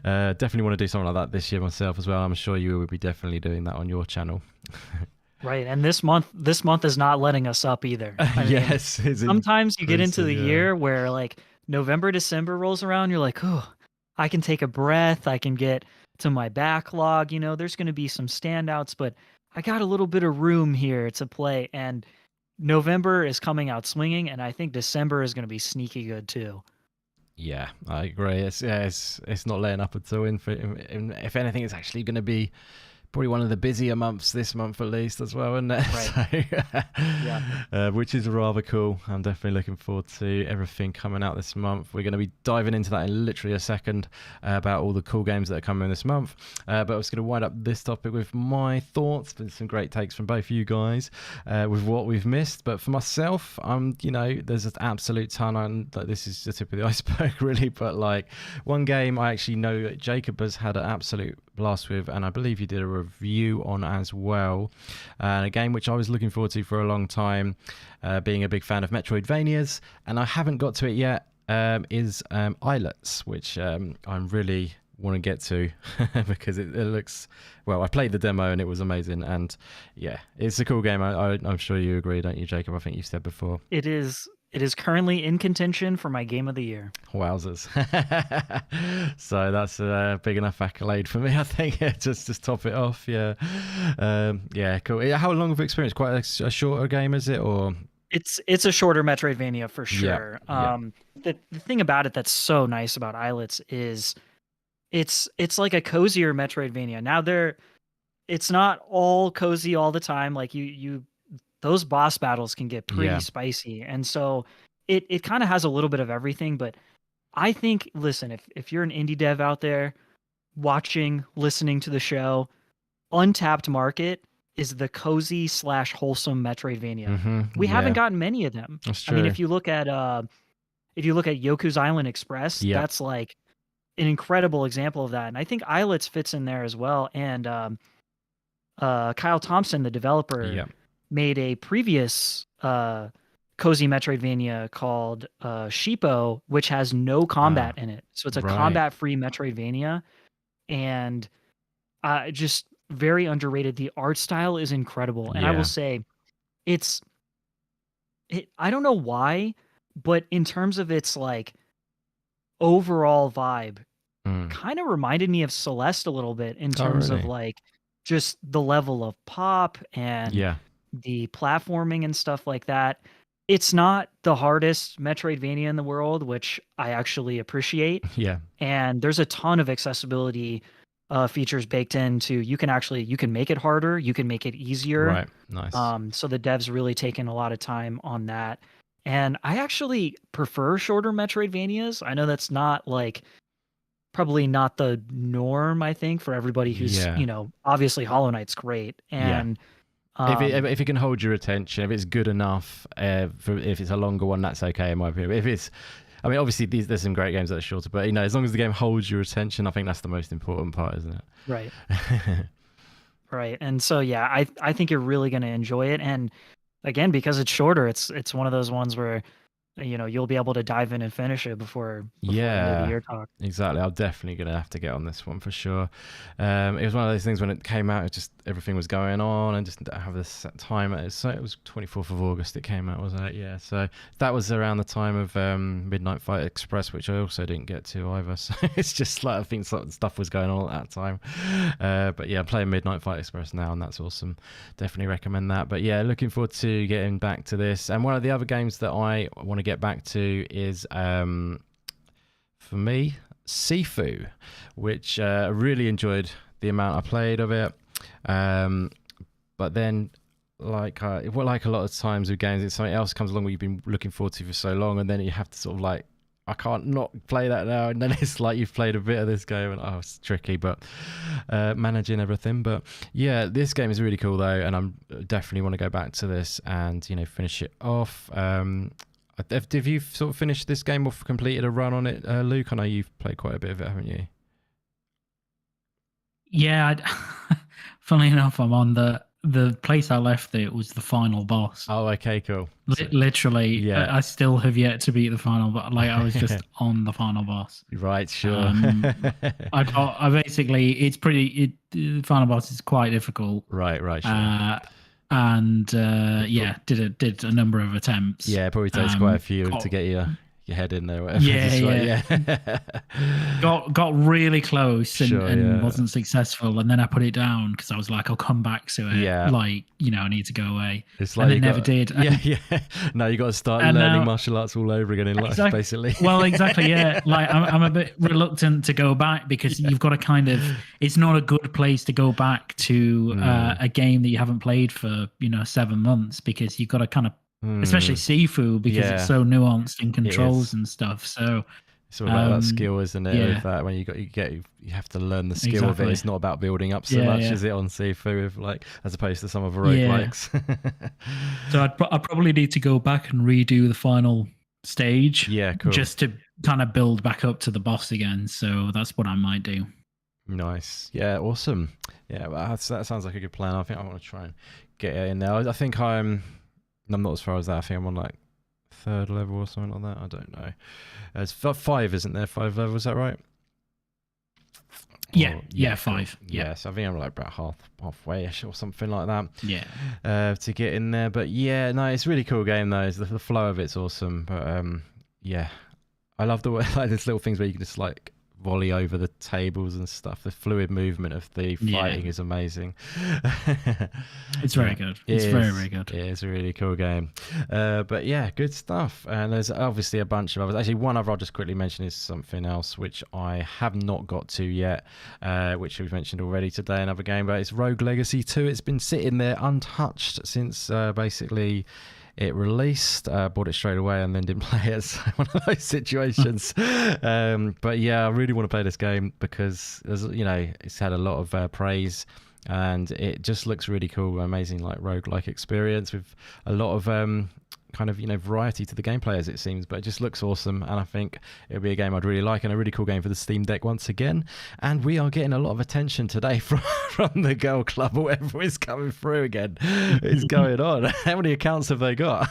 Definitely want to do something like that this year myself as well. I'm sure you will be definitely doing that on your channel. Right. And this month is not letting us up either. I mean, yes. sometimes you get into the year where like November, December rolls around, you're like, oh, I can take a breath. I can get to my backlog. There's going to be some standouts, but I got a little bit of room here to play. And November is coming out swinging, and I think December is going to be sneaky good too. Yeah, I agree. It's not letting up at all. If anything, it's actually going to be probably one of the busier months this month at least as well, isn't it? Right. So, yeah. Which is rather cool. I'm definitely looking forward to everything coming out this month. We're going to be diving into that in literally a second about all the cool games that are coming this month. But I was going to wind up this topic with my thoughts. Been some great takes from both of you guys with what we've missed. But for myself, there's an absolute ton. Like, this is the tip of the iceberg, really. But like one game I actually know Jacob has had an absolute blast with, and I believe you did a review on as well, and a game which I was looking forward to for a long time, being a big fan of Metroidvanias, and I haven't got to it yet, is Islets, which I really want to get to because it looks, well, I played the demo and it was amazing, and yeah, it's a cool game. I'm sure you agree, don't you, Jacob? I think you said before. It is currently in contention for my game of the year. Wowzers. So that's a big enough accolade for me, I think. just to top it off. Yeah. Yeah, cool. How long of experience? Quite a shorter game, is it? Or it's a shorter Metroidvania for sure. Yeah. The thing about it that's so nice about Islets is it's like a cozier Metroidvania. Now it's not all cozy all the time. Like those boss battles can get pretty spicy. And so it kind of has a little bit of everything, but I think, listen, if you're an indie dev out there watching, listening to the show, untapped market is the cozy / wholesome Metroidvania. We haven't gotten many of them. That's true. I mean, if you look at Yoku's Island Express, that's like an incredible example of that. And I think Islets fits in there as well. And Kyle Thompson, the developer, made a previous cozy Metroidvania called Sheepo, which has no combat in it. So it's a combat-free Metroidvania, and just very underrated. The art style is incredible, and I will say, I don't know why, but in terms of its like overall vibe, kind of reminded me of Celeste a little bit in terms of like just the level of pop and the platforming and stuff like that. It's not the hardest Metroidvania in the world, which I actually appreciate. Yeah. And there's a ton of accessibility features baked into. You can make it harder, you can make it easier. Right. Nice. So the devs really taken a lot of time on that. And I actually prefer shorter Metroidvanias. I know that's not like probably not the norm, I think, for everybody who's, obviously Hollow Knight's great. And if it can hold your attention, if it's good enough, if it's a longer one, that's okay in my opinion. If it's, I mean, obviously there's some great games that are shorter, but as long as the game holds your attention, I think that's the most important part, isn't it? Right. Right. And so I think you're really going to enjoy it. And again, because it's shorter, it's one of those ones where you'll be able to dive in and finish it before the year talk. Exactly. I'm definitely going to have to get on this one for sure. It was one of those things when it came out, it just everything was going on and just didn't have this set time. So it was 24th of August it came out, wasn't it? Yeah. So that was around the time of Midnight Fight Express, which I also didn't get to either. So it's just like I think stuff was going on at that time. But yeah, I'm playing Midnight Fight Express now, and that's awesome. Definitely recommend that. But yeah, looking forward to getting back to this. And one of the other games that I want to get back to is for me Sifu, which I really enjoyed the amount I played of it, but then like a lot of times with games, it's something else comes along what you've been looking forward to for so long, and then you have to sort of like, I can't not play that now, and then it's like you've played a bit of this game and it's tricky, but managing everything. But yeah, this game is really cool though, and I'm definitely want to go back to this and finish it off. Have you sort of finished this game or completed a run on it, Luke? I know you've played quite a bit of it, haven't you? Yeah, funnily enough, I'm on the place I left it was the final boss. Oh, okay, cool. Literally, yeah. I still have yet to beat the final boss. Like I was just on the final boss. Right, sure. I basically, the final boss is quite difficult. Right, sure. And did a number of attempts. Yeah, it probably takes quite a few to get your head in there. Whatever. Yeah. got really close and wasn't successful, and then I put it down because I was like, I'll come back to it. Yeah, like I need to go away. It's like and never did. Yeah. Now you got to start learning martial arts all over again in life, basically. Well, exactly. Yeah, like I'm a bit reluctant to go back because you've got to kind of. It's not a good place to go back to a game that you haven't played for 7 months, because you've got to kind of. Especially Sifu, because it's so nuanced in controls and stuff. So it's all about that skill, isn't it? With that, when you have to learn the skill of it. It's not about building up so much as it on Sifu, with as opposed to some of the roguelikes. So I'd probably need to go back and redo the final stage. Yeah, cool. Just to kind of build back up to the boss again. So that's what I might do. Nice. Yeah, awesome. Yeah, well, that sounds like a good plan. I think I want to try and get it in there. I think I'm not as far as that. I think I'm on like 3rd level or something like that. I don't know. It's 5, isn't there? 5 levels, is that right? Yeah, 5. Yeah, so I think I'm like about halfway-ish or something like that. Yeah. To get in there. But yeah, no, it's a really cool game though. The flow of it's awesome. But yeah, I love the way, like, there's little things where you can just like volley over the tables and stuff. The fluid movement of the fighting is amazing. It's very good. It's very, very good. Yeah, it's a really cool game. But yeah, good stuff. And there's obviously a bunch of others. Actually, one other I'll just quickly mention is something else which I have not got to yet, which we've mentioned already today, another game, but it's Rogue Legacy 2. It's been sitting there untouched since basically it released. Bought it straight away and then didn't play it. It's one of those situations. But yeah, I really want to play this game because it's had a lot of praise and it just looks really cool. Amazing, like roguelike experience with a lot of kind of variety to the gameplay, as it seems, but it just looks awesome, and I think it'll be a game I'd really like, and a really cool game for the Steam Deck once again. And we are getting a lot of attention today from the Girl Club, or whatever is coming through again. It's going on. How many accounts have they got?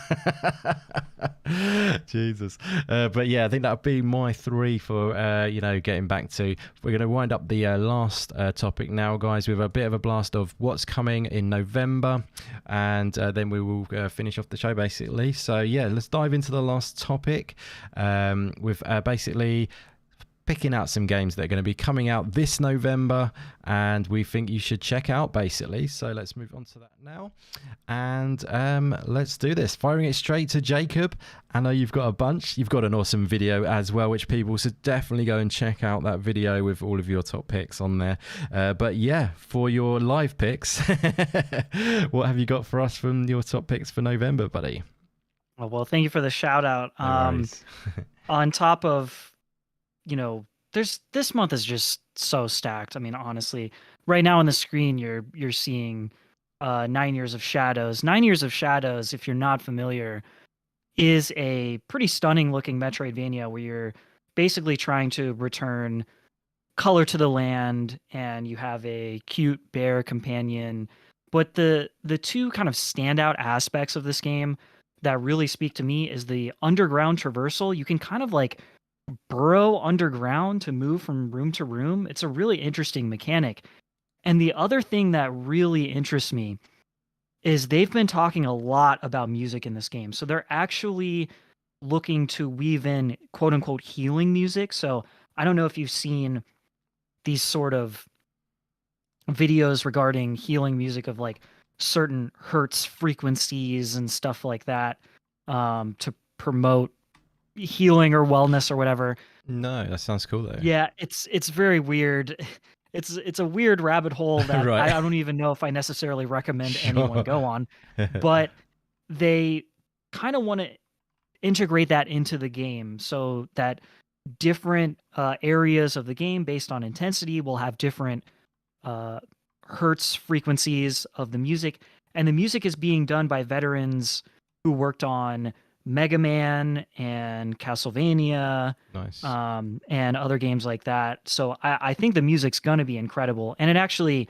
Jesus. But yeah, I think that'll be my 3 for getting back to. We're going to wind up the last topic now, guys, with a bit of a blast of what's coming in November, and then we will finish off the show basically. So yeah, let's dive into the last topic with basically picking out some games that are going to be coming out this November and we think you should check out basically. So let's move on to that now, and let's do this. Firing it straight to Jacob. I know you've got a bunch. You've got an awesome video as well, which people should definitely go and check out that video with all of your top picks on there. But yeah, for your live picks, what have you got for us from your top picks for November, buddy? Well, thank you for the shout out. On top of, this month is just so stacked. I mean, honestly, right now on the screen, you're seeing 9 Years of Shadows. 9 Years of Shadows, if you're not familiar, is a pretty stunning looking Metroidvania where you're basically trying to return color to the land, and you have a cute bear companion. But the two kind of standout aspects of this game that really speak to me is the underground traversal. You can kind of like burrow underground to move from room to room. It's a really interesting mechanic. And the other thing that really interests me is they've been talking a lot about music in this game. So they're actually looking to weave in quote unquote healing music. So I don't know if you've seen these sort of videos regarding healing music of like certain hertz frequencies and stuff like that to promote healing or wellness or whatever. No, that sounds cool though. Yeah, it's very weird. It's a weird rabbit hole that Right. I don't even know if I necessarily recommend anyone go on. But they kind of want to integrate that into the game so that different areas of the game based on intensity will have different hertz frequencies of the music, and the music is being done by veterans who worked on Mega Man and Castlevania, Nice. and other games like that. So I think the music's gonna be incredible, and it actually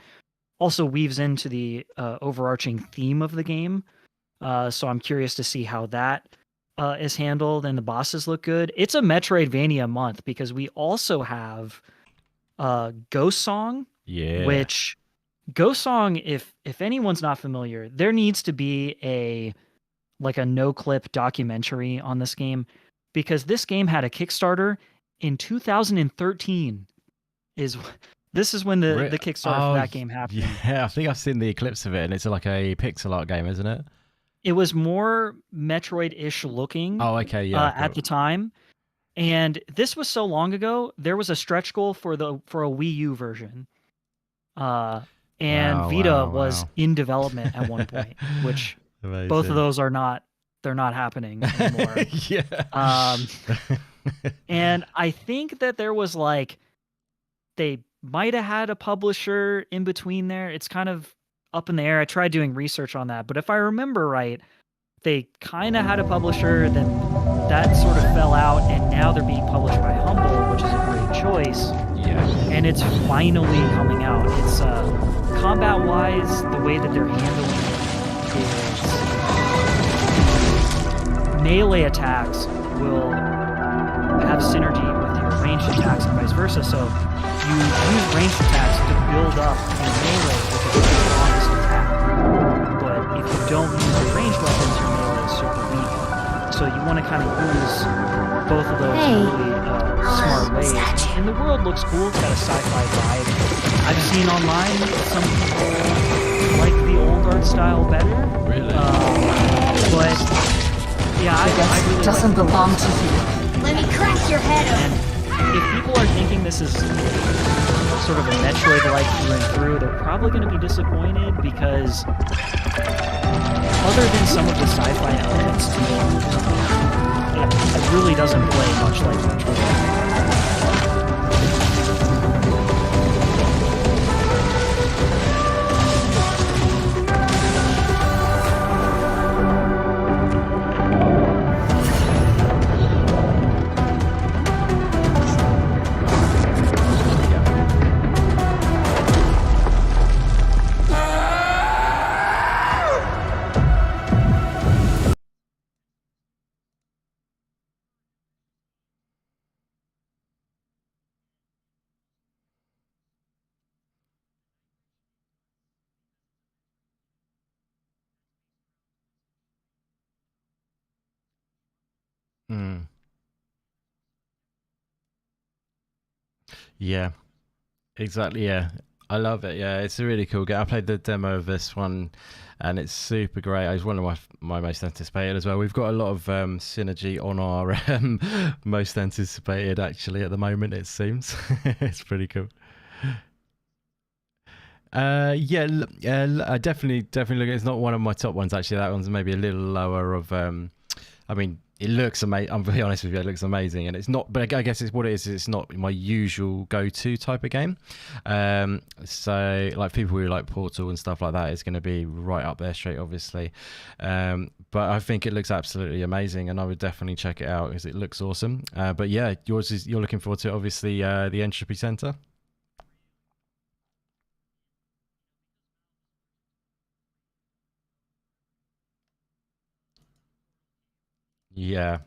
also weaves into the overarching theme of the game. So I'm curious to see how that is handled, and the bosses look good. It's a Metroidvania month because we also have Ghost Song, which Ghost Song, if anyone's not familiar, there needs to be a no-clip documentary on this game, because this game had a Kickstarter in 2013. This is when the Kickstarter for that game happened. Yeah, I think I've seen the eclipse of it, and it's like a pixel art game, isn't it? It was more Metroid-ish looking. Oh, okay, yeah. At the time. And this was so long ago, there was a stretch goal for a Wii U version. And Vita was in development at one point, which Amazing. Both of those they're not happening anymore. Yeah. And I think that there was they might have had a publisher in between there. It's kind of up in the air. I tried doing research on that, but if I remember right, they kind of had a publisher, then that sort of fell out, and now they're being published by Humble, which is a great choice. Yeah. And it's finally coming out. It's combat-wise, the way that they're handling it is melee attacks will have synergy with your ranged attacks and vice versa. So you use ranged attacks to build up your melee with your strongest attack. But if you don't use your ranged weapons, your melee is super weak. So you want to kind of use both of those in really smart ways. And the world looks cool. It's got a sci-fi vibe. I've seen online some people like the old art style better. Really? But yeah, I really doesn't like belong to you. Let me crack your head and if people are thinking this is sort of a Metroid-like through and through, they're probably going to be disappointed because other than some of the sci-fi elements to me, it really doesn't play much like Metroid. Mm. Yeah, exactly. Yeah, I love it. Yeah, it's a really cool game. I played the demo of this one, and it's super great. It's one of my most anticipated as well. We've got a lot of synergy on our most anticipated actually at the moment. It seems it's pretty cool. Yeah, I definitely look. It's not one of my top ones actually. That one's maybe a little lower. I mean, it looks amazing. I'm very honest with you, it looks amazing, and it's not. But I guess it's what it is. It's not my usual go-to type of game. So like people who like Portal and stuff like that is going to be right up their street, obviously. But I think it looks absolutely amazing, and I would definitely check it out because it looks awesome. But yeah, you're looking forward to it, obviously the Entropy Center. Yeah.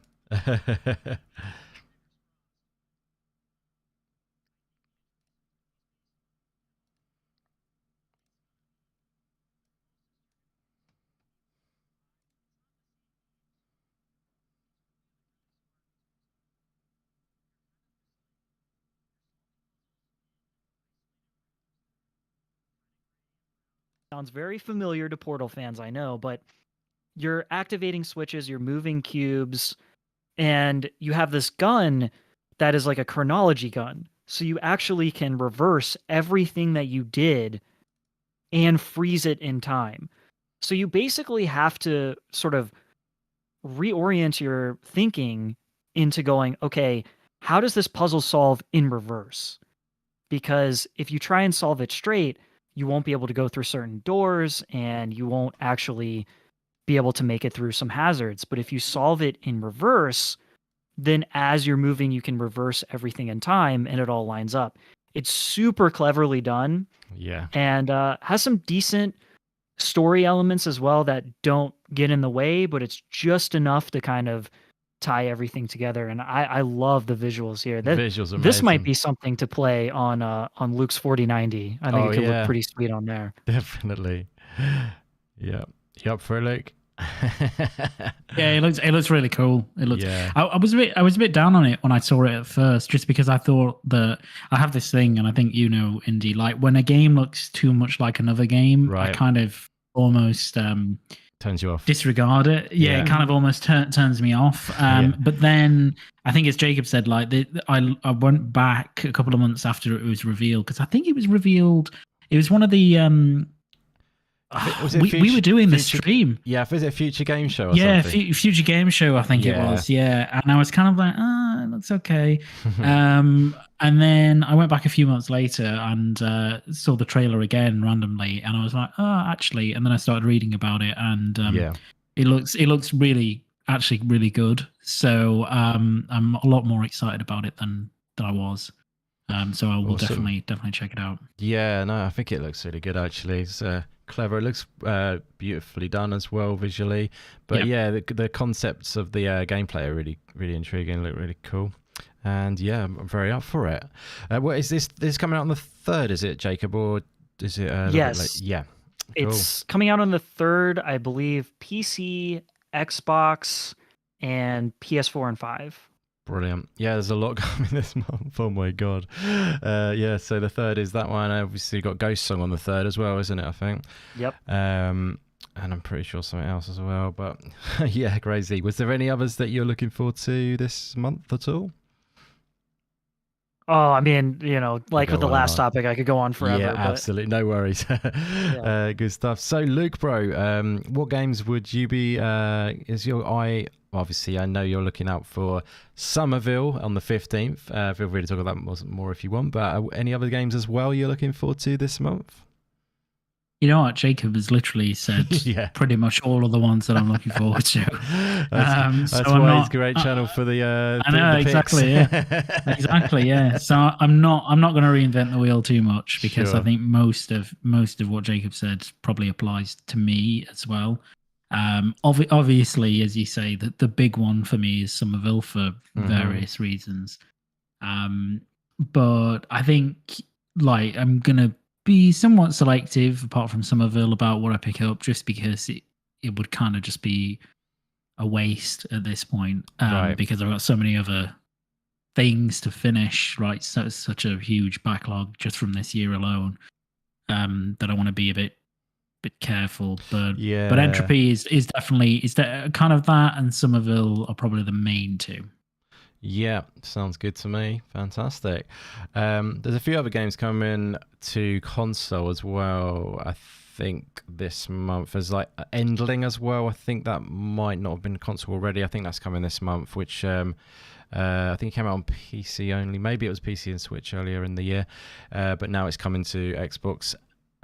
Sounds very familiar to Portal fans, I know, but you're activating switches, you're moving cubes, and you have this gun that is like a chronology gun. So you actually can reverse everything that you did and freeze it in time. So you basically have to sort of reorient your thinking into going, okay, how does this puzzle solve in reverse? Because if you try and solve it straight, you won't be able to go through certain doors and you won't actually be able to make it through some hazards. But if you solve it in reverse, then as you're moving, you can reverse everything in time and it all lines up. It's super cleverly done. Yeah. And has some decent story elements as well that don't get in the way, but it's just enough to kind of tie everything together. And I love the visuals here. The visuals are this might amazing. be something to play on Luke's 4090. I think it could look pretty sweet on there. Definitely. Yeah. You up for it, Luke? Yeah, it looks really cool. It looks. Yeah. I was a bit down on it when I saw it at first, just because I thought that I have this thing, and I think Indy, like when a game looks too much like another game, Right. I kind of almost turns you off. Disregard it. Yeah, it kind of almost turns me off. But then I think, as Jacob said, like I went back a couple of months after it was revealed, because I think it was revealed. It was one of the. We were doing the stream. Yeah, was it a Future Game Show or something? Future Game Show, I think it was. Yeah, and I was kind of like, it looks okay. And then I went back a few months later and saw the trailer again randomly, and I was like, actually. And then I started reading about it, and it looks really good. So I'm a lot more excited about it than I was. So I will definitely check it out. Yeah, no, I think it looks really good actually. It's clever. It looks beautifully done as well visually. But the concepts of the gameplay are really, really intriguing. Look really cool. And yeah, I'm very up for it. What is this? This is coming out on the 3rd, is it, Jacob, or is it? Yes. Yeah. Cool. It's coming out on the 3rd, I believe. PC, Xbox, and PS4 and 5. Brilliant. Yeah, there's a lot coming this month. Oh my god. Yeah, so the third is that one. Obviously got Ghost Song on the third as well, isn't it, I think? Yep. And I'm pretty sure something else as well. But yeah, crazy. Was there any others that you're looking forward to this month at all? Oh, I mean, you know, like go with the on last and on. topic, I could go on forever. Yeah, but absolutely. No worries. Good stuff. So, Luke, bro, what games would you be? Is your eye? Obviously, I know you're looking out for Somerville on the 15th. Feel free to talk about that more if you want. But any other games as well you're looking forward to this month? You know what? Jacob has literally said Yeah. pretty much all of the ones that I'm looking forward to. That's so why it's a great channel for the. I know, the exactly. Yeah, exactly. Yeah. So I'm not going to reinvent the wheel too much because Sure. I think most of what Jacob said probably applies to me as well. Obviously, as you say, the big one for me is Somerville for various reasons. But I think like I'm gonna be somewhat selective, apart from Somerville, about what I pick up, just because it would kind of just be a waste at this point, Right. because I've got so many other things to finish. Right, so it's such a huge backlog just from this year alone, that I want to be a bit careful. But Entropy is definitely kind of that, and Somerville are probably the main two. Yeah, sounds good to me. Fantastic. There's a few other games coming to console as well. I think this month there's like Endling as well. I think that might not have been console already. I think that's coming this month, which I think it came out on PC only. Maybe it was PC and Switch earlier in the year, but now it's coming to Xbox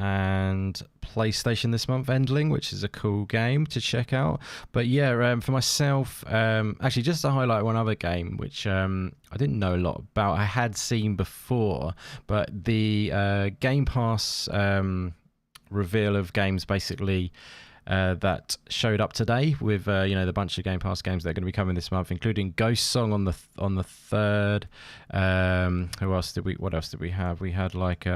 and PlayStation this month, Endling, which is a cool game to check out. But yeah, for myself, actually just to highlight one other game which I didn't know a lot about. I had seen before, but the Game Pass reveal of games basically that showed up today with the bunch of Game Pass games that are going to be coming this month, including Ghost Song on the 3rd. What else did we have? We had like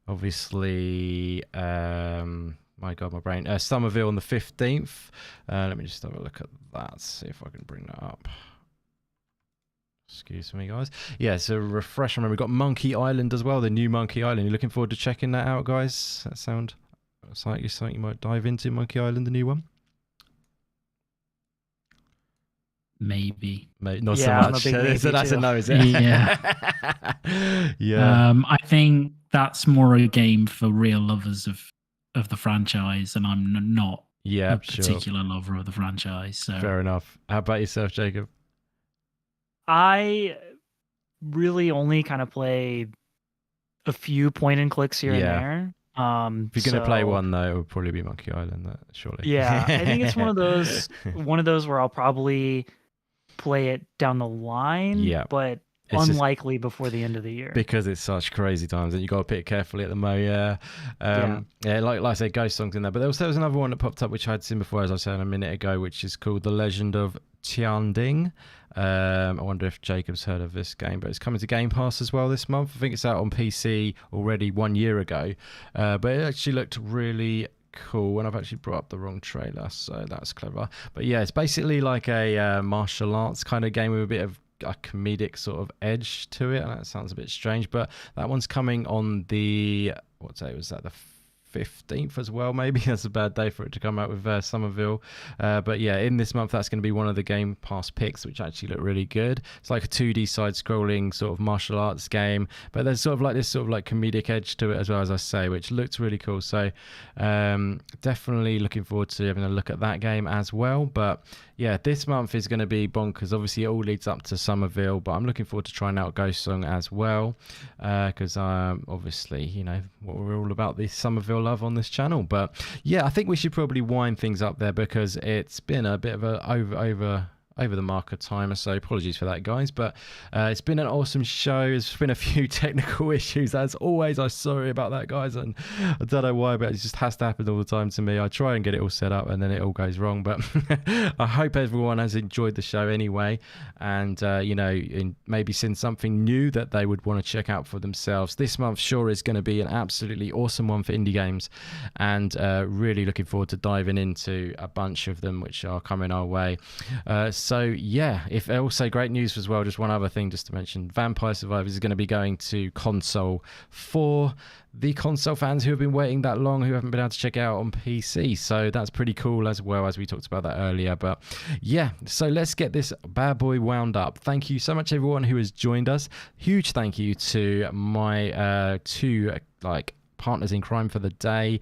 obviously, my God, my brain. Somerville on the 15th. Let me just have a look at that, see if I can bring that up. Excuse me, guys. Yeah, so refresh. Remember, we've got Monkey Island as well, the new Monkey Island. You looking forward to checking that out, guys? That sounds like something you might dive into, Monkey Island, the new one? Maybe. Not Yeah, so much. So that's too. a no, is it? Yeah. Yeah. I think that's more a game for real lovers of the franchise, and I'm not a particular lover of the franchise. So fair enough. How about yourself, Jacob? I really only kind of play a few point and clicks here and there. If you're going to play one, though, it would probably be Monkey Island, surely. Yeah, I think it's one of those where I'll probably play it down the line, but it's unlikely before the end of the year. Because it's such crazy times and you got to pick carefully at the mo. Like I said, Ghost Song's in there. But there was another one that popped up which I'd seen before, as I said a minute ago, which is called The Legend of Tianding. I wonder if Jacob's heard of this game, but it's coming to Game Pass as well this month. I think it's out on PC already 1 year ago, but it actually looked really cool, and I've actually brought up the wrong trailer, so that's clever. But yeah, it's basically like a martial arts kind of game with a bit of a comedic sort of edge to it, and that sounds a bit strange, but that one's coming on the, what day was that, the 15th as well, maybe. That's a bad day for it to come out with Somerville, but yeah, in this month that's going to be one of the Game Pass picks, which actually look really good. It's like a 2D side-scrolling sort of martial arts game, but there's sort of like this sort of like comedic edge to it as well, as I say, which looks really cool. So definitely looking forward to having a look at that game as well. But yeah, this month is going to be bonkers. Obviously it all leads up to Somerville, but I'm looking forward to trying out Ghost Song as well, because obviously what we're all about, this Somerville love on this channel. But yeah, I think we should probably wind things up there, because it's been a bit of a over the mark of time or so. Apologies for that, guys, but it's been an awesome show. There's been a few technical issues as always. I'm sorry about that, guys, and I don't know why, but it just has to happen all the time to me. I try and get it all set up and then it all goes wrong, but I hope everyone has enjoyed the show anyway, and maybe seen something new that they would want to check out for themselves. This month sure is going to be an absolutely awesome one for indie games, and really looking forward to diving into a bunch of them which are coming our way. So yeah, if also great news as well, just one other thing just to mention, Vampire Survivors is going to be going to console for the console fans who have been waiting that long, who haven't been able to check it out on PC. So that's pretty cool as well, as we talked about that earlier. But yeah, so let's get this bad boy wound up. Thank you so much everyone who has joined us. Huge thank you to my two partners in crime for the day.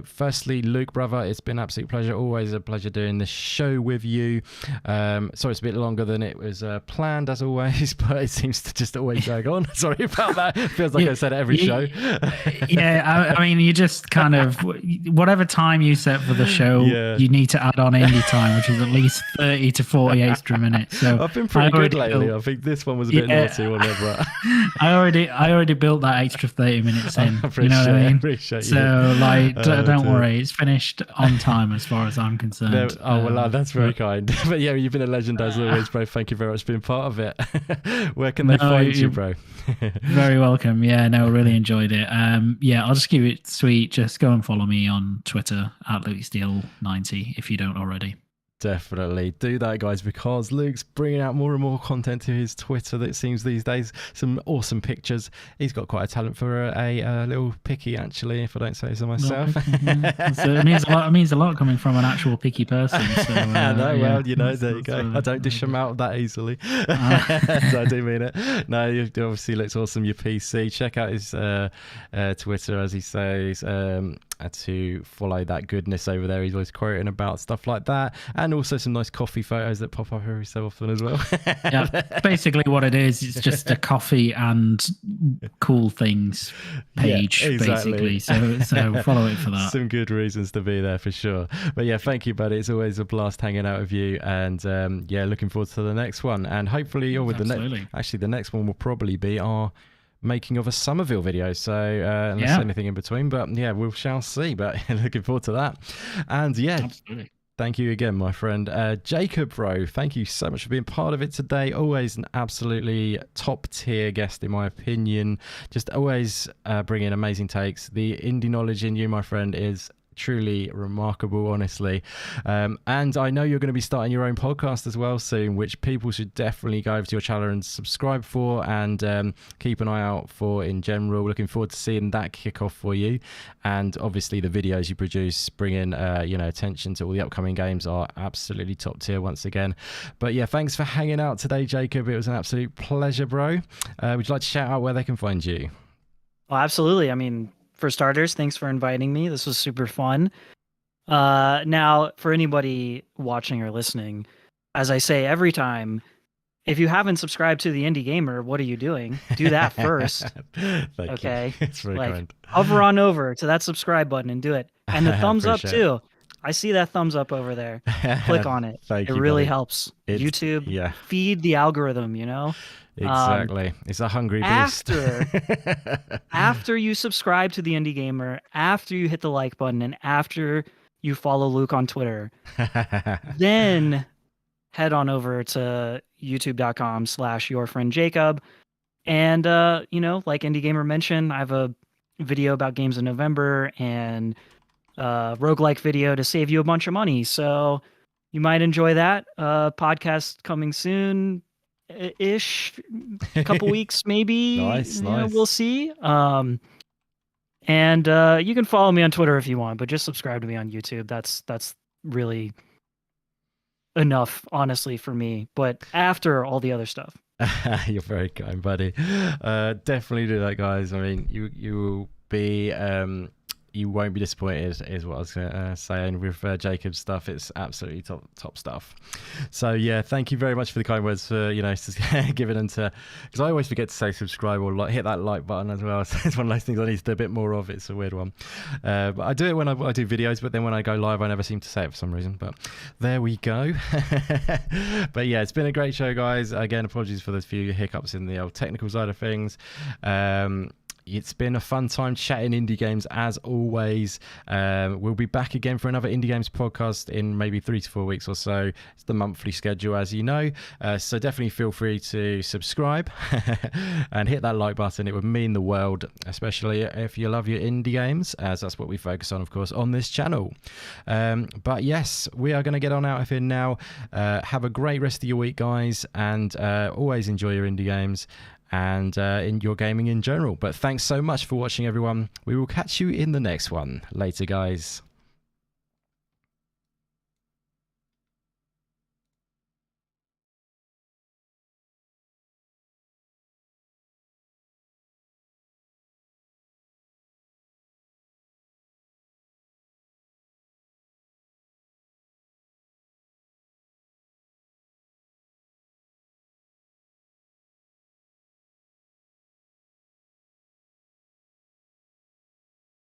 Firstly, Luke, brother, it's been an absolute pleasure. Always a pleasure doing this show with you. Sorry it's a bit longer than it was planned as always, but it seems to just always drag on. Sorry about that. It feels like I said it every show. I mean, you just kind of, whatever time you set for the show, you need to add on indie time, which is at least 30 to 40 extra minutes. So I've been pretty good lately. I think this one was a bit naughty, wasn't it? But I already built that extra 30 minutes in. You know what I mean? So, don't worry, it's finished on time as far as I'm concerned. That's very kind. But yeah, you've been a legend as always, bro. Thank you very much for being part of it. Where can they find you, bro? Very welcome. Yeah, no, really enjoyed it. I'll just keep it sweet. Just go and follow me on Twitter at LukeSteele90 if you don't already. Definitely do that, guys, because Luke's bringing out more and more content to his Twitter, that seems these days. Some awesome pictures. He's got quite a talent for a little picky, actually, if I don't say so myself. So it means a lot coming from an actual picky person. So, there you go. I don't dish them out that easily. So I do mean it. No, it obviously looks awesome, your PC. Check out his Twitter, as he says, to follow that goodness over there. He's always quoting about stuff like that, and also some nice coffee photos that pop up every so often as well. Yeah, basically what it is, it's just a coffee and cool things page, basically. So follow it for that. Some good reasons to be there for sure. But yeah, thank you, buddy. It's always a blast hanging out with you, and looking forward to the next one. And hopefully the next one will probably be our making of a Somerville video, so unless anything in between, but yeah, we shall see. But looking forward to that. And absolutely. Thank you again, my friend Jacob, bro. Thank you so much for being part of it today. Always an absolutely top tier guest, in my opinion. Just always bringing amazing takes. The indie knowledge in you, my friend, is truly remarkable, honestly. And I know you're going to be starting your own podcast as well soon, which people should definitely go over to your channel and subscribe for, and keep an eye out for in general. Looking forward to seeing that kick off for you. And obviously the videos you produce bringing attention to all the upcoming games are absolutely top tier once again. But yeah, thanks for hanging out today, Jacob. It was an absolute pleasure, bro. Would you like to shout out where they can find you? Oh, absolutely. I mean, for starters, thanks for inviting me. This was super fun. Now, for anybody watching or listening, as I say every time, if you haven't subscribed to the Indie Gamer, what are you doing? Do that first. Okay. It's very kind. Hover on over to that subscribe button and do it. And the thumbs up too. I see that thumbs up over there. Click on it. It really helps. YouTube feed the algorithm, Exactly. It's a hungry beast. After you subscribe to the Indie Gamer, after you hit the like button, and after you follow Luke on Twitter, then head on over to youtube.com/yourfriendjacob. And, like Indie Gamer mentioned, I have a video about games in November and roguelike video to save you a bunch of money. So you might enjoy that. Podcast coming soon. Ish, a couple weeks maybe. Nice. We'll see. And you can follow me on Twitter if you want, but just subscribe to me on YouTube. That's really enough, honestly, for me. But after all the other stuff. You're very kind, buddy. Definitely do that, guys. I mean, you will be you won't be disappointed, is what I was saying with Jacob's stuff. It's absolutely top stuff. So yeah, thank you very much for the kind words for giving them to, because I always forget to say subscribe or hit that like button as well. So it's one of those things I need to do a bit more of. It's a weird one, but I do it when I do videos, but then when I go live I never seem to say it for some reason. But there we go. But yeah, it's been a great show, guys. Again, apologies for the few hiccups in the old technical side of things. It's been a fun time chatting indie games as always. We'll be back again for another indie games podcast in maybe 3 to 4 weeks or so. It's the monthly schedule, as you know. So definitely feel free to subscribe and hit that like button. It would mean the world, especially if you love your indie games, as that's what we focus on, of course, on this channel. But yes, we are going to get on out of here now. Have a great rest of your week, guys, and always enjoy your indie games and in your gaming in general. But thanks so much for watching, everyone. We will catch you in the next one. Later, guys.